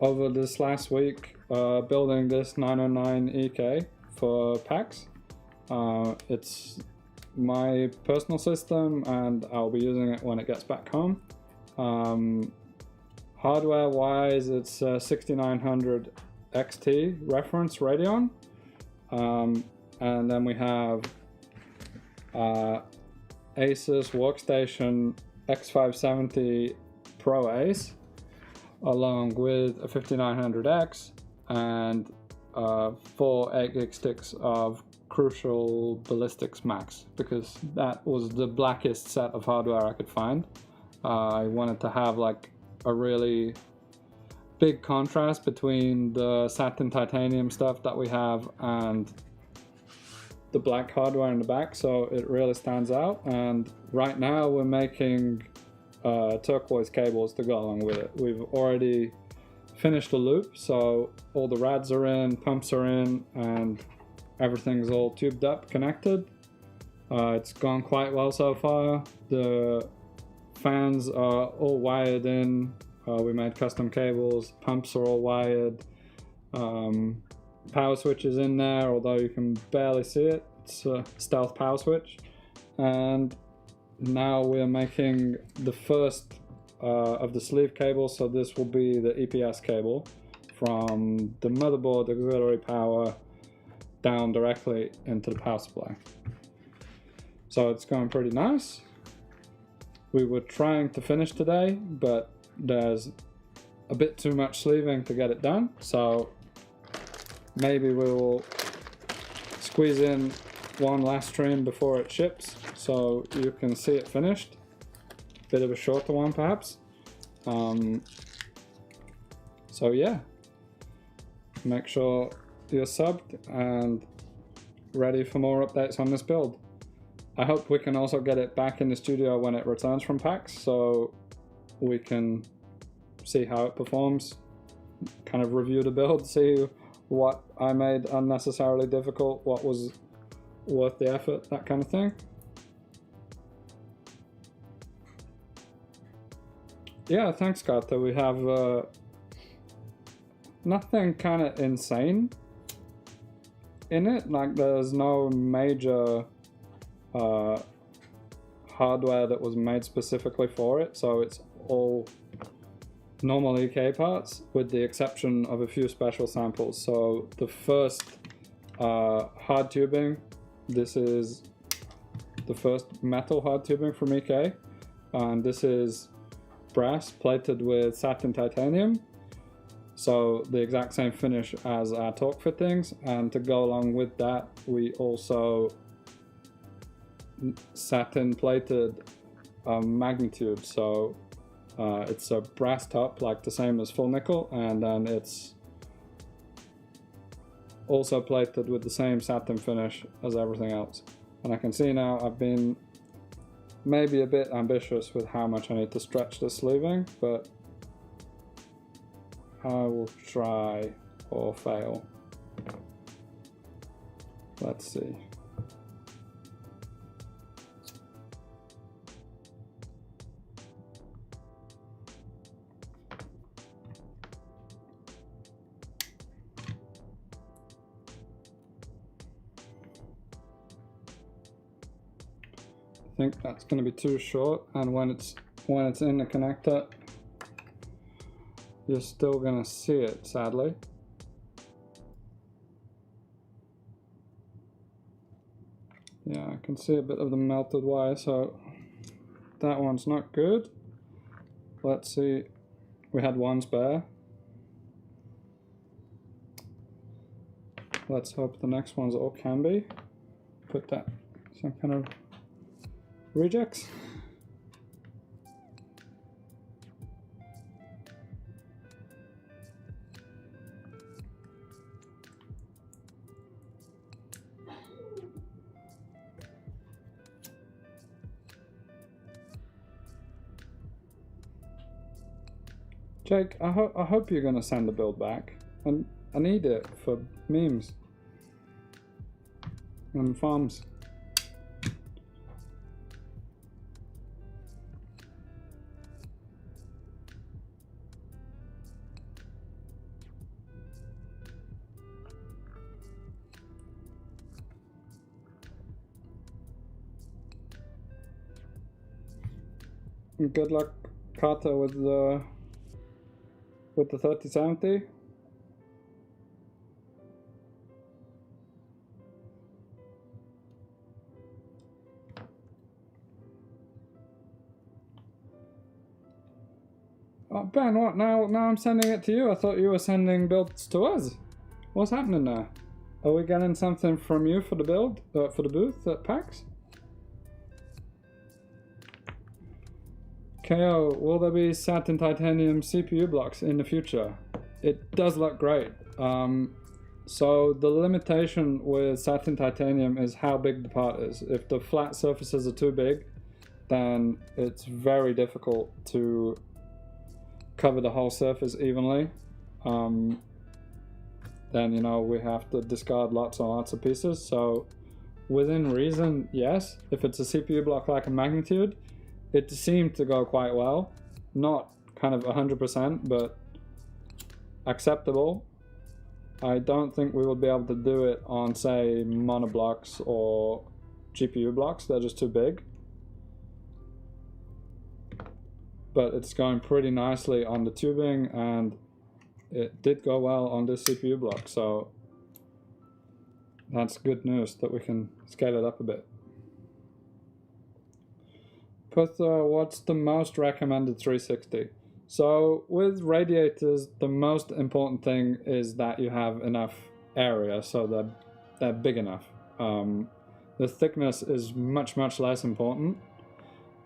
over this last week building this 909 EK for PAX. It's my personal system, and I'll be using it when it gets back home. Hardware wise, it's 6900 XT reference Radeon, and then we have Asus workstation X570 Pro Ace, along with a 5900X and 4 8GB sticks of Crucial Ballistics Max, because that was the blackest set of hardware I could find. I wanted to have like a really big contrast between the satin titanium stuff that we have and the black hardware in the back, so it really stands out. And right now we're making turquoise cables to go along with it. We've already finished the loop, so all the rads are in, pumps are in, and everything's all tubed up, connected. It's gone quite well so far. The fans are all wired in. We made custom cables. Pumps are all wired. Power switch is in there, although you can barely see it. It's a stealth power switch. And now we're making the first of the sleeve cables. So this will be the EPS cable from the motherboard auxiliary power down directly into the power supply. So it's going pretty nice. We were trying to finish today, but there's a bit too much sleeving to get it done. So maybe we'll squeeze in one last stream before it ships, so you can see it finished. Bit of a shorter one perhaps. So yeah, make sure you're subbed and ready for more updates on this build. I hope we can also get it back in the studio when it returns from PAX, so we can see how it performs, kind of review the build, see what I made unnecessarily difficult, what was worth the effort, that kind of thing. Yeah, thanks Carter. We have nothing kind of insane in it, like there's no major hardware that was made specifically for it, so it's all normal EK parts with the exception of a few special samples. So the first hard tubing, this is the first metal hard tubing from EK, and this is brass plated with satin titanium, so the exact same finish as our torque fittings. And to go along with that, we also satin plated magnitude, so it's a brass top like the same as full nickel, and then it's also plated with the same satin finish as everything else. And I can see now I've been maybe a bit ambitious with how much I need to stretch the sleeving, but I will try or fail. Let's see. think that's going to be too short, and when it's in the connector, you're still going to see it, sadly. Yeah, I can see a bit of the melted wire, so that one's not good. Let's see, we had one spare. Let's hope the next ones all can be. Put that, some kind of rejects. Jake, I hope you're gonna send the build back, and I need it for memes and farms. Good luck, Carter, with the 3070. Oh, Ben, what? Now I'm sending it to you. I thought you were sending builds to us. What's happening there? Are we getting something from you for the build, for the booth at PAX? KO, will there be satin titanium CPU blocks in the future? It does look great. So the limitation with satin titanium is how big the part is. If the flat surfaces are too big, then it's very difficult to cover the whole surface evenly. Then, you know, we have to discard lots and lots of pieces. So within reason, yes. If it's a CPU block like a magnitude, it seemed to go quite well. Not kind of 100%, but acceptable. I don't think we will be able to do it on, say, monoblocks or GPU blocks. They're just too big. But it's going pretty nicely on the tubing, and it did go well on this CPU block, so that's good news that we can scale it up a bit. But what's the most recommended 360? So with radiators, the most important thing is that you have enough area, so they're big enough. The thickness is much less important.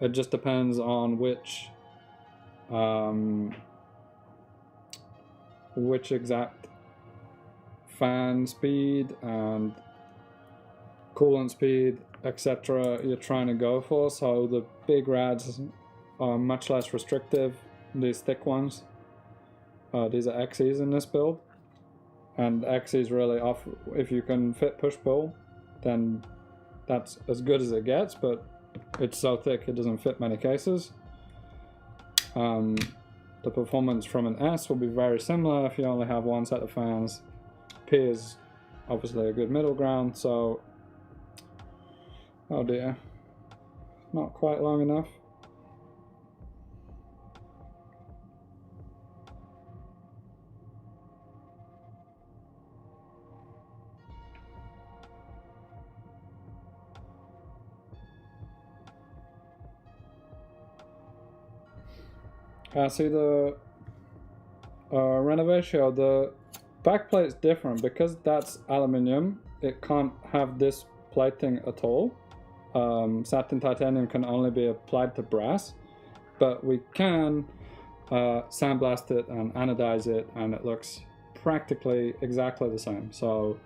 It just depends on which exact fan speed and coolant speed, etc. you're trying to go for. So the big rads are much less restrictive, these thick ones. These are XEs in this build, and XEs really offer, if you can fit push-pull, then that's as good as it gets, but it's so thick it doesn't fit many cases. The performance from an S will be very similar if you only have one set of fans. P is obviously a good middle ground, so oh dear, not quite long enough. See the renovation, the backplate is different because that's aluminium. It can't have this plating at all. Satin titanium can only be applied to brass, but we can sandblast it and anodize it, and it looks practically exactly the same. So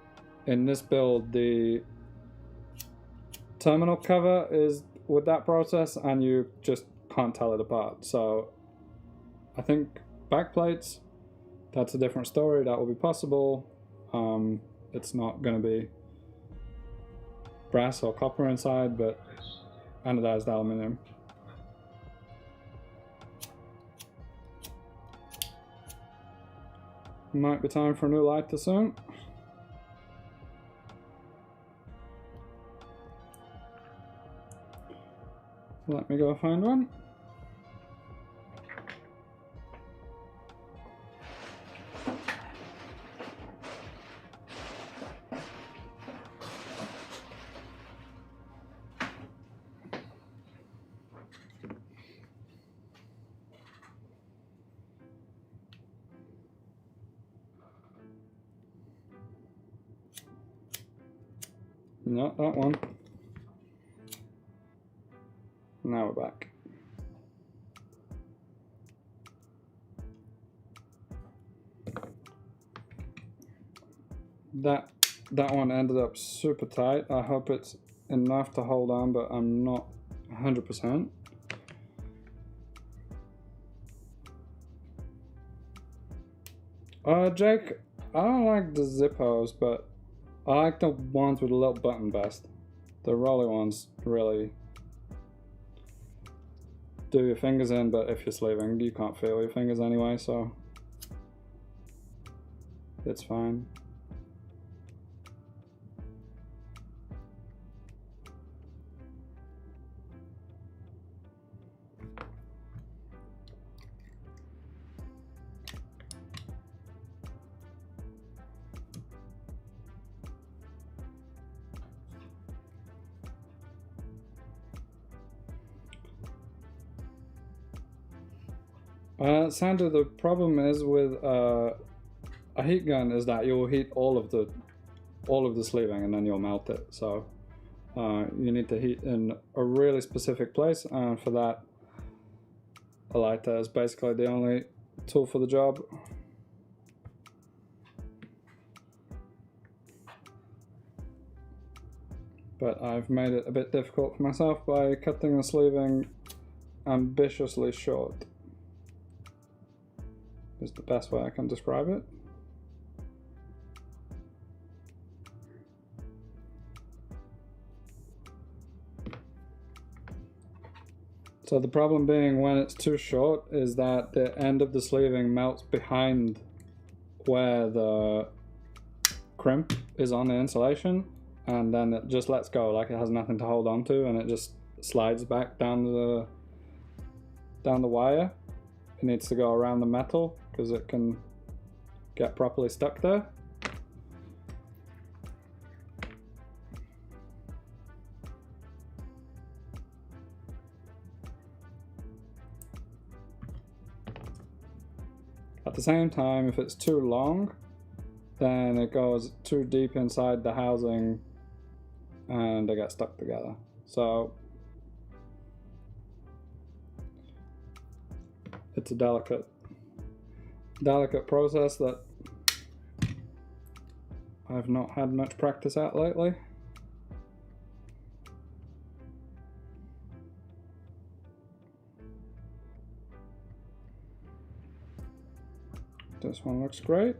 in this build, the terminal cover is with that process, and you just can't tell it apart. So I think backplates, that's a different story. That will be possible. It's not going to be brass or copper inside, but anodized aluminum. Might be time for a new lighter soon. Let me go find one. Not that one. Now we're back. That one ended up super tight. I hope it's enough to hold on, but I'm not 100%. Jake, I don't like the Zippos, but I like the ones with a little button best. The rolly ones really do your fingers in, but if you're sleeving, you can't feel your fingers anyway, so it's fine. Sandra, the problem is with a heat gun is that you'll heat all of the sleeving and then you'll melt it. So you need to heat in a really specific place, and for that, a lighter is basically the only tool for the job. But I've made it a bit difficult for myself by cutting the sleeving ambitiously short. Is the best way I can describe it. So the problem being when it's too short is that the end of the sleeving melts behind where the crimp is on the insulation, and then it just lets go like it has nothing to hold on to, and it just slides back down the wire. It needs to go around the metal because it can get properly stuck there. At the same time, if it's too long, then it goes too deep inside the housing and they get stuck together. So it's a delicate process that I've not had much practice at lately. This one looks great.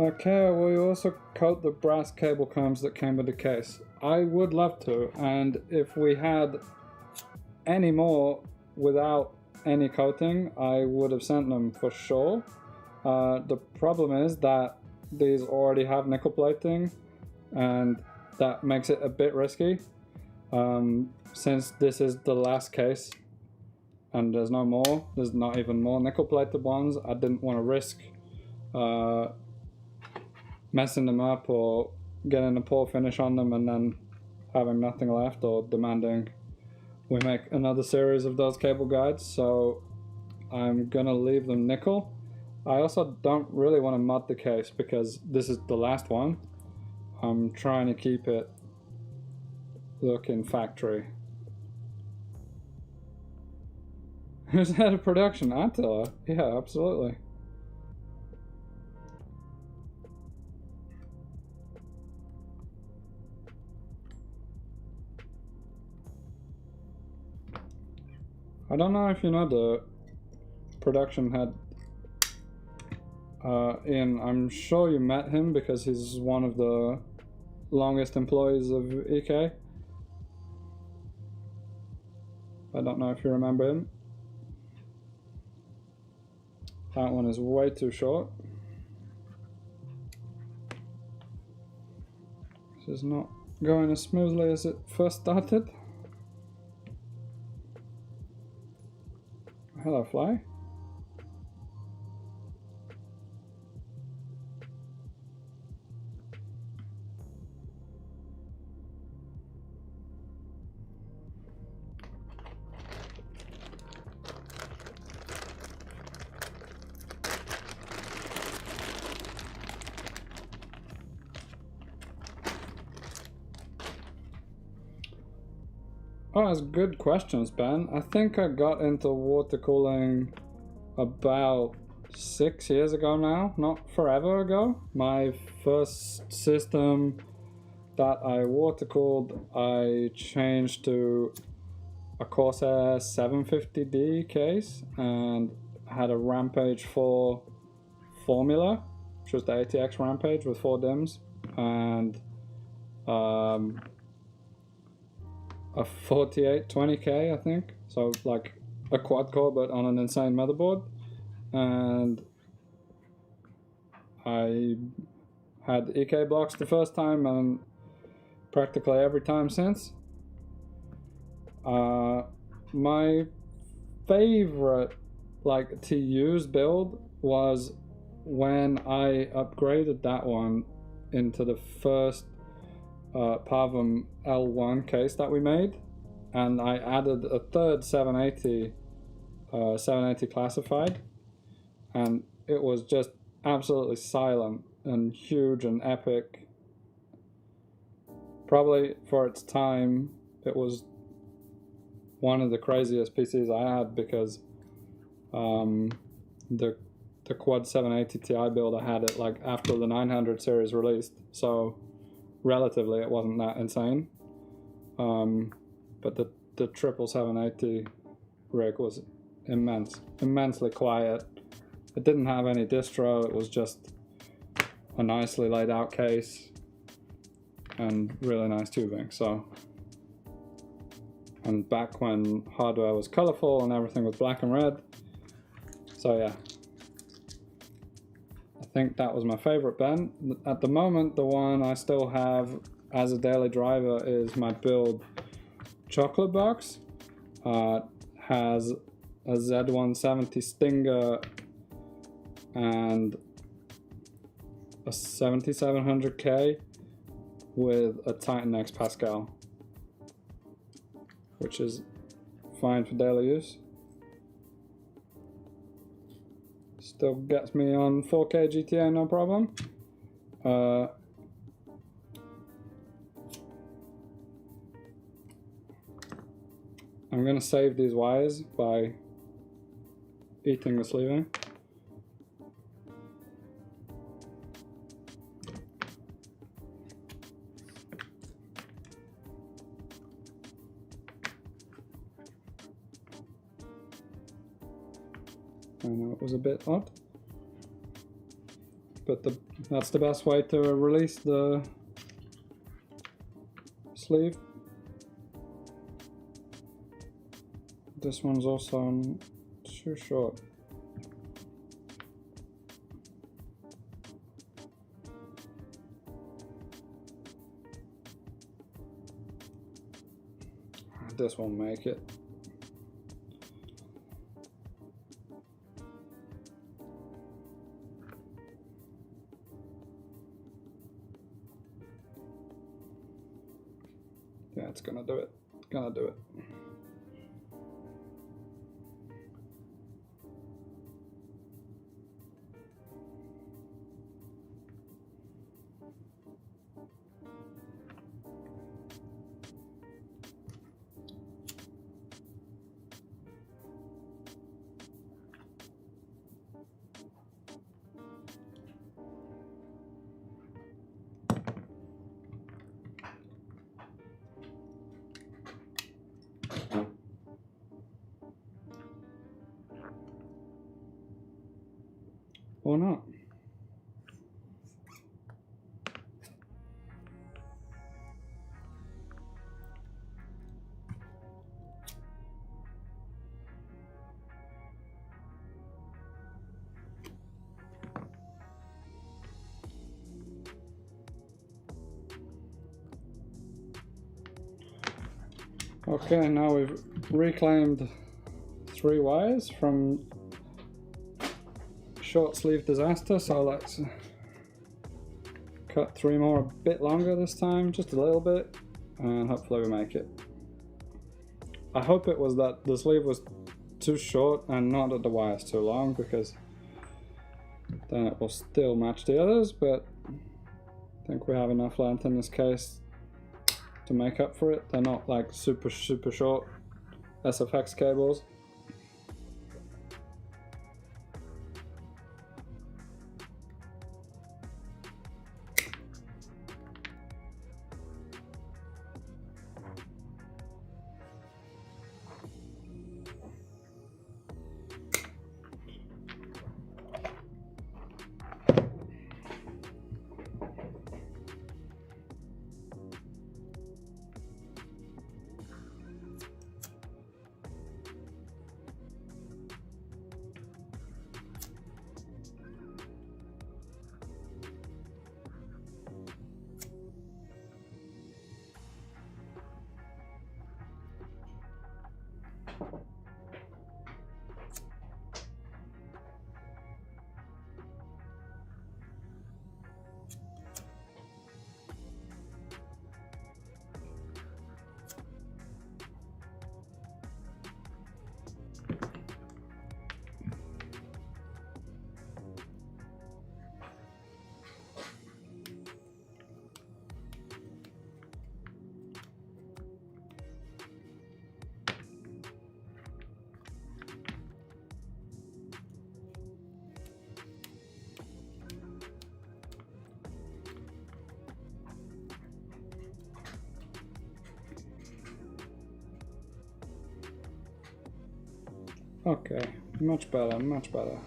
Okay, will you also coat the brass cable combs that came with the case? I would love to, and if we had any more without any coating, I would have sent them for sure. The problem is that these already have nickel plating, and that makes it a bit risky. Since this is the last case and there's no more, there's not even more nickel plated ones, I didn't want to risk messing them up or getting a poor finish on them and then having nothing left, or demanding we make another series of those cable guides. So I'm gonna leave them nickel. I also don't really want to mud the case because this is the last one. I'm trying to keep it looking factory. Who's head of production? Attila? Yeah, absolutely. I don't know if you know the production head, Ian. I'm sure you met him because he's one of the longest employees of EK. I don't know if you remember him. That one is way too short. This is not going as smoothly as it first started. Hello, fly. Oh, that's good questions, Ben. I think I got into water cooling about 6 years ago now, not forever ago. My first system that I water cooled, I changed to a Corsair 750D case and had a Rampage 4 formula, which was the ATX Rampage with 4 DIMMs, and a 4820K, I think, so like a quad core but on an insane motherboard. And I had EK blocks the first time and practically every time since. My favorite like to use build was when I upgraded that one into the first Pavum L1 case that we made, and I added a third 780 classified, and it was just absolutely silent and huge and epic. Probably for its time, it was one of the craziest PCs I had because the quad 780 Ti build, I had it like after the 900 series released, so relatively it wasn't that insane. But the triple 780 rig was immensely quiet. It didn't have any distro, it was just a nicely laid out case and really nice tubing. So, and back when hardware was colorful and everything was black and red. So yeah, I think that was my favorite, Ben. At the moment, the one I still have as a daily driver is my build chocolate box. Has a Z170 Stinger and a 7700K with a Titan X Pascal, which is fine for daily use. Still gets me on 4K GTA, no problem. I'm gonna save these wires by eating the sleeving. I know it was a bit odd, but that's the best way to release the sleeve. This one's also too short. This won't make it. Yeah, it's gonna do it. It's gonna do it. Or not. Okay, now we've reclaimed 3 wires from short sleeve disaster, so let's cut 3 more a bit longer this time, just a little bit, and hopefully we make it. I hope it was that the sleeve was too short and not that the wire's too long, because then it will still match the others, but I think we have enough length in this case to make up for it. They're not like super short SFX cables. Okay, much better, much better.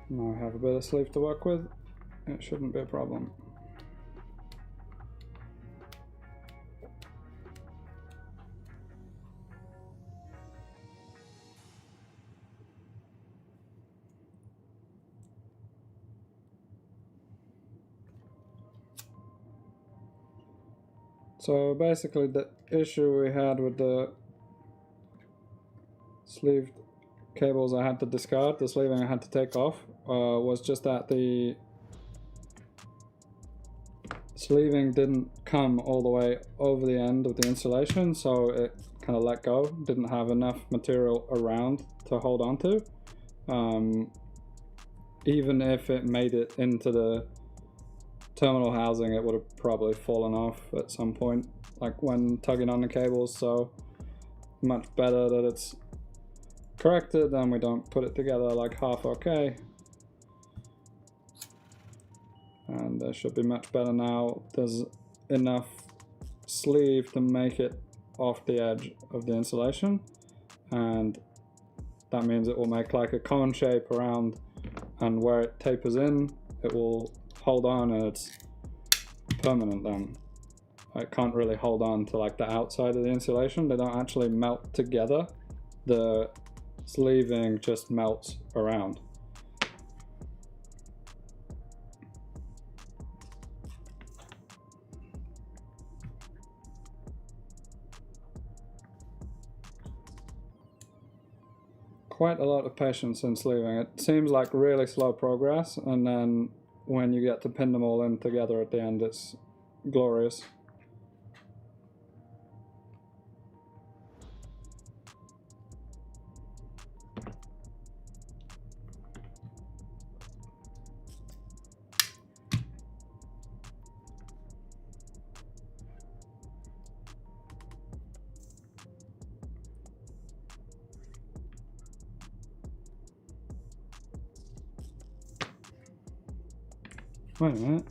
Now I have a bit of sleeve to work with. It shouldn't be a problem. So basically the issue we had with the sleeved cables I had to discard, the sleeving I had to take off, was just that the sleeving didn't come all the way over the end of the insulation, so it kind of let go, didn't have enough material around to hold on to. Even if it made it into the terminal housing, it would have probably fallen off at some point, like when tugging on the cables, so much better that it's corrected and we don't put it together like half okay. And there should be much better now. There's enough sleeve to make it off the edge of the insulation, and that means it will make like a cone shape around and where it tapers in, it will hold on, and it's permanent then. It can't really hold on to like the outside of the insulation. They don't actually melt together. The sleeving just melts around. Quite a lot of patience in sleeving. It seems like really slow progress, and then when you get to pin them all in together at the end, it's glorious. Wait a minute.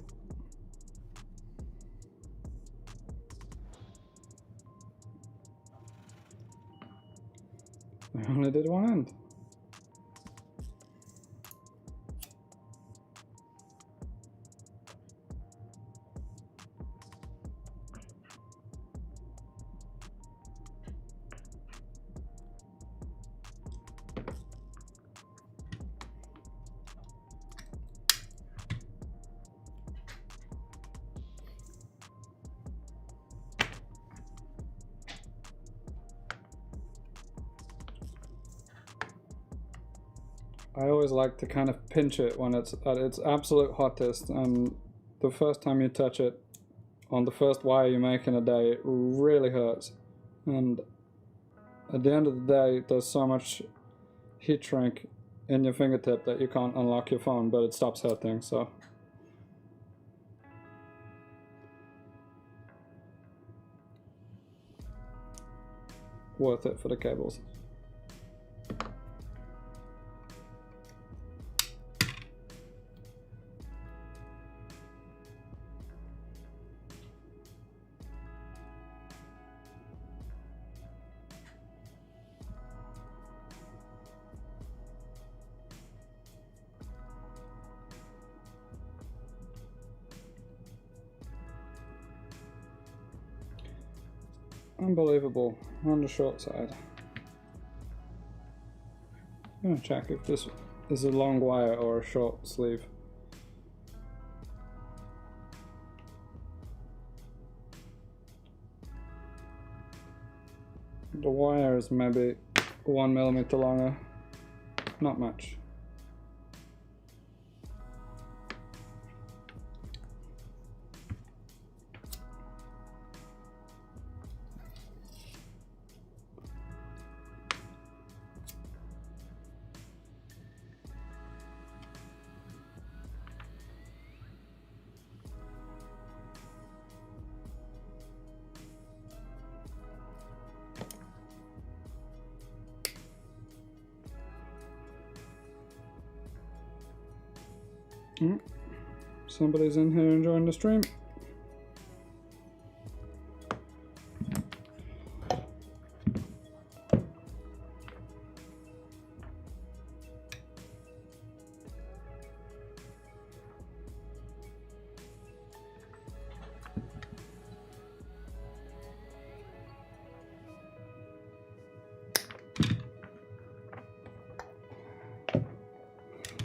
I only did one end. I always like to kind of pinch it when it's at its absolute hottest, and the first time you touch it on the first wire you make in a day, it really hurts. And at the end of the day, there's so much heat shrink in your fingertip that you can't unlock your phone, but it stops hurting, so. Worth it for the cables. Unbelievable, on the short side. I'm gonna check if this is a long wire or a short sleeve. The wire is maybe 1 millimeter longer, not much. Somebody's in here enjoying the stream.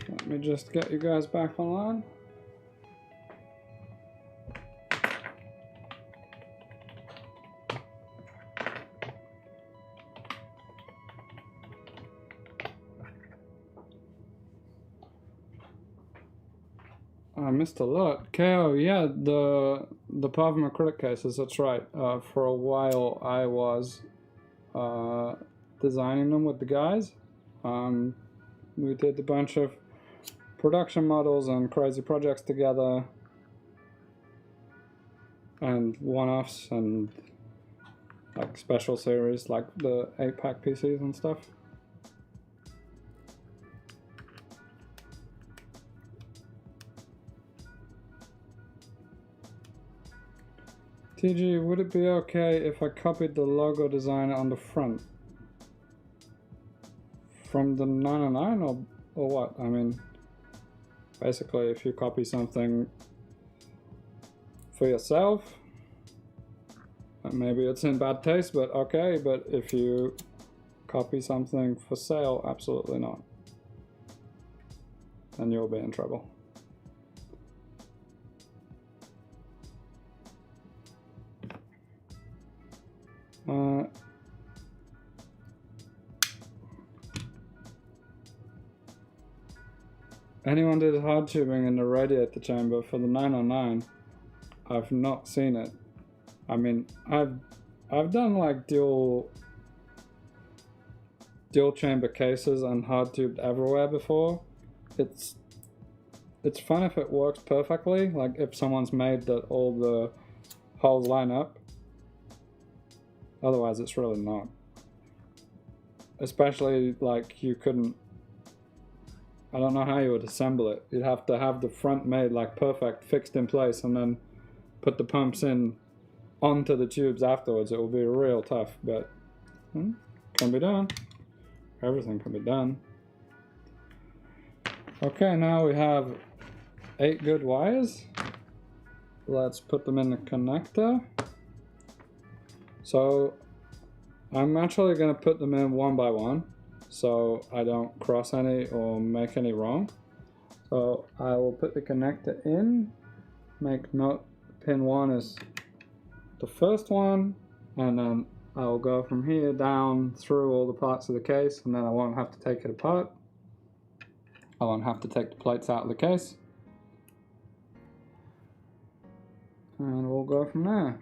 Let me just get you guys back online. I missed a lot. KO, yeah, the Pavum acrylic cases, that's right. For a while I was designing them with the guys. We did a bunch of production models and crazy projects together, and one-offs and like special series like the 8-pack PCs and stuff. TG, would it be okay if I copied the logo design on the front? From the 909 or what? I mean, Basically, if you copy something for yourself, maybe it's in bad taste, but okay. But if you copy something for sale, absolutely not. And you'll be in trouble. Anyone did hard tubing in the radiator chamber for the 909? I've not seen it. I mean, I've done like dual chamber cases and hard tubed everywhere before. It's fun if it works perfectly, like if someone's made that all the holes line up. Otherwise, it's really not. Especially like you couldn't. I don't know how you would assemble it. You'd have to have the front made like perfect, fixed in place, and then put the pumps in onto the tubes afterwards. It will be real tough, but can be done. Everything can be done. Okay, now we have 8 good wires. Let's put them in the connector. So I'm actually going to put them in one by one, so I don't cross any or make any wrong. So I will put the connector in, make note pin 1 is the first one, and then I'll go from here down through all the parts of the case, and then I won't have to take it apart. I won't have to take the plates out of the case. And we'll go from there.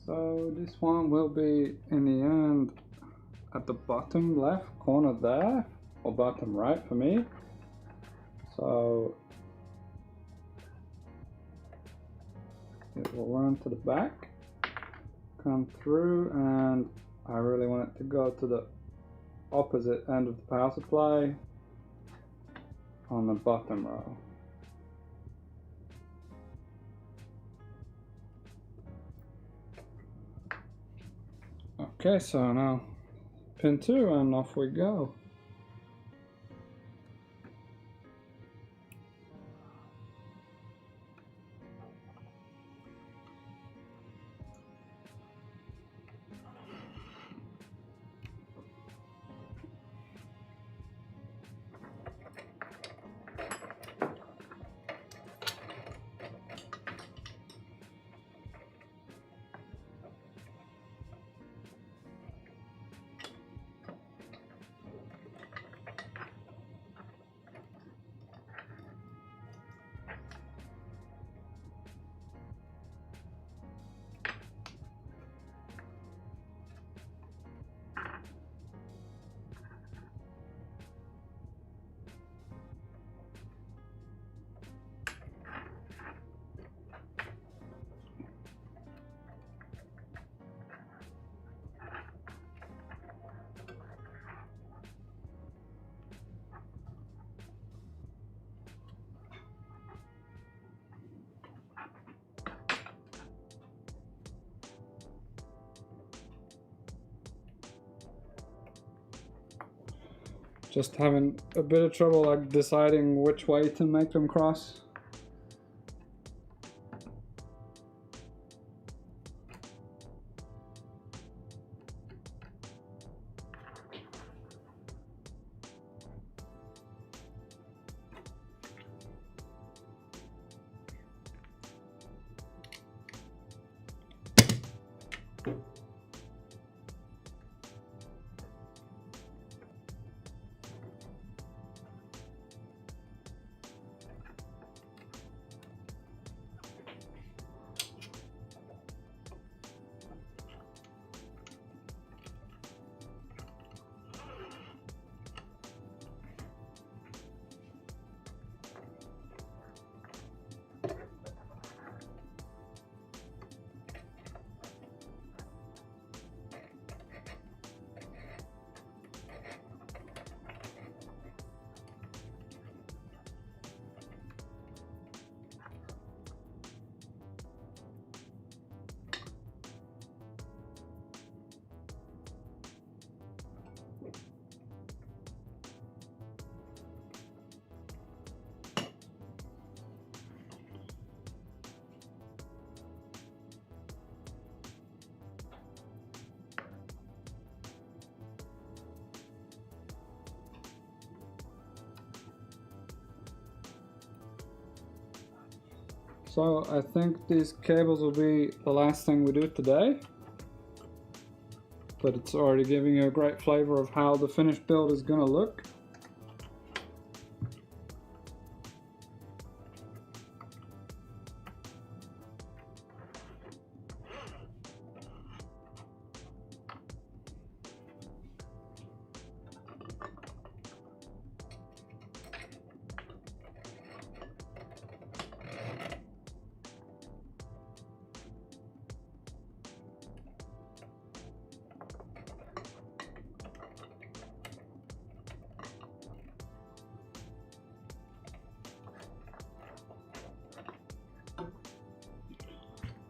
So this one will be in the end at the bottom left corner there, or bottom right for me. So it will run to the back, come through, and I really want it to go to the opposite end of the power supply on the bottom row. Okay, so now pin 2 and off we go. Just having a bit of trouble like deciding which way to make them cross. So I think these cables will be the last thing we do today, but it's already giving you a great flavor of how the finished build is going to look.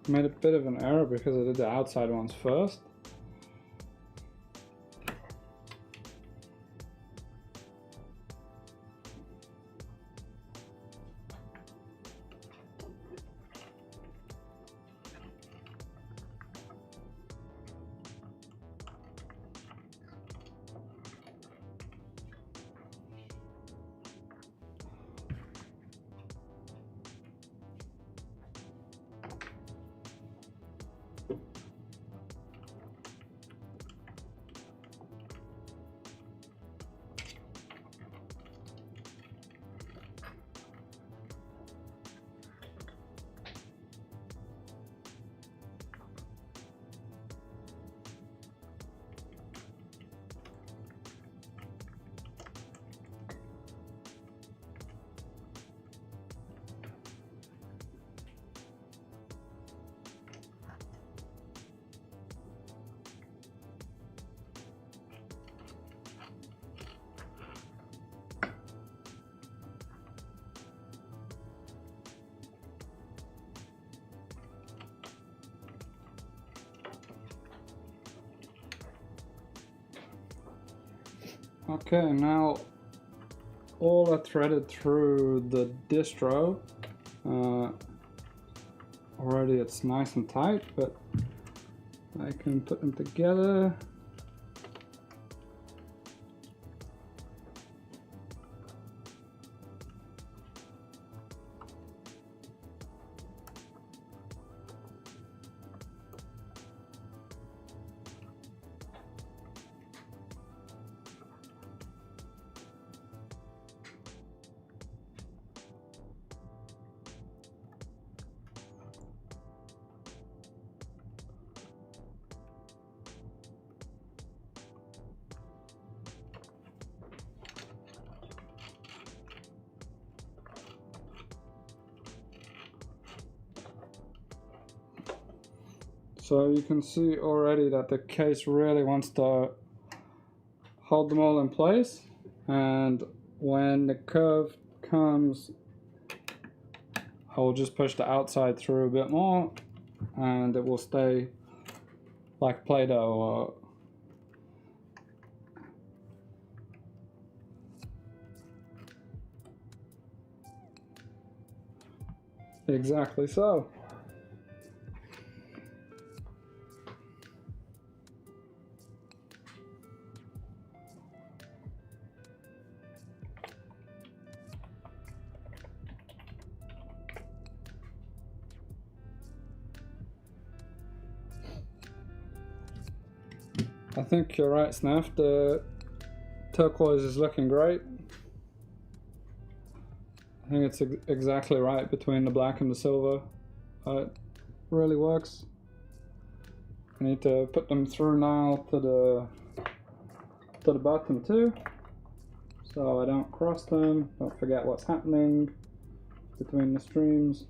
Made a bit of an error because I did the outside ones first. Okay, now all are threaded through the distro. Already it's nice and tight, but I can put them together. So you can see already that the case really wants to hold them all in place, and when the curve comes, I will just push the outside through a bit more and it will stay like Play-Doh. Exactly so. I think you're right, Snaff. The turquoise is looking great. I think it's exactly right between the black and the silver. It really works. I need to put them through now to the bottom too, so I don't cross them, don't forget what's happening between the streams.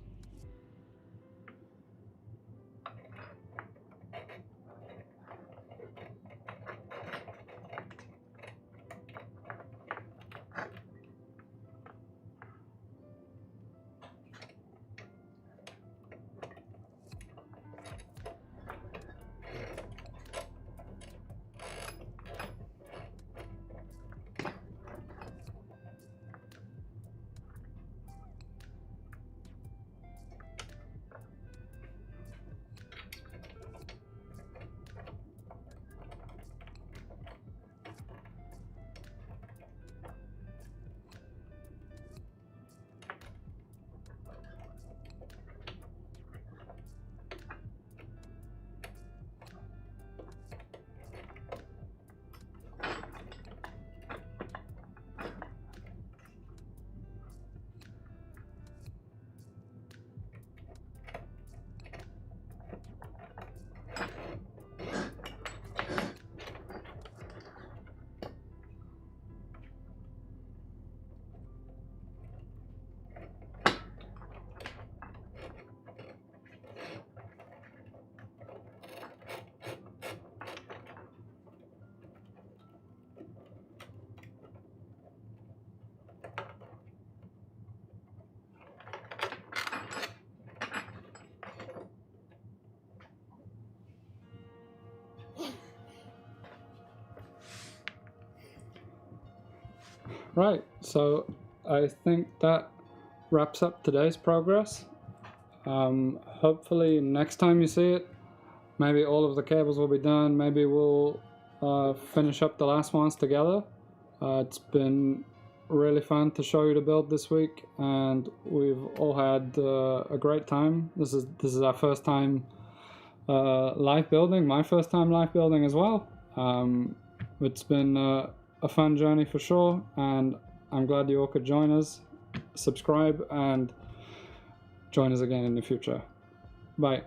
Right, so I think that wraps up today's progress. Hopefully next time you see it, maybe all of the cables will be done. Maybe we'll finish up the last ones together. It's been really fun to show you the build this week, and we've all had a great time. This is our first time live building, my first time live building as well. It's been a fun journey for sure, and I'm glad you all could join us. Subscribe and join us again in the future. Bye.